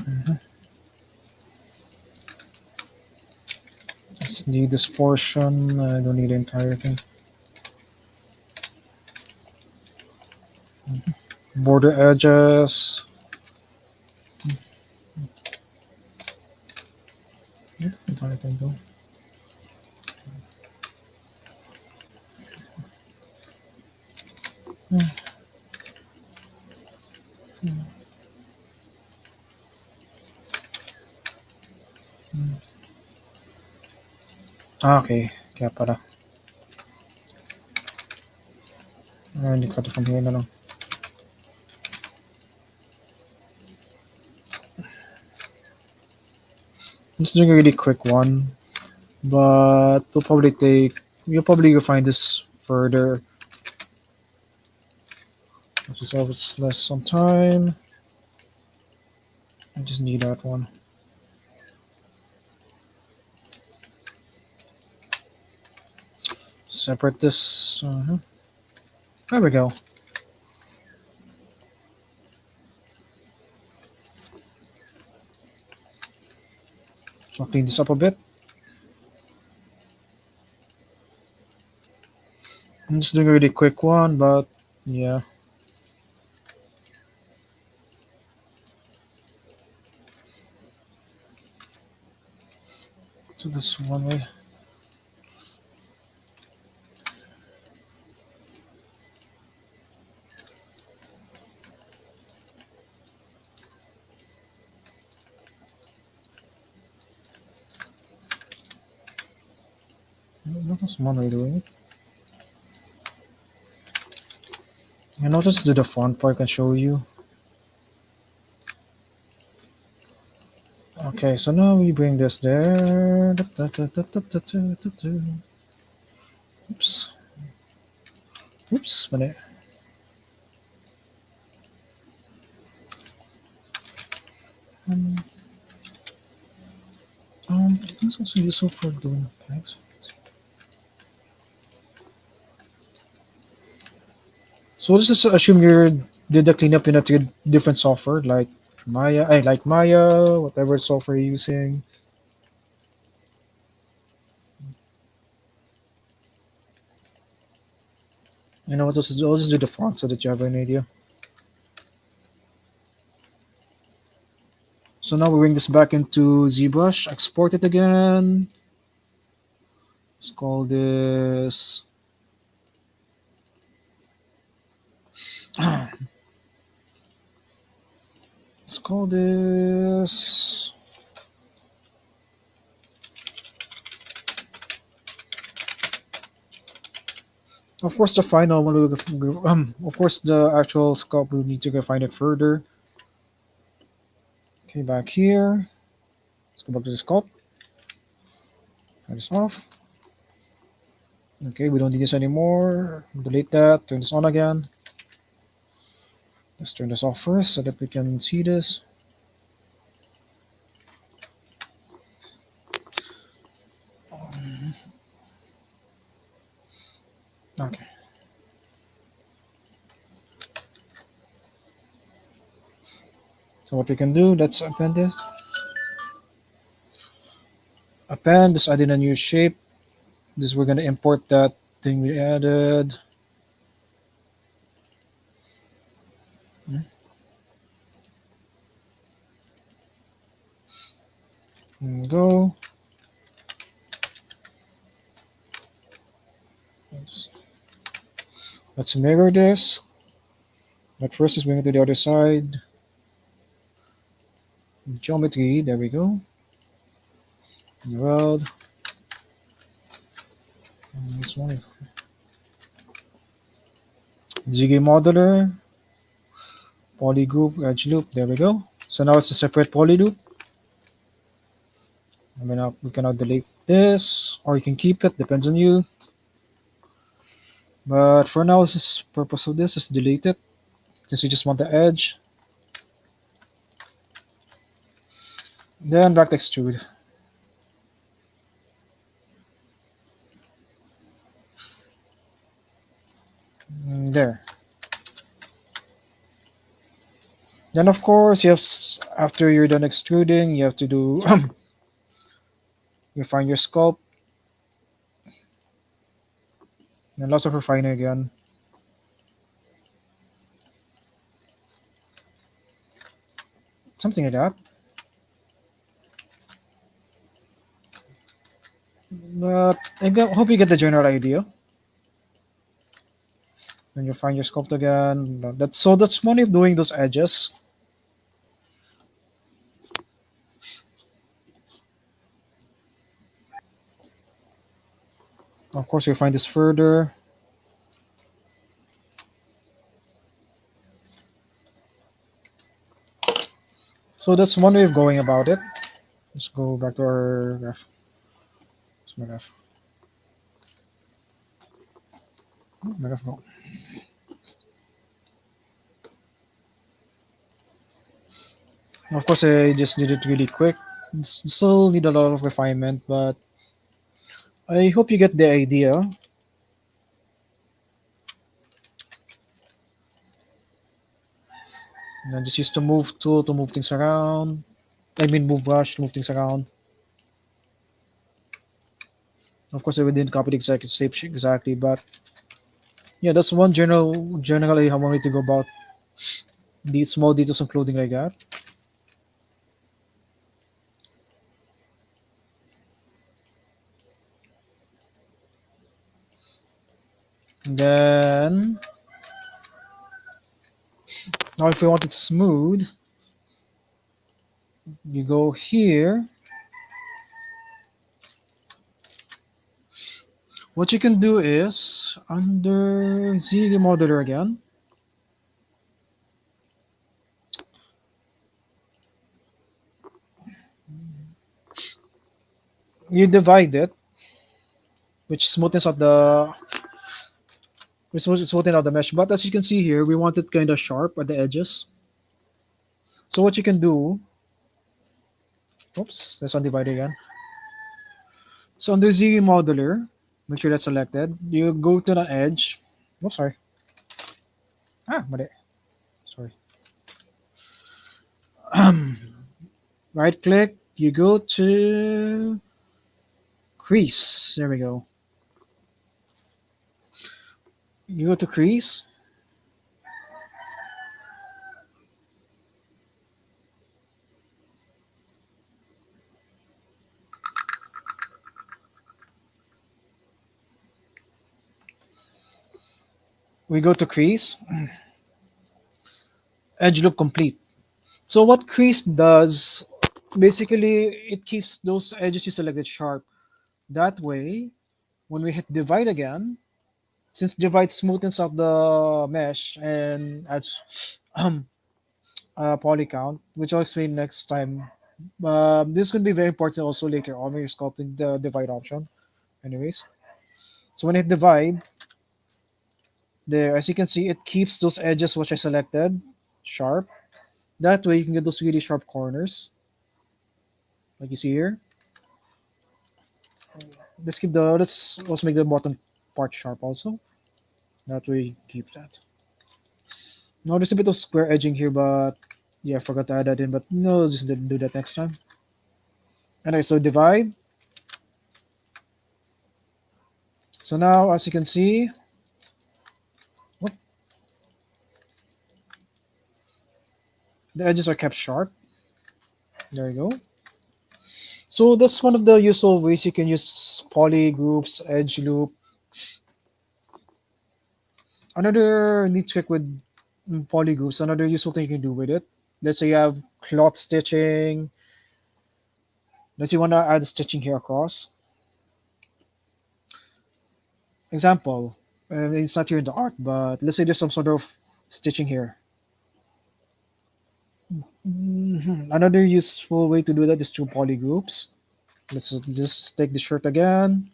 Mhm. Just need this portion. I don't need the entire thing. border edges. I can go. Okay, kaya pala. Hindi ka from here na lang. I'm just doing a really quick one, but you'll probably find this further. This is always less some time. I just need that one. Separate this. There we go. So I'll clean this up a bit. I'm just doing a really quick one, but yeah. So this one way. Not this one way doing it. I know just do the font part I can show you. Okay, so now we bring this there. Oops. Oops, mali. It's also useful for doing things. So let's just assume you did the cleanup in a different software like Maya, whatever software you're using. You know what? I'll just do the font so that you have an idea. So now we bring this back into ZBrush, export it again. Let's call this. Let's call this. Of course, the final one. Of course, the actual sculpt we need to go find it further. Okay, back here. Let's go back to the sculpt. Turn this off. Okay, we don't need this anymore. Delete that. Turn this on again. Let's turn this off first so that we can see this. Okay. So what we can do, let's append this. Append, just add in a new shape. This we're gonna import that thing we added. And go. Let's mirror this. But first, let's bring it to the other side. Geometry, there we go. World. This one is ZG modeler. Poly group, edge loop, there we go. So now it's a separate poly loop. I mean, we cannot delete this, or you can keep it, depends on you. But for now, the purpose of this is delete it, since we just want the edge. Then back to extrude. There. Then of course, after you're done extruding, you have to do you find your sculpt. And lots of refining again. something like that. But hope you get the general idea. When you find your sculpt again, that's one way of doing those edges. Of course, you find this further. So that's one way of going about it. Let's go back to our graph. Where's my graph? Oh, my graph, no. Of course, I just did it really quick. Still need a lot of refinement, but I hope you get the idea. And I just use the move tool to move things around. I mean, move brush to move things around. Of course, I didn't copy the exact shape exactly, but yeah, that's one generally how I want to go about the small details of clothing like that. And then now, if we want it smooth, you go here. What you can do is under ZD modeler again. You divide it, which smoothens out the mesh. But as you can see here, we want it kind of sharp at the edges. So what you can do, oops, let's undivide again. So under Z modeler, make sure that's selected. You go to the edge. Oh, sorry. Mali. Sorry. Right click. You go to crease. There we go. You go to crease. We go to crease. Edge loop complete. So what crease does, basically, it keeps those edges you selected sharp. That way, when we hit divide again, since divide smoothens out the mesh and adds poly count, which I'll explain next time. This could be very important also later on when you're sculpting the divide option. Anyways, so when I hit divide, there, as you can see, it keeps those edges which I selected sharp. That way you can get those really sharp corners, like you see here. Let's also make the bottom part sharp also. That way keep that. Now there's a bit of square edging here, but yeah, I forgot to add that in, but no, just do that next time. Anyway, so divide. So now, as you can see, whoop, the edges are kept sharp. There you go. So that's one of the useful ways you can use poly groups, edge loop. Another neat trick with poly groups, another useful thing you can do with it. Let's say you have cloth stitching. Let's say you want to add stitching here across. Example, it's not here in the art, but let's say there's some sort of stitching here. Another useful way to do that is through poly groups. Let's just take the shirt again.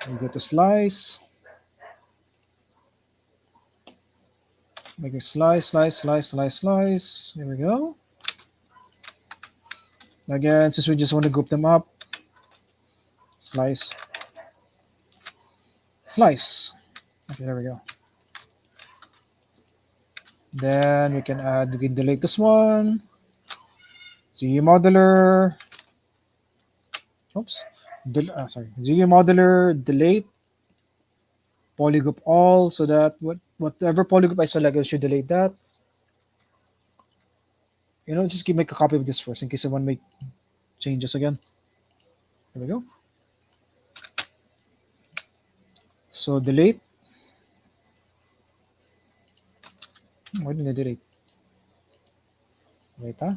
We go to slice. Make a slice, slice, slice, slice, slice. There we go. Again, since we just want to group them up, slice, slice. Okay, there we go. Then we can delete this one. Z modeler. Oops. Sorry. Z modeler, delete, polygroup all, so that whatever polygroup I select, I should delete that. Just make a copy of this first in case I want to make changes again. There we go. So delete. Why didn't I delete? Wait, huh?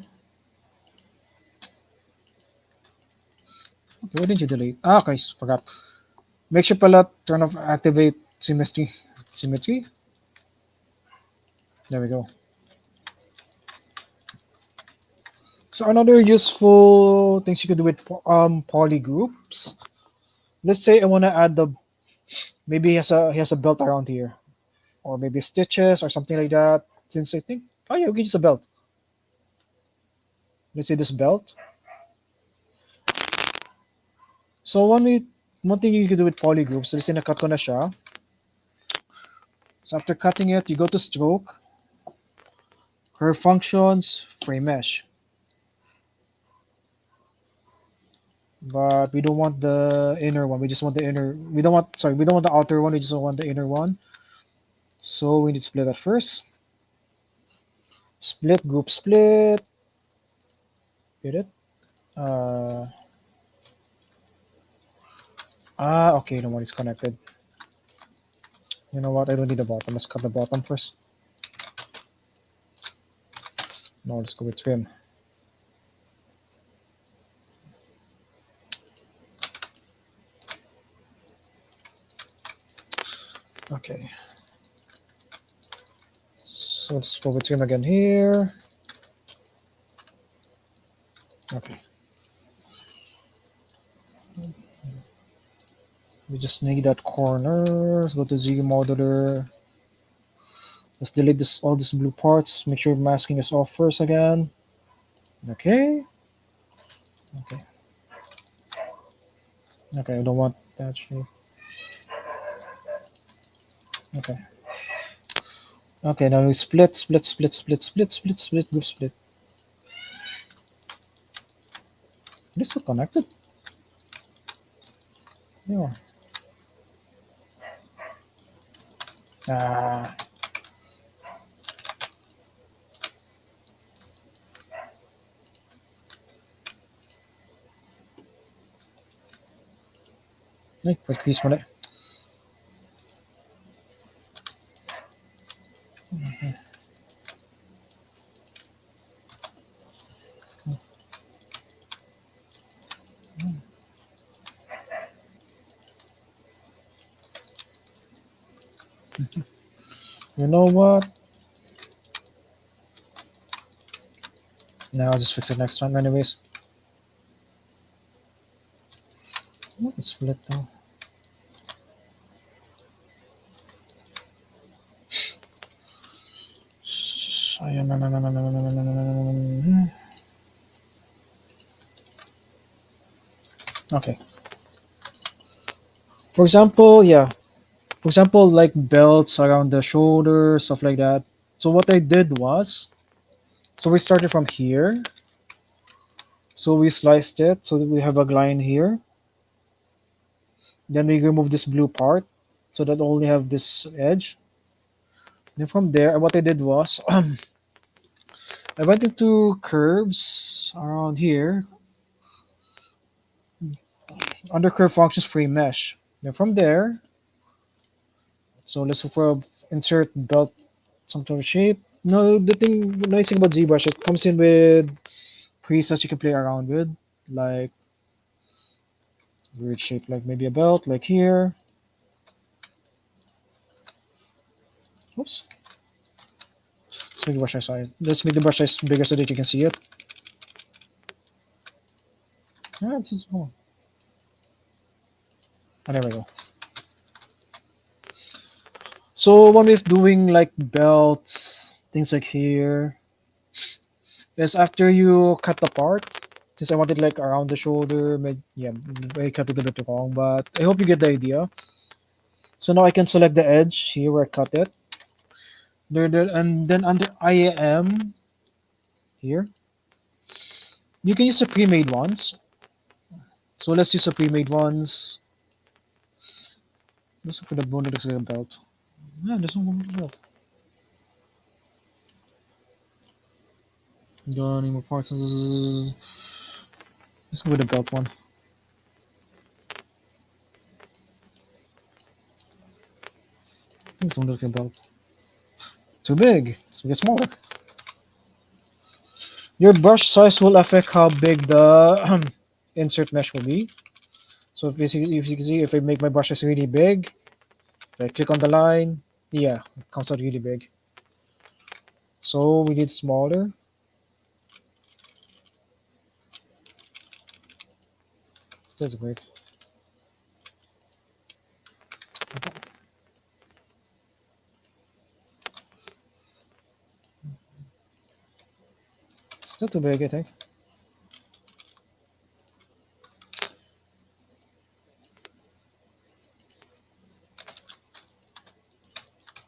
Okay, why didn't you delete? Okay, forgot. Make sure pala turn off activate symmetry. Symmetry. There we go. So another useful things you could do with poly groups. Let's say I want to add the maybe he has a belt around here, or maybe stitches or something like that. Since I think, oh yeah, we can use a belt. Let's say this belt. So one thing you can do with poly groups. So let's say nakat ko na siya. So after cutting it, you go to stroke, curve functions, frame mesh. But we don't want the inner one. We just want the inner. We don't want. Sorry, we don't want the outer one. We just want the inner one. So we need to split that first. Split group split. Get it? Uh, okay. The one is connected. You know what? I don't need the bottom. Let's cut the bottom first. No, let's go with trim. Okay. So let's go with trim again here. Okay. We just need that corner. Let's go to Z modeler. Let's delete all these blue parts. Make sure masking is off first again. Okay. Okay. Okay, I don't want that shape. Okay. Okay, now we split, group split. This is connected. Yeah. Ah. Ay, crease mo na. You know what? Now I'll just fix it next time anyways. What is split though? Okay. For example, yeah. For example, like belts around the shoulder, stuff like that. So what I did was, so we started from here. So we sliced it so that we have a line here. Then we remove this blue part so that only have this edge. Then from there, what I did was I went into curves around here, under curve functions free mesh. Then from there, so let's look for insert belt some sort of shape. No, the nice thing about ZBrush, it comes in with presets you can play around with, like weird shape, like maybe a belt, like here. Oops. Let's make the brush size. Let's make the brush size bigger so that you can see it. Yeah, it's small. Oh, there we go. So one way of doing like belts, things like here, is after you cut the part. Since I wanted like around the shoulder, yeah, I cut it a bit wrong, but I hope you get the idea. So now I can select the edge here where I cut it. There, and then under IAM here, you can use the pre-made ones. So let's use the pre-made ones. Let's look for the bone that looks like a belt. Yeah, there's no bone belt. Got any more parts? Let's go with the belt one. I think it's one looking belt. Too big. Let's make it smaller. Your brush size will affect how big the insert mesh will be. So if you can see, if I make my brushes really big, if I click on the line, yeah, it comes out really big. So we need smaller. That's great. Still too big, I think.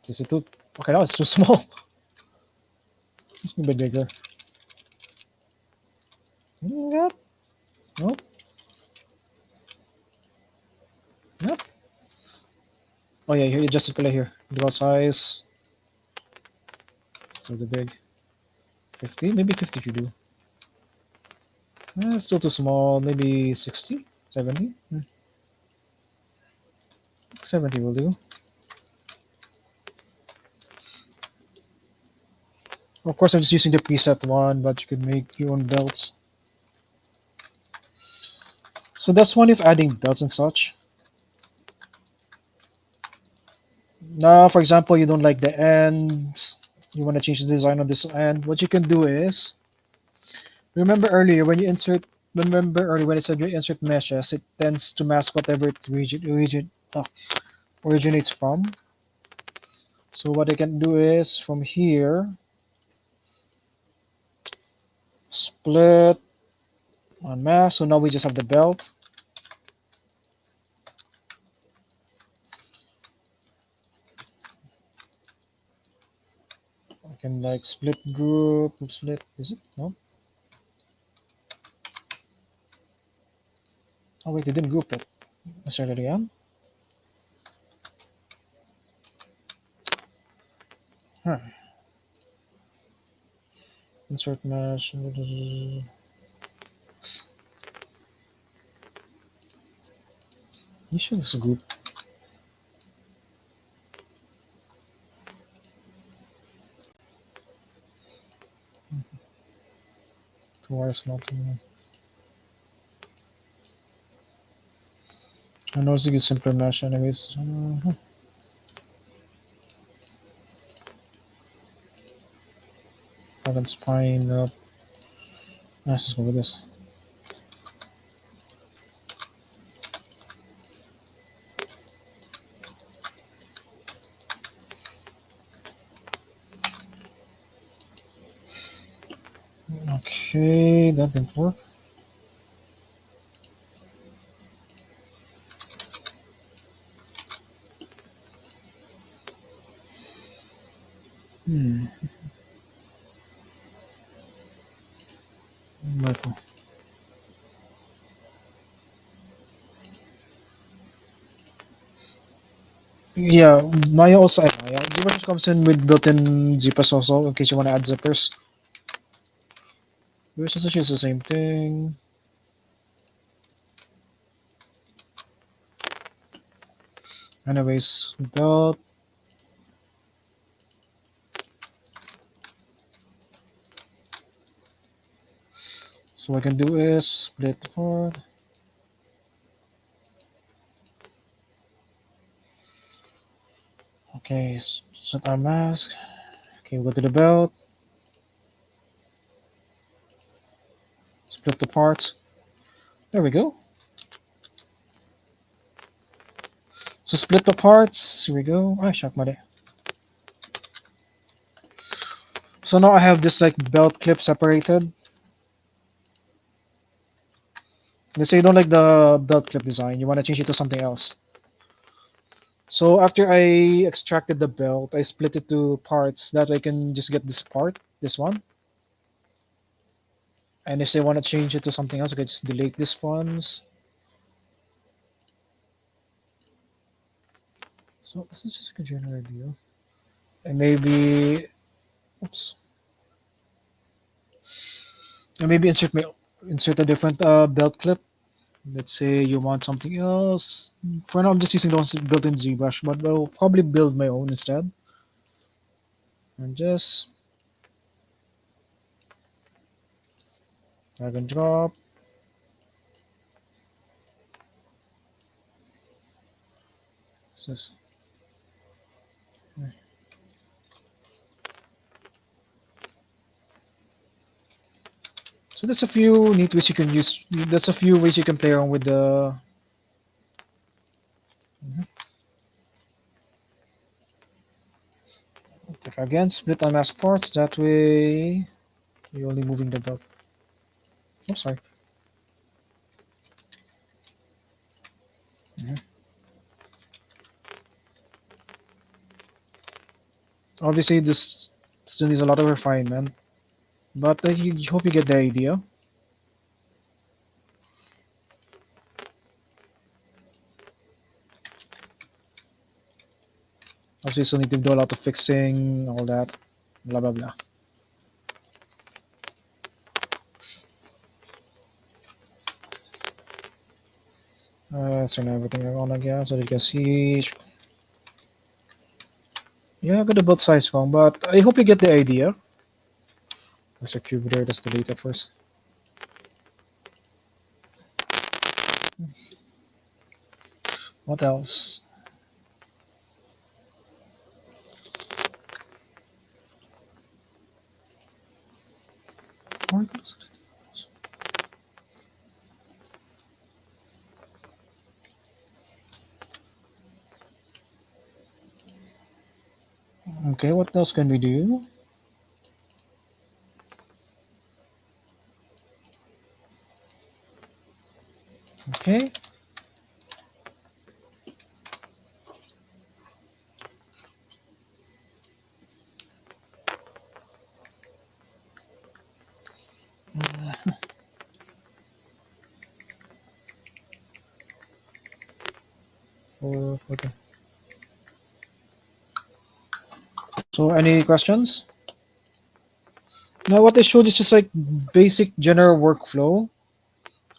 Is it too? Okay, now it's too small. It's a bit bigger. Yep. Nope. Yep. Oh yeah, here you adjust it pala here. Default size. Still too big. 50? Maybe 50 if you do. Still too small. Maybe 60? 70? 70 will do. Of course, I'm just using the preset one, but you could make your own belts. So that's one if adding belts and such. Now, for example, you don't like the end. You want to change the design on this end. What you can do is, remember earlier when you insert, remember earlier when I said you insert meshes, it tends to mask whatever it originates from. So what I can do is from here, split, unmask. So now we just have the belt. I can like split group, split, is it? No. Oh wait, they didn't group it. Let's start it again. Huh. Insert mesh. You should just group. Two wires not. I know it's a simpler mesh anyways. I can spine up. Let's just go with this. Okay, that didn't work. Metal. Yeah, Maya also. Maya. ZBrush comes in with built-in zippers also, in case you want to add zippers. Which essentially is the same thing. Anyways, belt. So what I can do is split the part. Okay, set our mask. Okay, we'll go to the belt. Split the parts. There we go. So split the parts. Here we go. Ah, shock money. So now I have this like belt clip separated. Let's say you don't like the belt clip design. You want to change it to something else. So after I extracted the belt, I split it to parts that I can just get this part, this one. And if I want to change it to something else, I can just delete these ones. So this is just like a general idea. And maybe, oops. And maybe insert a different belt clip. Let's say you want something else. For now, I'm just using the ones built in ZBrush, but I'll probably build my own instead. And just drag and drop. So there's a few neat ways you can use. There's a few ways you can play around with the. Again, split unmasked parts. That way, you're only moving the belt. Oh, sorry. Mhm. Obviously, this still needs a lot of refinement, but you hope you get the idea. Obviously, still need to do a lot of fixing, all that, blah blah blah. Turn everything on again so you can see. Yeah, I got the both sides wrong, but I hope you get the idea. There's a cube there. Let's delete it first. What else? Okay, what else can we do? Okay. Okay. So, any questions? Now, what I showed is just like basic general workflow.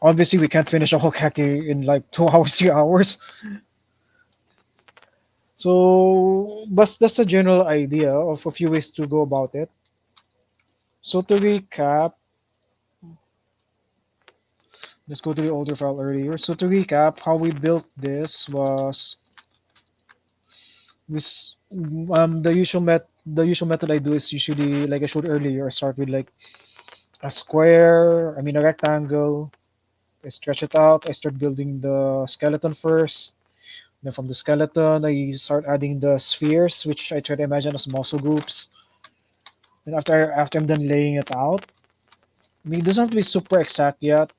Obviously, we can't finish a whole khaki in like 2 hours, 3 hours. So, but that's a general idea of a few ways to go about it. So, to recap, let's go to the older file earlier. So, to recap, how we built this was this the usual method I do is usually like I showed earlier. I start with like a square, I mean a rectangle. I stretch it out. I start building the skeleton first. Then from the skeleton, I start adding the spheres, which I try to imagine as muscle groups. Then after I'm done laying it out, I mean it doesn't have to be super exact yet.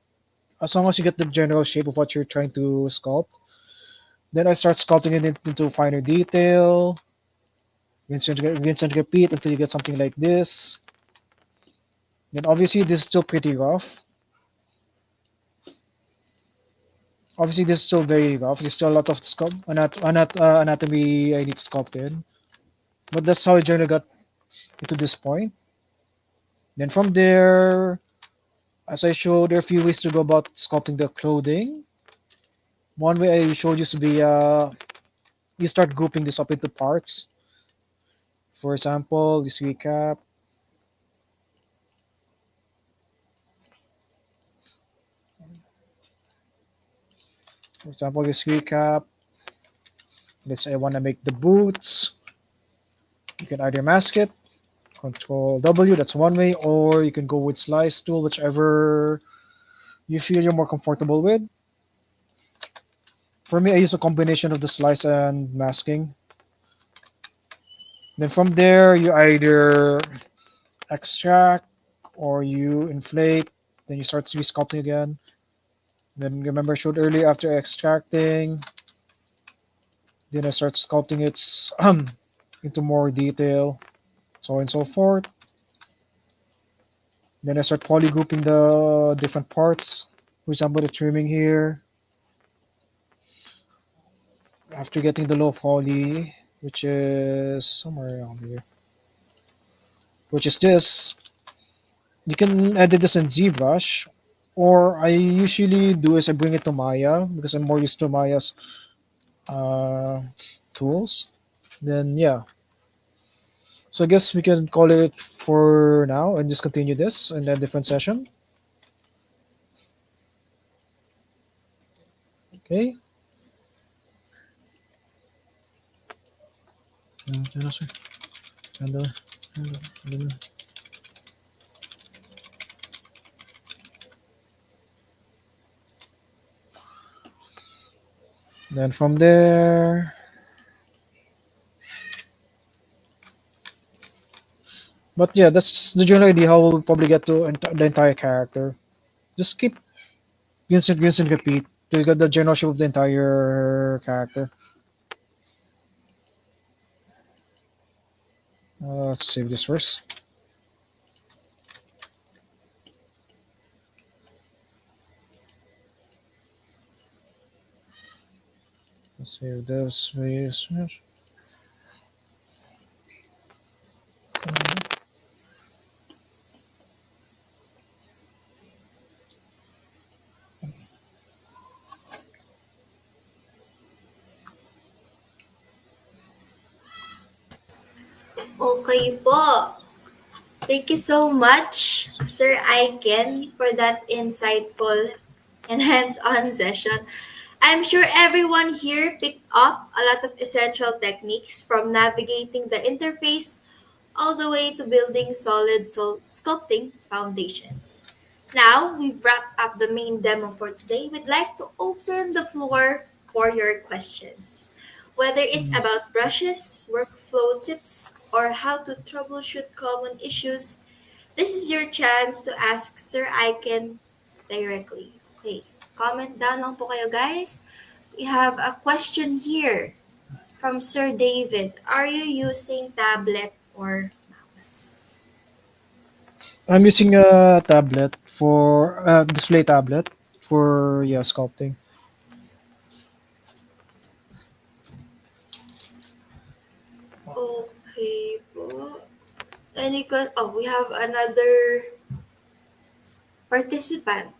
As long as you get the general shape of what you're trying to sculpt, then I start sculpting it into finer detail. Rinse and repeat until you get something like this. Then obviously this is still pretty rough. Obviously this is still very rough. There's still a lot of anatomy I need to sculpt in. But that's how I generally got to this point. Then from there, as I showed, there are a few ways to go about sculpting the clothing. One way I showed used to be you start grouping this up into parts. For example, this recap. For example, this recap. Let's say I want to make the boots. You can either mask it, Control W, that's one way, or you can go with slice tool, whichever you feel you're more comfortable with. For me, I use a combination of the slice and masking. Then from there, you either extract or you inflate, then you start resculpting again. Then remember I showed earlier after extracting, then I start sculpting it into more detail, so on and so forth. Then I start polygrouping the different parts. For example, the trimming here. After getting the low poly, which is somewhere around here, which is this, You can edit this in ZBrush, or I usually do is I bring it to Maya because I'm more used to Maya's uh, tools. Then yeah, so I guess we can call it for now and just continue this in a different session. Okay. Then from there, but yeah, that's the general idea how we'll probably get to the entire character. Just keep rinse and repeat to get the general shape of the entire character. Let's save this first. Let's save this. Okay po. Thank you so much, Sir Aiken, for that insightful and hands-on session. I'm sure everyone here picked up a lot of essential techniques from navigating the interface all the way to building solid sculpting foundations. Now we've wrapped up the main demo for today. We'd like to open the floor for your questions. Whether it's about brushes, workflow tips, or how to troubleshoot common issues, this is your chance to ask Sir Aiken directly. Okay, comment down lang po kayo guys. We have a question here from Sir David. Are you using tablet or mouse? I'm using a tablet for display tablet for yeah sculpting. Okay po. We have another participant.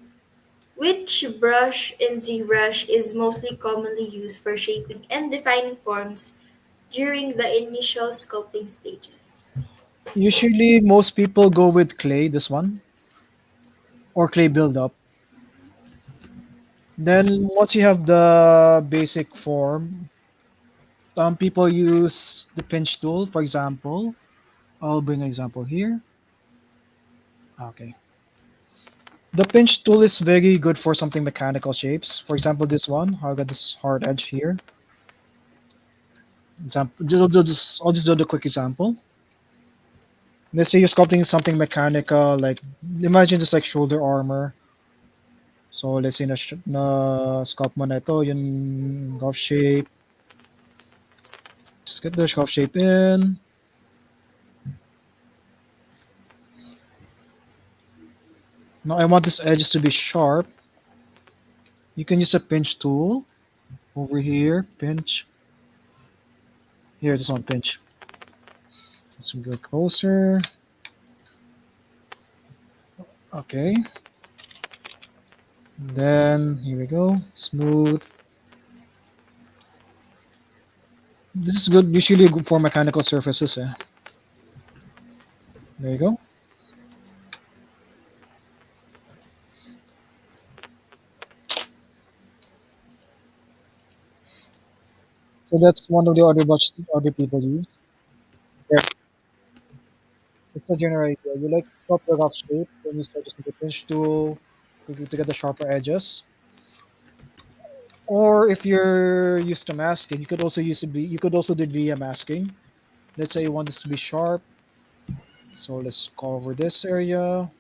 Which brush in ZBrush is mostly commonly used for shaping and defining forms during the initial sculpting stages? Usually, most people go with clay. This one or clay buildup. Then once you have the basic form, some people use the pinch tool. For example, I'll bring an example here. Okay. The pinch tool is very good for something mechanical shapes. For example, this one. I've got this hard edge here. Example. I'll just do the quick example. Let's say you're sculpting something mechanical, like imagine just like shoulder armor. So let's say na sculpt mo na ito, yung golf shape. Just get the golf shape in. Now I want this edges to be sharp. You can use a pinch tool over here. Pinch. Here, this one pinch. Let's go closer. Okay. Then here we go. Smooth. This is good. Usually good for mechanical surfaces. Eh? There you go. So that's one of the other brushes other people use. Yeah, it's a general idea. You like sculpt the rough shape, then you start using the pinch tool to get the sharper edges. Or if you're used to masking, you could also you could also do via masking. Let's say you want this to be sharp. So let's cover this area.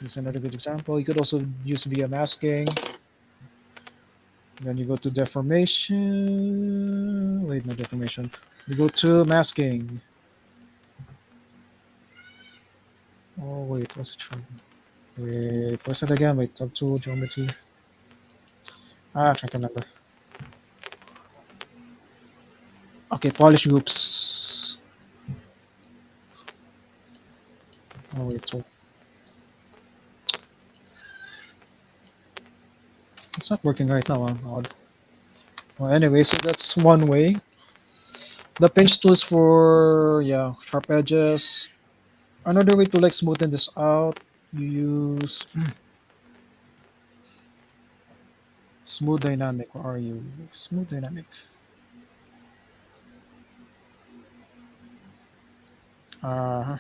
This is another good example. You could also use via masking. Then you go to deformation. Wait, no deformation. You go to masking. Oh wait, what's it from? Wait, what's it again? Wait, up to geometry. I can't remember. Okay, polish groups. Oh wait, so it's not working right now. Odd. Well, anyway, so that's one way. The pinch tool is for, yeah, sharp edges. Another way to like smoothen this out, you use smooth dynamic. Where are you? Smooth dynamic. Uh,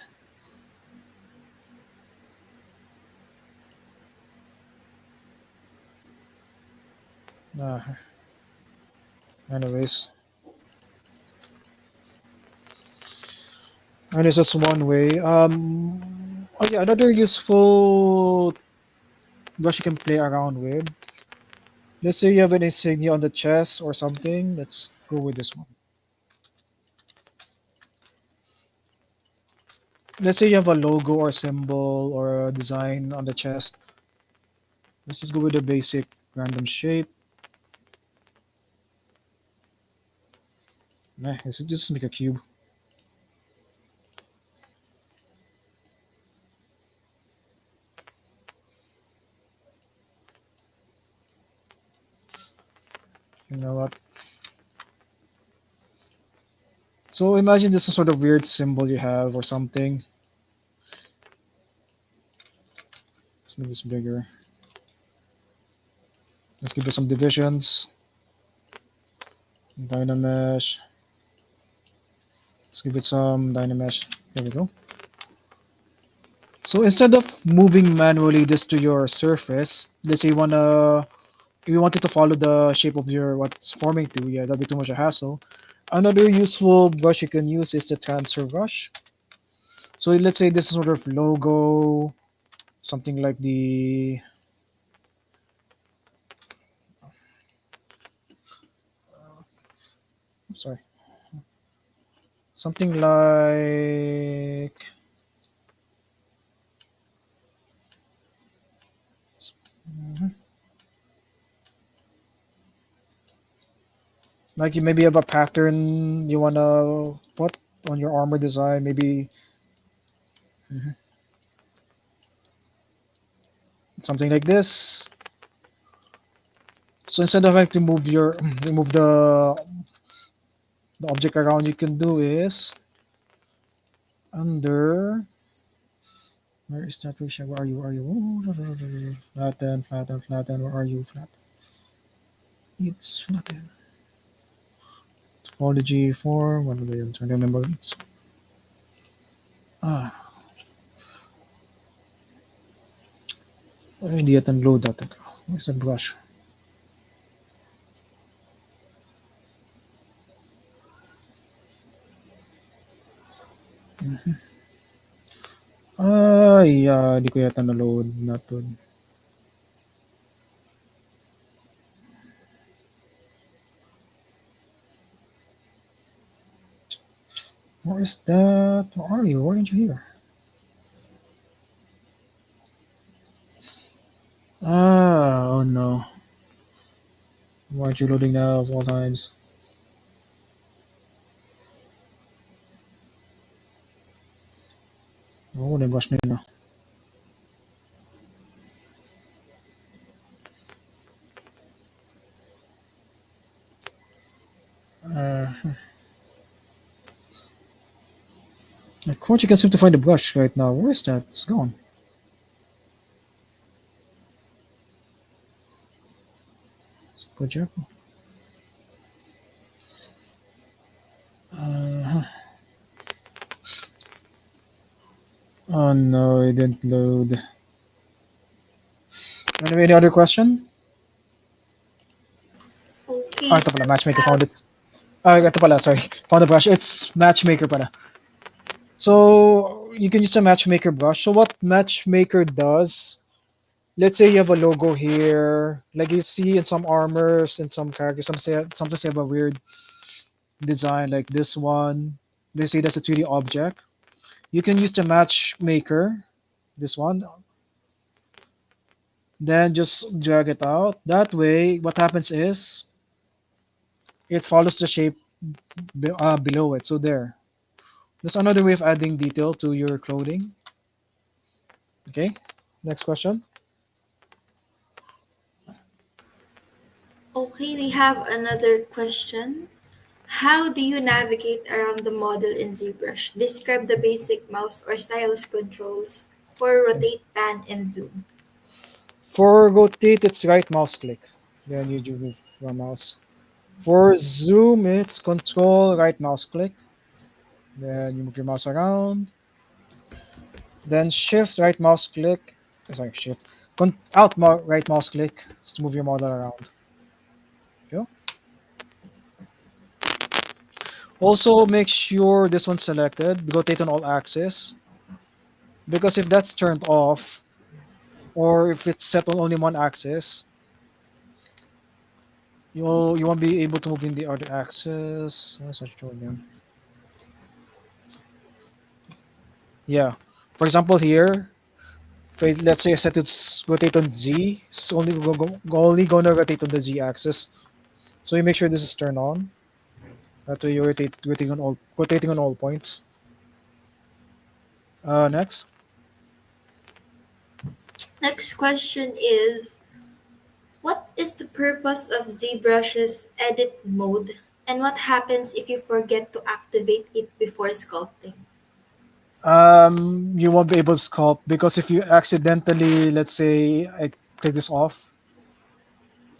uh, anyways, and this is one way. Oh yeah, another useful brush you can play around with. Let's say you have an insignia on the chest or something. Let's go with this one. Let's say you have a logo or symbol or a design on the chest. Let's just go with the basic random shape. Nah, let's just make a cube. You know what? So imagine this is sort of weird symbol you have or something. Let's make this bigger. Let's give it some divisions. Dynamesh. Let's give it some Dynamesh. There we go. So instead of moving manually this to your surface, let's say if you wanted to follow the shape of your what's forming to, yeah, that'd be too much a hassle. Another useful brush you can use is the transfer brush. So let's say this is sort of logo, something like the, I'm sorry, something like, Mhm. Like you maybe have a pattern you wanna put on your armor design, maybe Mhm. something like this. So instead of having to move your remove the object around, you can do is under, where is that ratio? Where are you? Where are you? Flatten, flatten, flatten. Where are you? Flat. It's flatten. Topology form. What are I'm trying to remember. It's ah. Hindi yet unload that. Where's the brush? Yeah, di ko yata na-load. Not good. Where is that? Where are you? Why aren't you here? Oh no. Why aren't you loading now of all times? Oh, the brush na yun. Of course, you can seem to find the brush right now. Where is that? It's gone. Good job. Uh, oh no, it didn't load. Anyway, any other question? Okay, Ah, ito pala, Matchmaker found it. Ah, ito pala, sorry. Found the brush. It's Matchmaker pala. So, you can use a Matchmaker brush. So, what Matchmaker does, let's say you have a logo here, like you see in some armors and some characters, sometimes they have a weird design like this one. They say that's a 3D object. You can use the Matchmaker, this one, then just drag it out. That way, what happens is it follows the shape below it. So there. That's another way of adding detail to your clothing. Okay, next question. Okay, we have another question. How do you navigate around the model in ZBrush? Describe the basic mouse or stylus controls for rotate, pan, and zoom. For rotate, it's right mouse click. Then you move your mouse. For zoom, it's control right mouse click. Then you move your mouse around. Then shift right mouse click. Sorry, shift. Right mouse click to move your model around. Okay. Also, make sure this one's selected. Rotate on all axes. Because if that's turned off, or if it's set on only one axis, you won't be able to move in the other axis. What's that show again? Yeah. For example, here, let's say I set it's rotate on Z. It's only gonna rotate on the Z axis. So you make sure this is turned on. That way you rotating on all points. Next. Next question is, what is the purpose of ZBrush's edit mode, and what happens if you forget to activate it before sculpting? You won't be able to sculpt because if you accidentally, let's say, I take this off.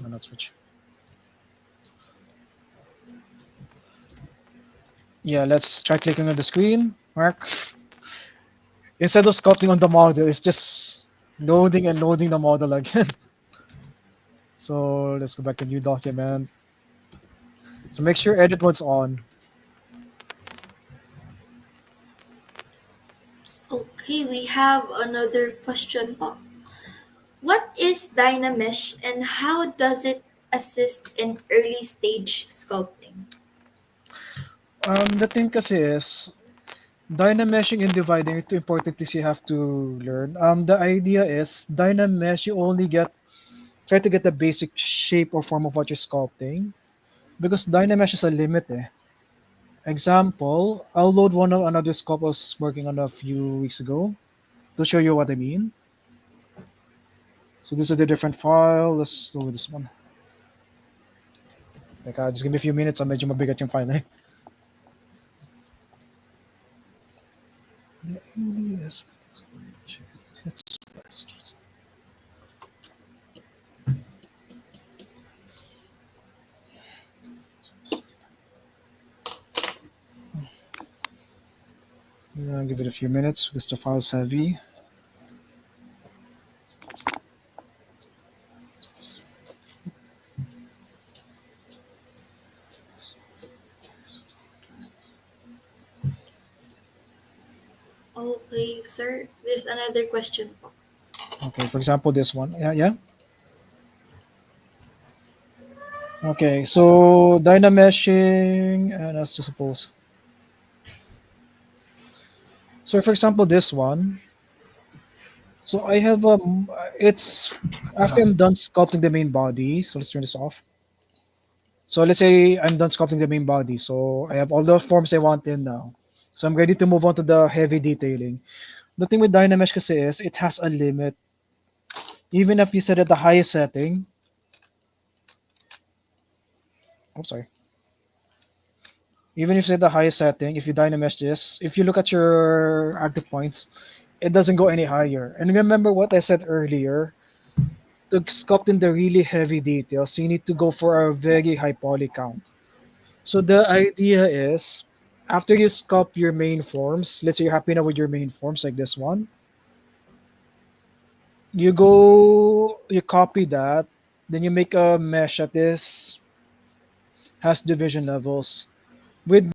No, not switch. Yeah, let's try clicking on the screen. Mark. Instead of sculpting on the model, it's just loading and loading the model again. So let's go back to new document. So make sure edit mode's on. Okay, we have another question po. What is Dynamesh and how does it assist in early stage sculpting? The thing kasi is, dynameshing and dividing are two important things you have to learn. The idea is dynamesh you only try to get the basic shape or form of what you're sculpting because dynamesh is a limit. Example, I'll load one of another sculpt I was working on a few weeks ago to show you what I mean. So this is the different file. Let's do this one. Just give me a few minutes. Medyo mabigat yung file eh. Yes. Give it a few minutes because the file's heavy. Okay, sir. There's another question po. Okay, for example, this one. Yeah, yeah. Okay, so dynameshing, and let's just suppose. So for example, this one. So I have it's after I'm done sculpting the main body. So let's turn this off. So let's say I'm done sculpting the main body. So I have all the forms I want in now. So I'm ready to move on to the heavy detailing. The thing with Dynamesh kasi is it has a limit. Even if you set at the highest setting. I'm sorry. Even if you set the highest setting, if you Dynamesh this, if you look at your active points, it doesn't go any higher. And remember what I said earlier, to sculpt in the really heavy details, you need to go for a very high poly count. So the idea is, after you sculpt your main forms, let's say you're happy now with your main forms like this one, you copy that, then you make a mesh that is has division levels. With